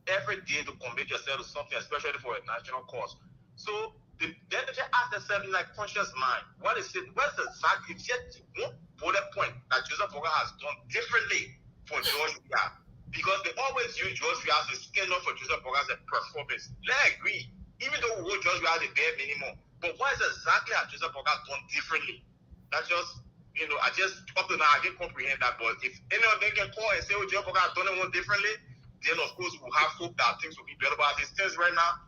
every day to commit yourself to something, especially for a national cause. So then they just ask themselves in conscious mind, what is it? What's exactly just one bullet point that Joseph Boga has done differently for George Weah? Because they always use George Weah as a scandal for Joseph Boga as a performance. Let's agree, even though we hold George Weah as a bare minimum, but what is exactly that Joseph Boga done differently? That's just, I just up to now I didn't comprehend that. But if anyone they can call and say, Joseph Boga has done it differently, then of course we'll have hope that things will be better. But as it stands right now,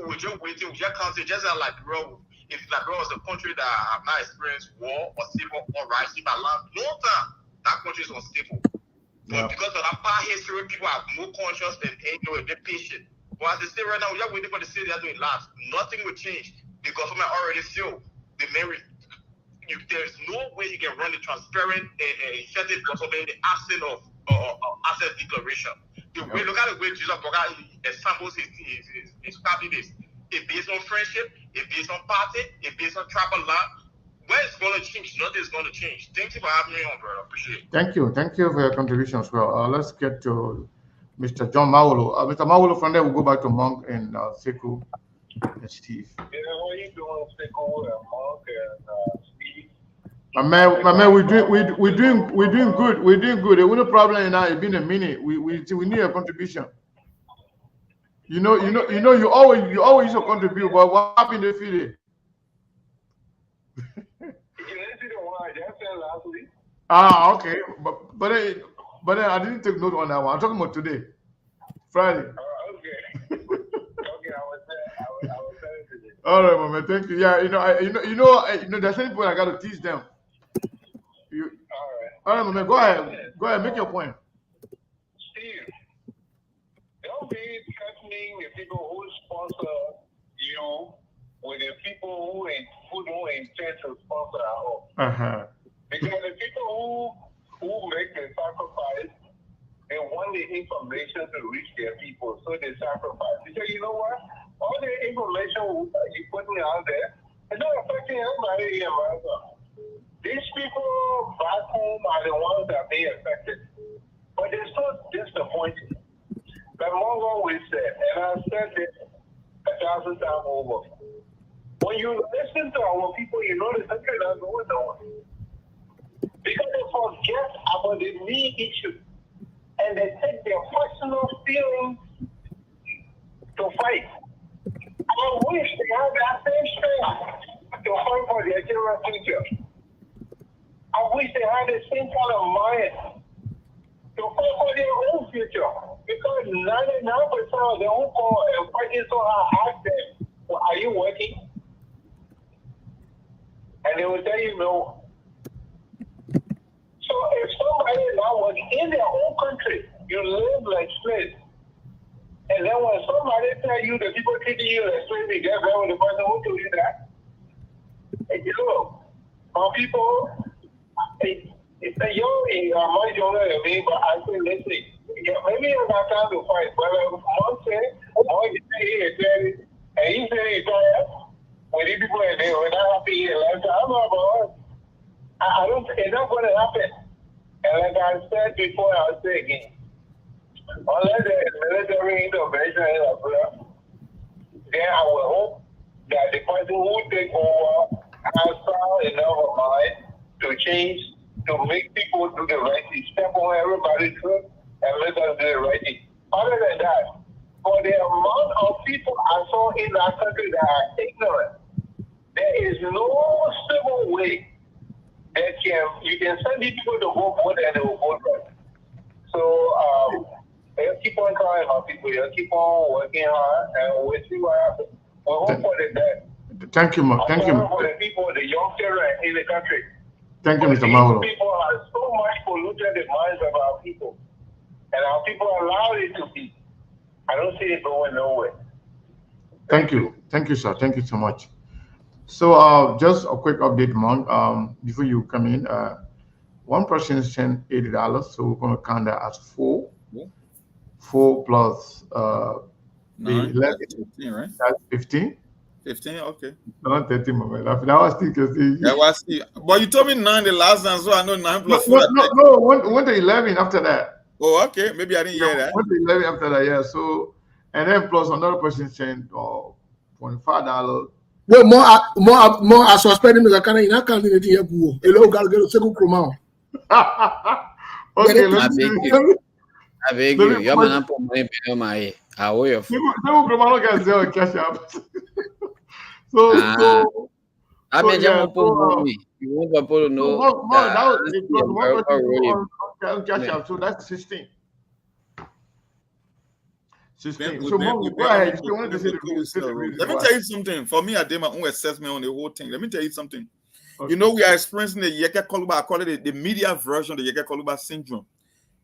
we're just waiting, we're just counting, just like Liberia. If Liberia was a country that have not experienced war or civil unrest in my land, no time, that country is unstable. But because of that past history, people have no conscience and they're patient. But as they say right now, we're just waiting for the city that will last. Nothing will change. The government already failed. There's no way you can run a transparent effective government in the absence of asset declaration. Look at the way Joseph Boga examples his cabinets. It's based on friendship, it's based on party, it's based on tribal land. Where it's going to change, nothing is going to change. Thank you for having me on, brother. Appreciate it. Thank you for your contribution as well. Let's get to Mr. John Mawolo. Mr. Mawolo, from there we'll go back to Monk and Sekou and Steve. Yeah, what are you doing, Sekou and Monk and Steve? My man, we're doing good. We're doing good. The only problem now it's been a minute. We need a contribution. You always used to contribute, but what happened to Philly? Okay, but then I didn't take note on that one. I'm talking about today, Friday. Okay. Okay, I was there today. All right, my man. Thank you. Yeah, there's certain people I got to teach them. All right, my man. Go ahead. Make your point. Steve, don't be threatening the people who sponsor you with the people who don't intend to sponsor at all. Because the people who make the sacrifice, they want the information to reach their people, so they sacrifice. You say, you know what? All the information you're putting out there, it's not affecting everybody in America. These people back home are the ones that may affected. But they're so disappointed. Like Mongo always said, and I've said this 1,000 times over. When you listen to our people, you know the country that's going on. Because they forget about the main issue. and they take their personal feelings to fight. I wish they had that same strength to fight for their children's future. I wish they had the same kind of mind to fight for their own future. Because 99% of them who call and fighting so hard, ask them, well, are you working? And they will tell you no. So if somebody now was in their own country, you live like slaves. And then when somebody tell you the people treating you like slaves, you get there with the person who told you that. And you know, some people, it's a young, I'm much younger than me, but I say, listen, yeah, maybe you got time to fight, but one say, and he say he's tired. When these people are there, we're not happy here. Like, I'm not about I don't, it's not going to happen. And like I said before, I'll say again, unless there is military intervention in Liberia, then I will hope that the person who take over has found enough of mind to change, to make people do the right thing, step on everybody's foot and let us do the right thing. Other than that, for the amount of people I saw in that country that are ignorant, there is no civil way that you can send these people to vote for and they will vote right. So they'll keep on trying, our people. They'll keep on working hard, and we'll see what happens. We hope for the best. Thank you, Thank you. For the people, the young children in the country. Thank you, Mr. Mauro. People have so much polluted the minds of our people, and our people allow it to be. I don't see it going nowhere. Thank you, sir. Thank you so much. So, just a quick update, Monk. Before you come in, one person sent $80, so we're going to count that as 4. 4 plus 9, 11, 15, right? That's 15. 15, okay. Not 13, my man. That was still that was still. But you told me 9 the last time, so I know 9 plus 4. No, went to 11 after that. Oh, okay. Maybe I didn't hear that. Went to 11 after that, yeah. So, and then plus another person sent $25. Well, more as suspending Mr. Kana, you're not counting it here. Hello, got to get a second chroma. Okay, I beg you. You're man up on my away of. Cash up. So I mean, you want people to know that so that's 16. 16. So, go ahead. Let me tell you something. For me, I did my own assessment on the whole thing. Let me tell you something. Okay. You know, we are experiencing the Yeke Koluba. I call it the media version of the Yeke Koluba syndrome.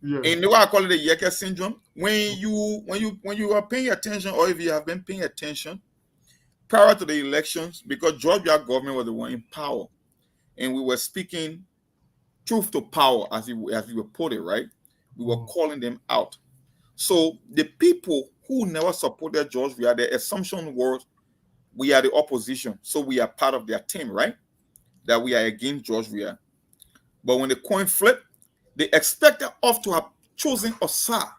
Yeah. And you know why I call it the Yeke syndrome? When you are paying attention, or if you have been paying attention prior to the elections, because Georgia government was the one in power, and we were speaking truth to power, as you put it, right? We were calling them out. So the people who never supported George Weah, their assumption was we are the opposition, so we are part of their team, right? That we are against George Weah. But when the coin flipped, they expected us to have chosen Osar.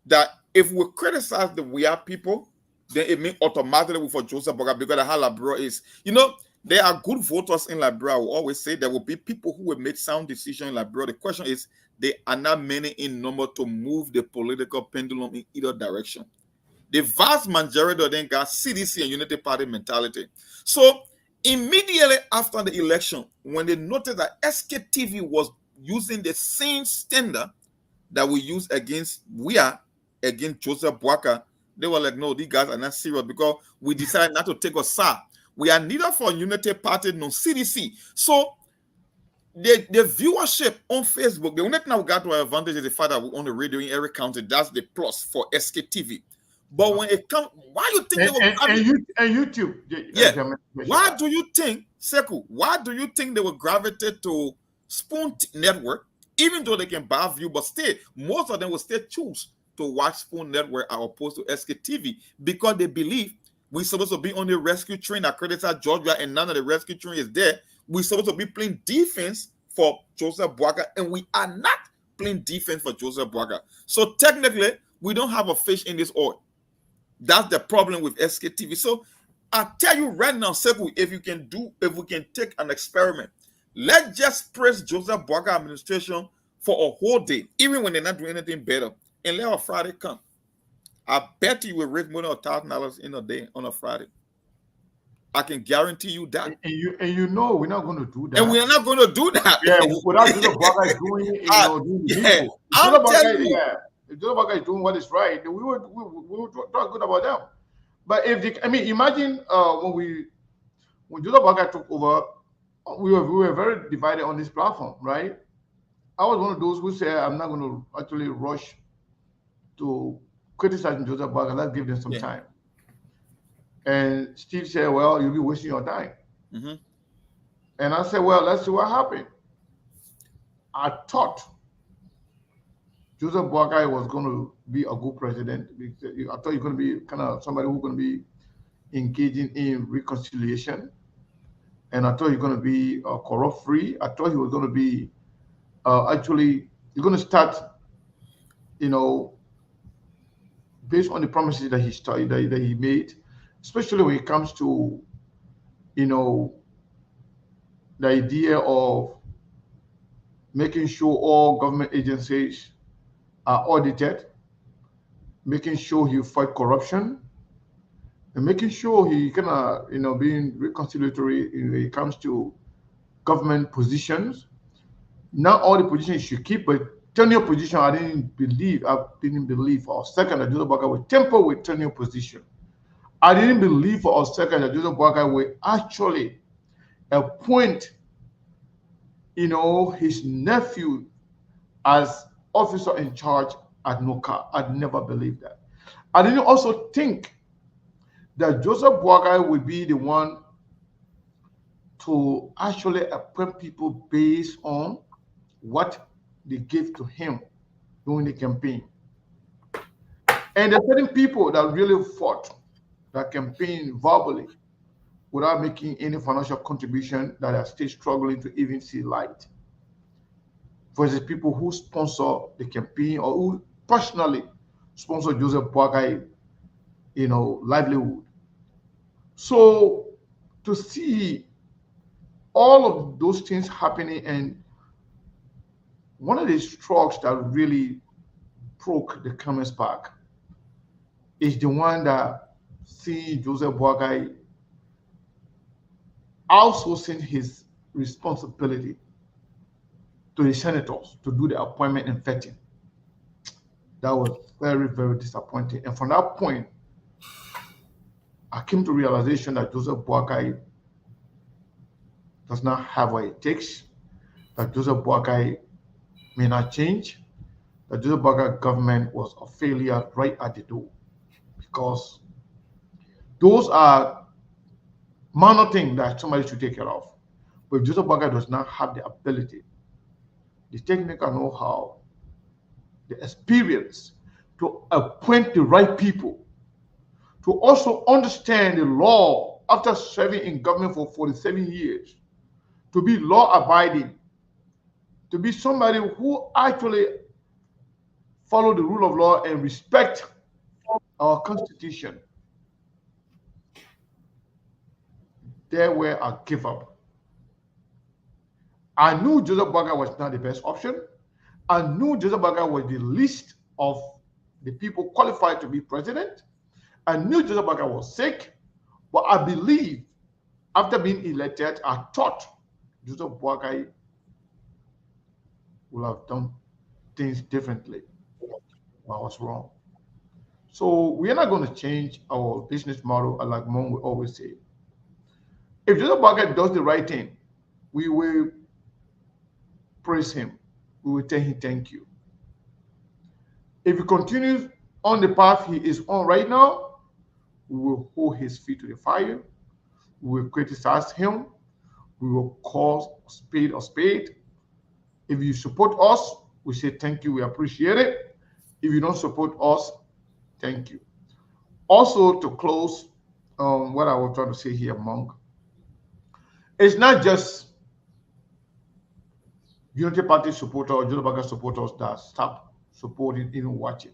That if we criticize the Weah people, then it means automatically for Joseph Boakai, because of how Liberia is. You know, there are good voters in Liberia. I will always say there will be people who will make sound decisions in Liberia. The question is, they are not many in number to move the political pendulum in either direction. The vast majority of them got CDC and Unity Party mentality. So immediately after the election, when they noticed that SKTV was using the same standard that we use against against Joseph Boakai, they were like, no, these guys are not serious, because we decided not to take a side. We are neither for Unity Party nor CDC. So the viewership on Facebook, the only thing we got to our advantage is the fact that we're on the radio in every county. That's the plus for SKTV. But when it comes, why you think and YouTube? Yeah. Why do you think, Sekou, why do you think they will gravitate to Spoon Network, even though they can buy view, but still, most of them will still choose to watch Spoon Network as opposed to SKTV, because they believe we're supposed to be on the rescue train that criticize Georgia, and none of the rescue train is there. We're supposed to be playing defense for Joseph Boakai, and we are not playing defense for Joseph Boakai. So technically, we don't have a fish in this oil. That's the problem with SKTV. So I tell you right now, Sekou, if we can take an experiment, let's just praise Joseph Boakai administration for a whole day, even when they're not doing anything better, and let a Friday come. I bet you will raise more than $1,000 in a day on a Friday. I can guarantee you that. And you know we're not going to do that. And we are not going to do that. Yeah, without Joseph Boakai doing, doing the needful. I'm telling you. If Joseph Boakai is doing what is right, then we would talk good about them. But imagine when Joseph Boakai took over, we were very divided on this platform, right? I was one of those who said I'm not going to actually rush to criticize Joseph Boakai. Let's give them some time. And Steve said, well, you'll be wasting your time. Mm-hmm. And I said, well, let's see what happened. I thought Joseph Boakai was going to be a good president. I thought he was going to be kind of somebody who's going to be engaging in reconciliation. And I thought he was going to be corrupt-free. I thought he was going to be he's going to start, based on the promises that he started, that he made, especially when it comes to, the idea of making sure all government agencies are audited, making sure he fight corruption, and making sure he being reconciliatory when it comes to government positions. Not all the positions he should keep, but tenure position, I didn't believe for a second that Joseph Boakai would temper with tenure position. I didn't believe for a second that Joseph Boakai would actually appoint, his nephew as officer in charge at NOCA. I'd never believed that. I didn't also think that Joseph Boakai would be the one to actually appoint people based on what they gave to him during the campaign. And there are certain people that really fought that campaign verbally without making any financial contribution that are still struggling to even see light. Versus people who sponsor the campaign or who personally sponsor Joseph Boakai, livelihood. So to see all of those things happening, and one of the strokes that really broke the camel's back is the one that seeing Joseph Boakai outsourcing his responsibility to the senators to do the appointment and vetting. That was very, very disappointing. And from that point, I came to realization that Joseph Boakai does not have what it takes, that Joseph Boakai may not change, that Joseph Boakai government was a failure right at the door. Because those are minor things that somebody should take care of. But if Joseph Boakai does not have the ability, the technical know-how, the experience to appoint the right people, to also understand the law after serving in government for 47 years, to be law-abiding, to be somebody who actually follow the rule of law and respect our Constitution. There where I give up. I knew Joseph Boakai was not the best option. I knew Joseph Boakai was the least of the people qualified to be president. I knew Joseph Boakai was sick, but I believe after being elected, I thought Joseph Boakai would have done things differently. But I was wrong. So we are not going to change our business model, like Mom will always say. If Joseph Boakai does the right thing, we will praise him. We will tell him thank you. If he continues on the path he is on right now, we will hold his feet to the fire. We will criticize him. We will call a spade a spade. If you support us, we say thank you, we appreciate it. If you don't support us, thank you. Also, to close what I was trying to say here, Monk, it's not just Unity Party supporters or Joseph Boakai supporters that stop supporting, even watching.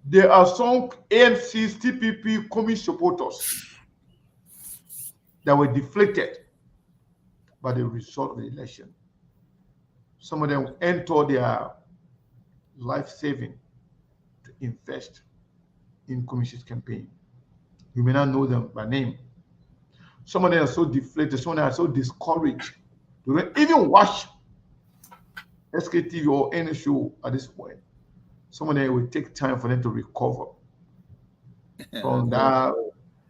There are some ANC's TPP communist supporters that were deflated by the result of the election. Some of them enter their life saving to invest in commission's campaign. You may not know them by name. Some of them are so deflated, some of them are so discouraged. They don't even watch SKTV or any show at this point. Some of them will take time for them to recover from that.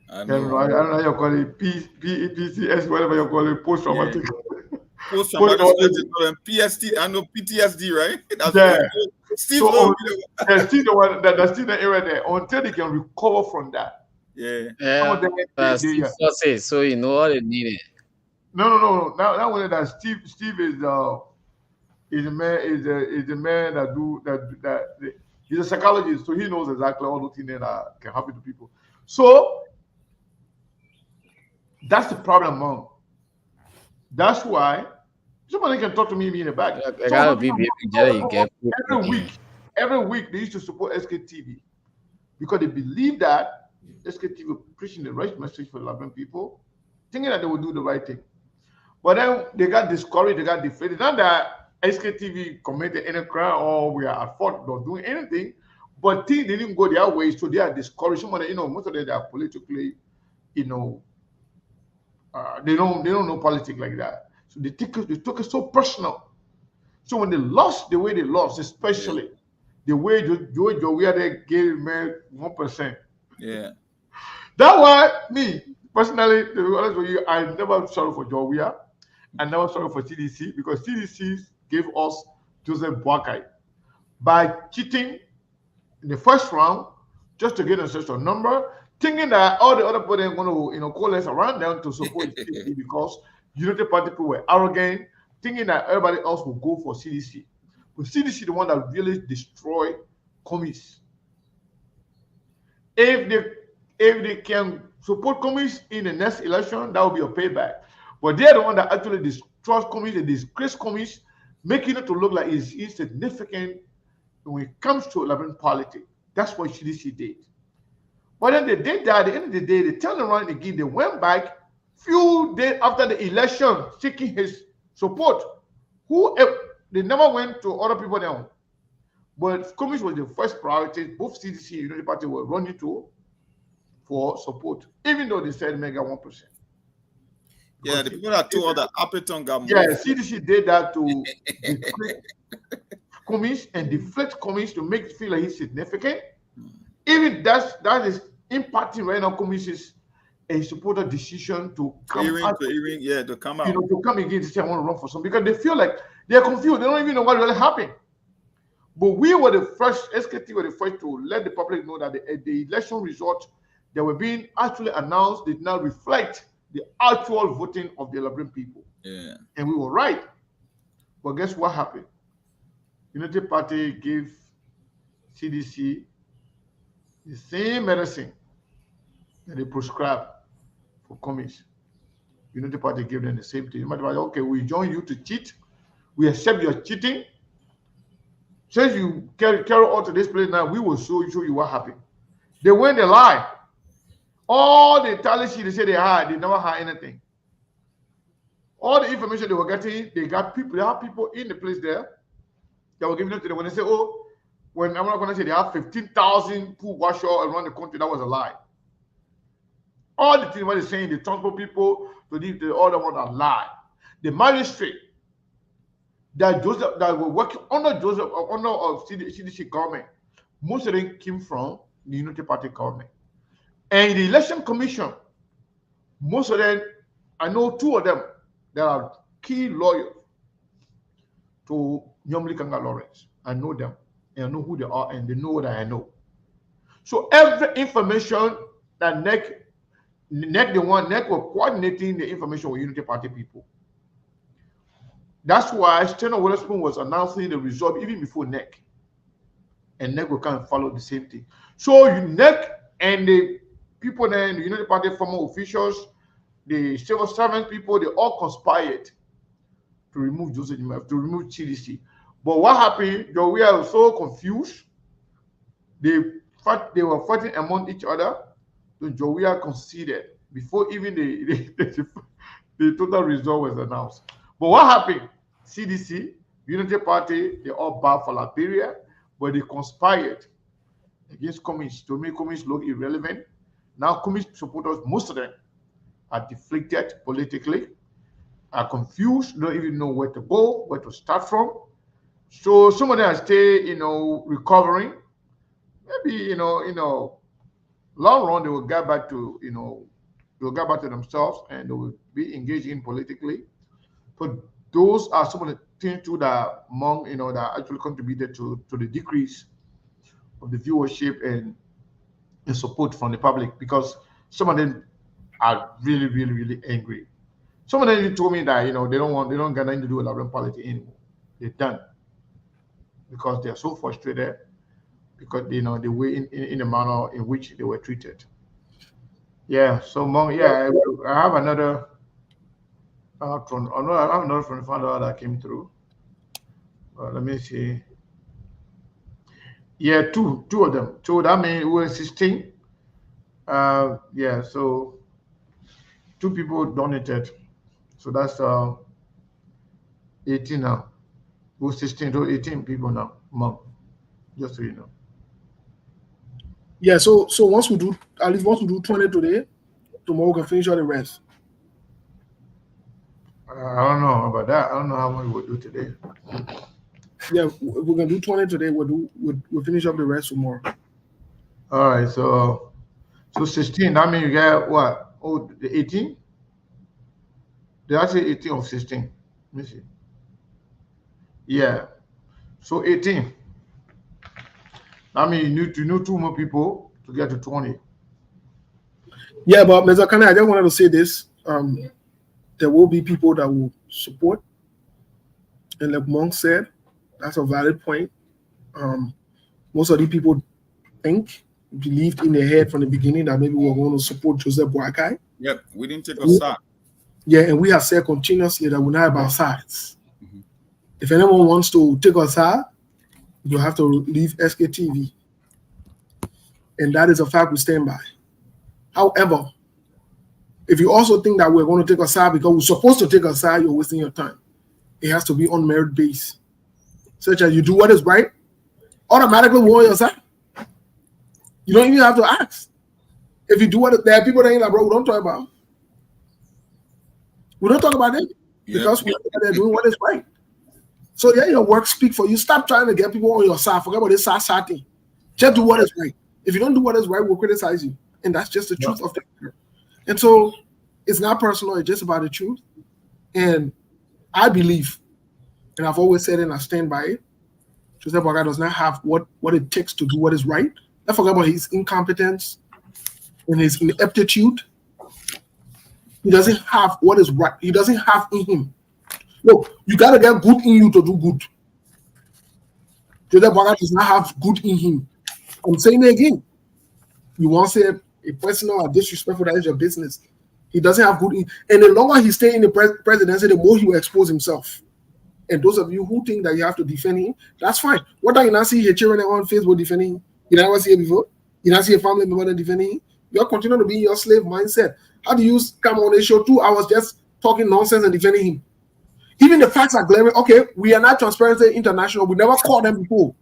I don't know how you call it, PCS, whatever you call it, post-traumatic. Post-traumatic PST, I know PTSD, right? That's Steve, so, Steve, the one that's still the area there until they can recover from that. So you know what it needed. No. Now when that Steve is a man that he's a psychologist, so he knows exactly all those things that can happen to people. So that's the problem, Mom. That's why somebody can talk to me in the back. Every week they used to support SKTV because they believe that SKTV preaching the right message for the Liberian people, thinking that they would do the right thing. But then they got discouraged, they got deflated. Not that SKTV committed any crime or we are at fault for doing anything, but things didn't go their way, so they are discouraged. Some of them, most of them are politically, they don't know politics like that. So they took it so personal. So when they lost the way they lost, especially the way Joe they gave me 1%. Yeah. That's why me personally, to be honest with you, I never sorry for Joe. I never sorry for CDC because CDC gave us Joseph Boakai by cheating in the first round just to get a certain number, thinking that all the other people are going to coalesce around them to support CDC because Unity Party people were arrogant, thinking that everybody else will go for CDC. But CDC the one that really destroyed commies. If they can support commies in the next election, that will be a payback. But they're the one that actually destroys commies, they disgrace commies, making it to look like it's insignificant when it comes to Liberian politics. That's what CDC did. But then they did that. At the end of the day, they turned around again. They went back few days after the election, seeking his support. They never went to other people now. But commies was the first priority. Both CDC and Unity Party were running to for support, even though they said mega 1%. Yeah, the people that told that Appleton got more. Yeah, CDC did that to commies and deflect commies to make it feel like he's significant. Even that is impacting right now commies' a supporter decision to come out. To come out. To come again to say I want to run for something because they feel like they're confused. They don't even know what really happened. But we were the first, SKT were the first to let the public know that the election results that were being actually announced did not reflect the actual voting of the Liberian people. Yeah. And we were right. But guess what happened? Unity Party gave CDC the same medicine that they prescribed for commies. Unity Party gave them the same thing. Unity Party, okay, we join you to cheat. We accept your cheating. Since you carry on to this place now, we will show you what happened. They went a lie. All the tally sheet they said they had, they never had anything. All the information they were getting, they had people in the place there that were giving it to them. When they say, when I'm not going to say they have 15,000 pool washer around the country, that was a lie. All the things what they're saying, the transport people to the other one are lie. The magistrate that were working under CDC government, most of them came from the Unity Party government. And the election commission, most of them, I know two of them that are key lawyers to Nyomli Kanga Lawrence. I know them and I know who they are and they know that I know. So every information that NEC were coordinating the information with Unity Party people. That's why Steno Witherspoon was announcing the result even before NEC. And NEC will come and follow the same thing. So NEC and the people there, the Unity Party former officials, the civil servant people, they all conspired to remove Joseph, to remove CDC. But what happened? We are so confused. They were fighting among each other. So Joia conceded before even the total result was announced. But what happened? CDC, Unity Party, they all bad for Liberia, but they conspired against communists to make communists look irrelevant. Now communist supporters, most of them, are deflated politically, are confused, don't even know where to go, where to start from. So some of them are still, recovering. Maybe, long run they will get back to, they'll get back to themselves and they will be engaging politically. But those are some of the things too that that actually contributed to the decrease of the viewership and support from the public, because some of them are really, really, really angry. Some of them told me that they don't get anything to do with Liberian politics anymore. They're done because they're so frustrated because the way in the manner in which they were treated. Yeah. So I have another. I have another from the founder that came through. Let me see. Yeah, two of them. So that means we were 16. Yeah, so 2 people donated. So that's 18 now. We're 16 to 18 people now. Just so you know. Yeah, so once we do 20 today, tomorrow we can finish all the rest. I don't know about that. I don't know how much we'll do today. Yeah, we're gonna do 20 today. We'll finish up the rest tomorrow. All right, so 16. That means you get what? Oh, the 18. They actually 18 of 16. Let me see. Yeah, so 18. I mean, you need 2 more people to get to 20. Yeah, but Mr. Kane, I just wanted to say this. There will be people that will support. And like Monk said, that's a valid point. Most of the people believed in their head from the beginning that maybe we were going to support Joseph Boakai. Yep, we didn't take a side. Yeah, and we have said continuously that we're not about sides. Mm-hmm. If anyone wants to take a side, you have to leave SKTV. And that is a fact we stand by. However, if you also think that we're going to take a side because we're supposed to take a side, you're wasting your time. It has to be on merit base. Such as you do what is right, automatically we're on your side. You don't even have to ask. If you do what there are people that ain't like, bro, we don't talk about. We don't talk about it because they're doing what is right. So yeah, your work speak for you. Stop trying to get people on your side. Forget about this side thing. Just do what is right. If you don't do what is right, we'll criticize you. And that's just the truth of the matter. And so it's not personal, it's just about the truth. And I believe, and I've always said it and I stand by it, Joseph Boakai does not have what it takes to do what is right. Don't forget about his incompetence and his ineptitude. He doesn't have what is right. He doesn't have in him. Look, you got to get good in you to do good. Joseph Boakai does not have good in him. I'm saying it again. You want to say a personal or disrespectful, that is your business. He doesn't have good in. And the longer he stays in the presidency, the more he will expose himself. And those of you who think that you have to defend him, that's fine. What are you not see your children on Facebook defending him? You never see it before? You not see a family member defending him? You're continuing to be in your slave mindset. How do you come on a show 2 hours just talking nonsense and defending him? Even the facts are glaring. Okay, we are not Transparency International. We never called them before.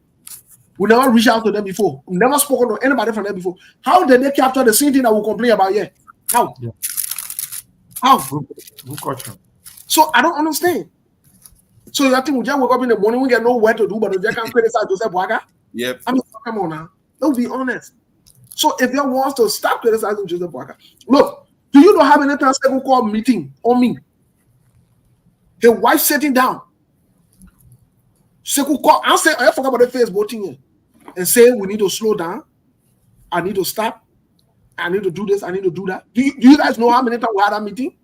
We never reached out to them before. We never spoken to anybody from them before. How did they capture the same thing that we complain about here? How? Yeah. How? Good question. So I don't understand. So you think we just wake up in the morning, we get nowhere to do, but we just can't criticize Joseph Boakai? Yep. I mean, come on now. Let's be honest. So if you want to stop criticizing Joseph Boakai, look, do you know how many times people call meeting on me? His wife sitting down. Seku call, I say, I forgot about the Facebook thing here. And say we need to slow down. I need to stop. I need to do this. I need to do that. Do you guys know how many times we had a meeting?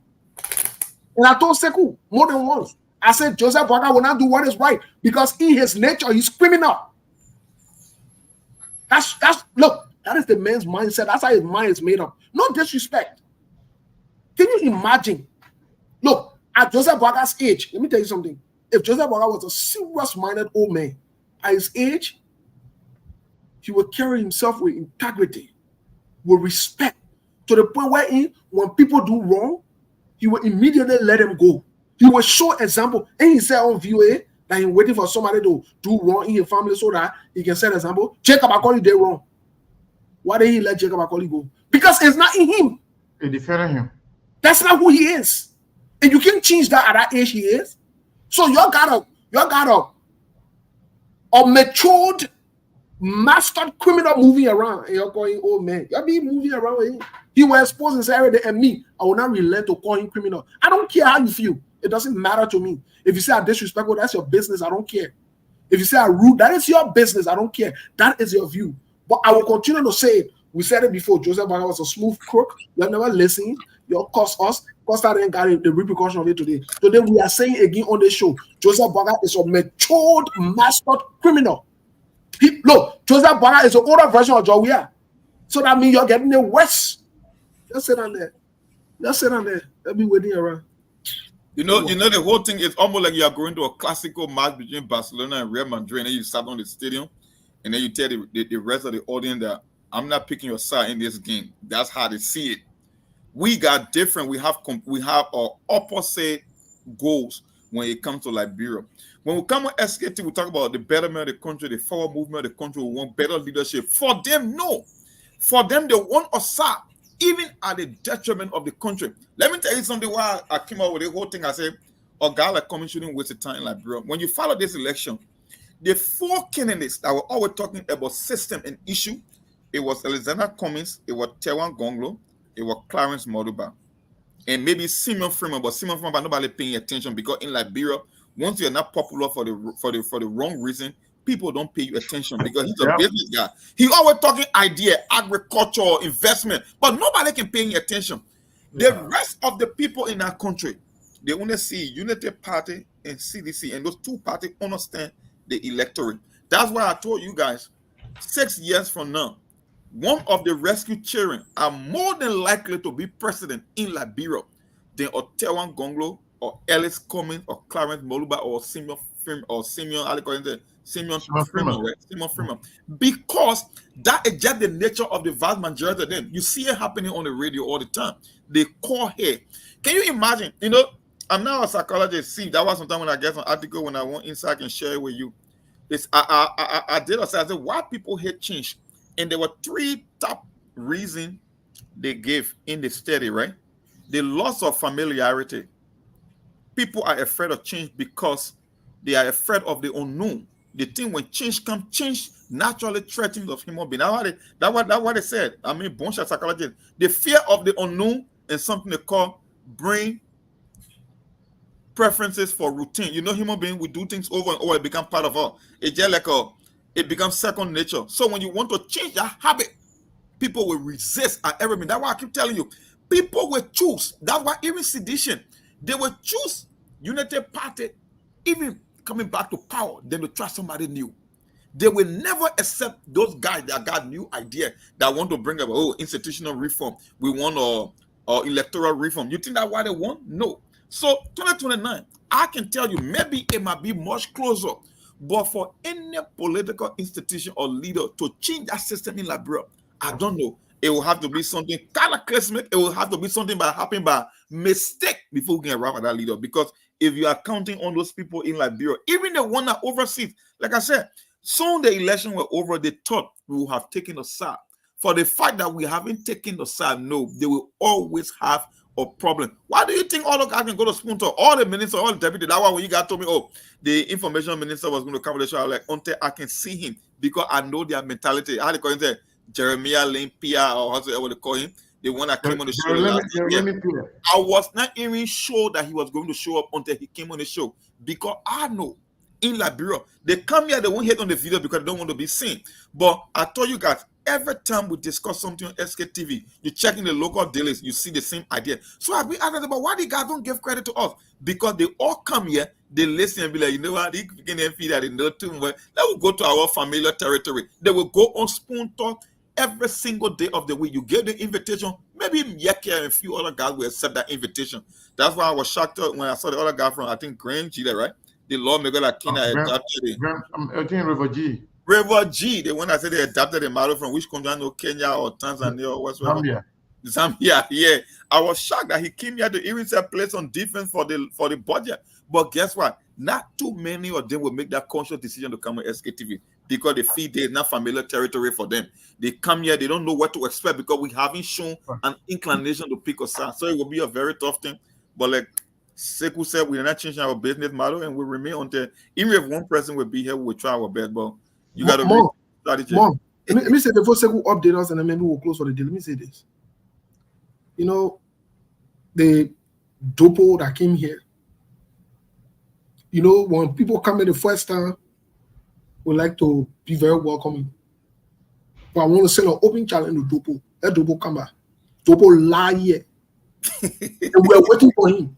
And I told Seku more than once. I said Joseph Boakai will not do what is right because in his nature he's criminal. Look, that is the man's mindset. That's how his mind is made up. No disrespect. Can you imagine? Look, at Joseph Boakai's age, let me tell you something. If Joseph Boakai was a serious-minded old man, at his age, he would carry himself with integrity, with respect, to the point where when people do wrong, he will immediately let them go. He will show example. And he said on VOA that he's waiting for somebody to do wrong in his family so that he can set an example. Jacob Akoli did wrong. Why did he let Jacob Akoli go? Because it's not in him. It defended him. That's not who he is. And you can't change that at that age he is. So you got a matured, mastered criminal moving around. And you're going, oh man, you're being moving around with him. He will expose himself every day, and me, I will not relent to call him criminal. I don't care how you feel. It doesn't matter to me. If you say I'm disrespectful, that's your business. I don't care. If you say I'm rude, that is your business. I don't care. That is your view. But I will continue to say it. We said it before. Joseph Baga was a smooth crook. You never listened. You cost us. Costa didn't get the repercussion of it today. Today we are saying again on the show, Joseph Baga is a matured, mastered criminal. Look, Joseph Baga is an older version of Jawia. So that means you're getting the worst. Just sit on there. Just sit on there. Let me waiting around. You know, the whole thing is almost like you are going to a classical match between Barcelona and Real Madrid, and then you sat on the stadium, and then you tell the rest of the audience that I'm not picking your side in this game. That's how they see it. We got different. We have our opposite goals when it comes to Liberia. When we come with SKT, we talk about the betterment of the country, the forward movement of the country. We want better leadership. For them, no. For them, they want us side, even at the detriment of the country. Let me tell you something. Why I came out with the whole thing, I said, a guy like coming shouldn't waste the time in Liberia. When you follow this election, the four candidates that were always talking about system and issue, it was Alexander Cummings, it was Tewan Gonglo, it was Clarence Moduba, and maybe Simeon Freeman, but Simeon Freeman, nobody paying attention because in Liberia, once you're not popular for the wrong reason, people don't pay you attention because he's a business guy. He always talking idea, agriculture, investment, but nobody can pay him attention. The rest of the people in our country, they only see Unity Party and CDC, and those two parties understand the electorate. That's why I told you guys, 6 years from now, one of the rescued children are more than likely to be president in Liberia than Otewan Gonglo or Ellis Cummings or Clarence Moluba or Simeon Freeman or Simeon Freeman, right? Simeon Freeman. Because that is just the nature of the vast majority of them. You see it happening on the radio all the time. They call here. Can you imagine? You know, I'm now a psychologist. See, that was sometime when I get an article when I want insight and share it with you. I did a said why people hate change. And there were 3 top reasons they gave in the study, right? The loss of familiarity. People are afraid of change because they are afraid of the unknown. The thing when change comes, change naturally threatens of human being. That's what they said. I mean, bunch of psychologists. The fear of the unknown and something they call brain preferences for routine. You know, human beings, we do things over and over. It becomes part of us. It's just like it becomes second nature. So when you want to change that habit, people will resist at everything. That's why I keep telling you, people will choose. That's why even sedition, they will choose Unity Party, even coming back to power, then to try somebody new. They will never accept those guys that got new idea that want to bring up institutional reform. We want electoral reform. You think that's why they want? No. So 2029, I can tell you, maybe it might be much closer. But for any political institution or leader to change that system in Liberia, I don't know. It will have to be something cataclysmic. It will have to be something that happened by mistake before we can arrive at that leader. Because if you are counting on those people in Liberia, even the one that oversees, like I said, soon the election were over, they thought we would have taken a side. For the fact that we haven't taken the side, no, they will always have a problem. Why do you think all the guys can go to spoon talk? All the ministers, all the deputies, that one when you guys told me, the information minister was going to come to the show, I was like, until I can see him because I know their mentality. I had to call him Jeremiah Lane Pia or however they call him, the one that came on the show last year. I was not even sure that he was going to show up until he came on the show because I know in Liberia, they come here, they won't hit on the video because they don't want to be seen. But I told you guys, every time we discuss something on SKTV, you check in the local dailies, you see the same idea. So I've been asking about why the guys don't give credit to us? Because they all come here, they listen and be like, you know what, they can feel that they know too much. Let us go to our familiar territory. They will go on spoon talk every single day of the week. You give the invitation, maybe Yeke and a few other guys will accept that invitation. That's why I was shocked when I saw the other guy from, I think, Grand G, right? The lawmaker that Kenya adopted it. I think River G. River G, the one that said they adapted the model from which country, I know, Kenya or Tanzania or whatsoever. Zambia, yeah. I was shocked that he came here to even set place on defense for the budget. But guess what? Not too many of them will make that conscious decision to come on SKTV because they feel they're not familiar territory for them. They come here, they don't know what to expect because we haven't shown an inclination to pick a side. So it will be a very tough thing. But like Sekou said, we're not changing our business model and we remain until even if one person will be here, we'll try our best. But you got to read strategy. Mom, let me say before Sekou update us and then maybe we'll close for the day. Let me say this. You know, the dopo that came here. You know, when people come in the first time, we like to be very welcoming. But I want to send an open challenge to Dopo. Let Dopo come back. Dopo lie here. And we're waiting for him.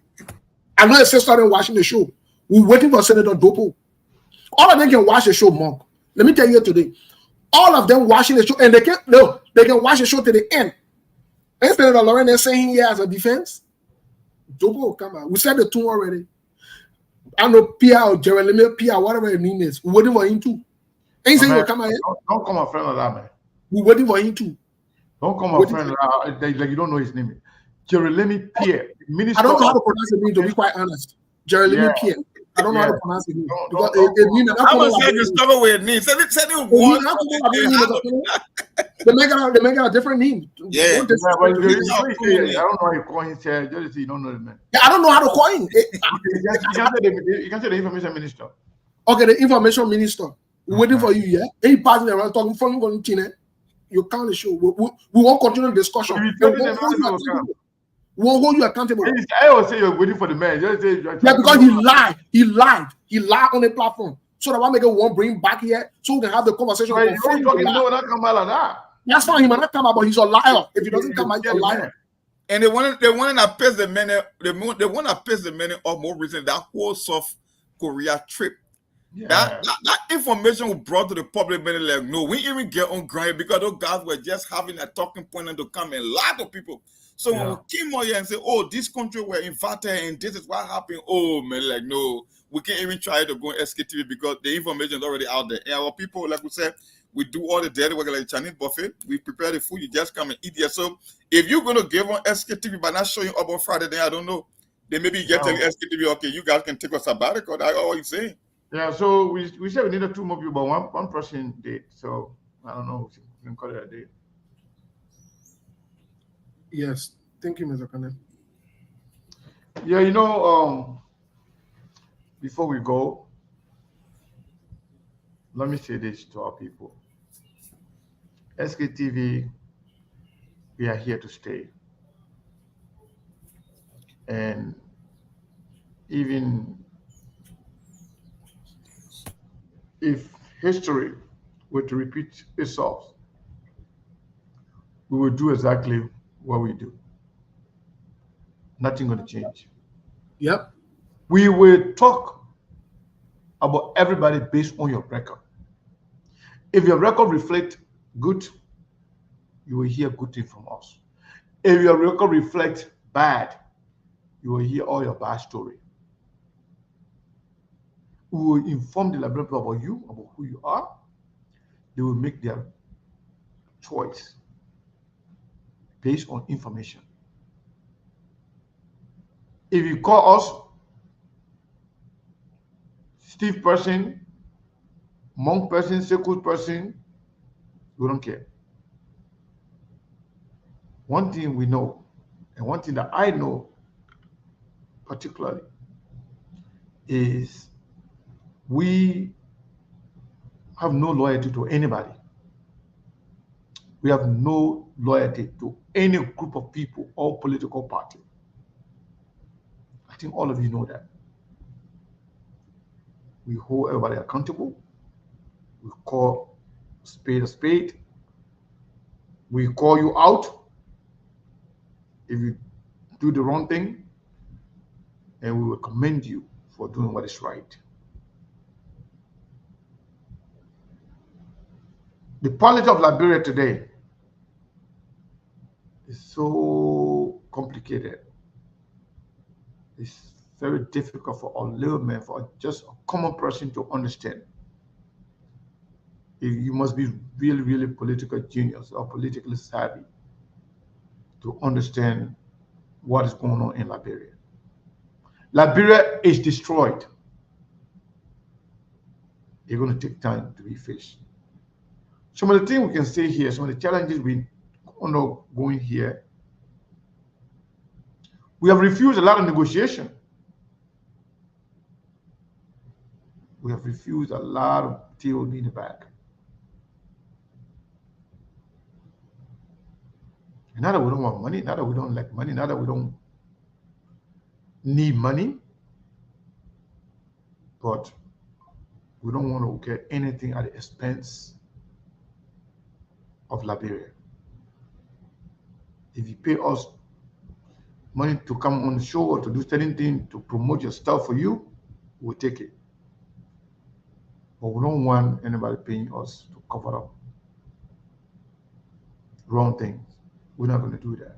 I know it's started watching the show. We're waiting for Senator Dopo. All of them can watch the show, Monk. Let me tell you today. All of them watching the show, and they can watch the show to the end. And Senator Lauren is saying here as a defense. Dopo will come back. We said the two already. I know Pia or Jeremy Pia, whatever your name is. We're waiting for him too. Ain't saying he'll come out here. Don't come a friend of that, man. We're waiting for him too. Don't come a friend of that. Like you don't know his name. Jeremy Pierre, minister. I don't know how to pronounce the name, to be quite honest. Jeremy Pierre. I don't know how to pronounce the name. Because it means that I was saying you struggle with names. Said it once. They make a different name. Yeah. I don't know how you call him. Just you don't know the man. Yeah, I don't know how to call him. You can say the information minister. Okay, the information minister. We're waiting for you, yeah? He passing around talking from going to you can't show. We won't continue the discussion. We won't hold you accountable. I always say you're waiting for the man. Just say, yeah, because he lied. He lied on the platform. So that I make it one bring back here so we can have the conversation. Well, you know, not come out like that. That's fine. He might not come out, but he's a liar. If he doesn't come out, he's a liar. And they want to piss the men. They want to piss the men off more recently. That whole South Korea trip. Yeah. That information was brought to the public, but like, no, we even get on ground because those guys were just having a talking point and to come and lie to people. So when we came out here and say, oh, this country were invited and this is what happened. Oh man, like no, we can't even try to go on SKTV because the information is already out there. And our people, like we said, we do all the dirty work like Chinese buffet. We prepare the food, you just come and eat here. So if you're gonna give on SKTV by not showing up on Friday, then I don't know. Then maybe you get telling SKTV, okay, you guys can take a sabbatical. That's all you saying. Yeah, so we said we needed 2 more people, but one person did. So I don't know if we can call it a day. Yes, thank you, Mr. Kane. Yeah, you know, before we go, let me say this to our people. SKTV, we are here to stay. And even if history were to repeat itself, we will do exactly what we do. Nothing going to change. Yep. We will talk about everybody based on your record. If your record reflects good, you will hear good things from us. If your record reflects bad, you will hear all your bad story. We will inform the Liberian people about you, about who you are. They will make their choice based on information. If you call us Steve person, Monk person, Sekou person, we don't care. One thing we know, and one thing that I know particularly, is we have no loyalty to anybody. We have no loyalty to any group of people or political party. I think all of you know that. We hold everybody accountable. We call a spade a spade. We call you out if you do the wrong thing, and we will commend you for doing what is right. The politics of Liberia today is so complicated. It's very difficult for a layman, for just a common person to understand. You must be really, really political genius or politically savvy to understand what is going on in Liberia. Liberia is destroyed. They're going to take time to be faced. Some of the things we can say here, some of the challenges we are going here, we have refused a lot of negotiation. We have refused a lot of deal in the back. And not that we don't want money, not that we don't like money, not that we don't need money, but we don't want to get anything at the expense of Liberia. If you pay us money to come on the show or to do certain things to promote your stuff for you, we'll take it. But we don't want anybody paying us to cover up wrong things. We're not going to do that.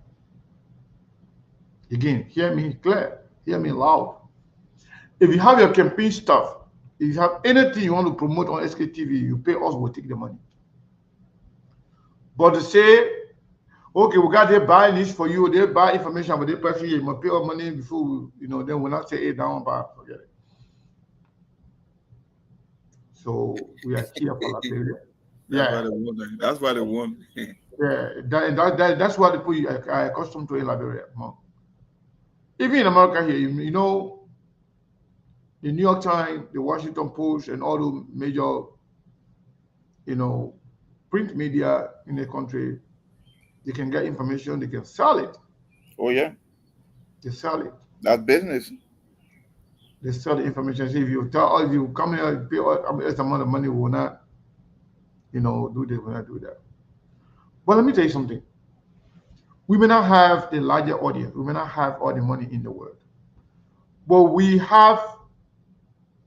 Again, hear me clear, hear me loud. If you have your campaign stuff, if you have anything you want to promote on SKTV, you pay us, we'll take the money. But to say, okay, we got to buy this for you, they buy information, but they pay for you, you must pay our money before, then we'll not say, hey, down, but forget it. So we are here for Liberia. Yeah, that's why they won. Yeah, that's what the people are accustomed to in Liberia. Even in America here, the New York Times, the Washington Post, and all the major, print media in the country, they can get information, they can sell it. Oh yeah, they sell it. That's business. They sell the information. So if you come here and pay X amount of money, we will not, do this, we will not do that. But let me tell you something. We may not have the larger audience. We may not have all the money in the world. But we have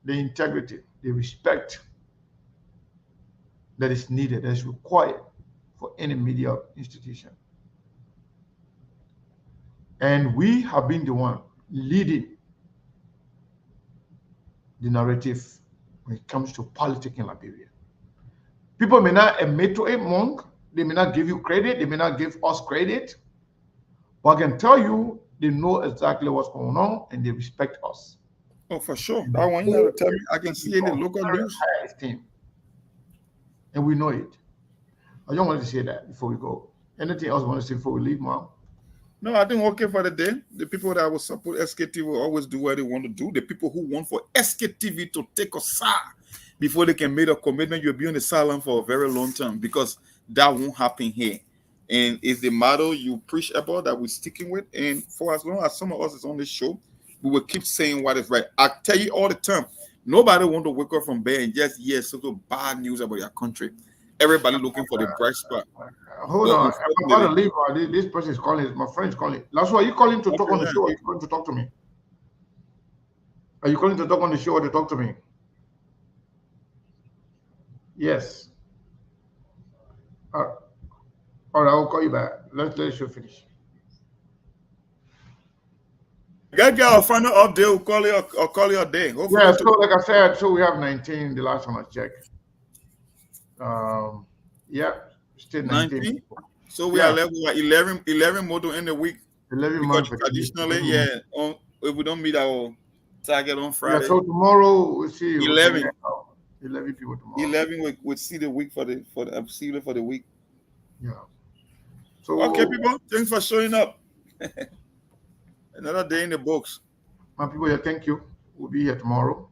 the integrity, the respect that is needed, that is required for any media institution. And we have been the one leading the narrative when it comes to politics in Liberia. People may not admit to it, Monk. They may not give you credit. They may not give us credit. But I can tell you, they know exactly what's going on and they respect us. Oh, for sure. That one you have to tell me. I can see in the local news. And we know it. I don't want to say that before we go. Anything else you want to say before we leave, Mom? No, I think okay for the day. The people that will support SKTV will always do what they want to do. The people who want for SKTV to take a side before they can make a commitment, you'll be on the sideline for a very long time because that won't happen here. And it's the model you preach about that we're sticking with. And for as long as some of us is on this show, we will keep saying what is right. I tell you all the time, nobody want to wake up from bed and just hear sort of bad news about your country. Everybody looking for the bright spot. Hold on. I'm about to leave. This person is calling. My friend is calling. That's why you calling to talk on the show. Are you calling to talk to me? Are you calling to talk on the show or to talk to me? Yes. All right, I'll call you back. Let the show finish. Get a final update. We'll call you or call you a day. Hopefully yeah. So like I said, we have 19. The last time I checked. Yeah, still 19. So we are left with 11 more to end the week. 11 months. Traditionally, if we don't meet our target on Friday. Yeah, so tomorrow we'll see 11. 11 people tomorrow. 11 we'll see the week for the week. Yeah. So okay, people, thanks for showing up. Another day in the books. My people, yeah, thank you. We'll be here tomorrow.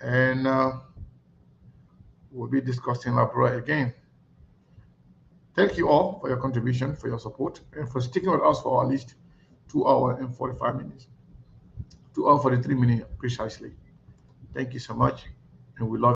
And we'll be discussing Liberia again. Thank you all for your contribution, for your support, and for sticking with us for at least 2 hours and 45 minutes. 2 hours, 43 minutes precisely. Thank you so much, and we love you.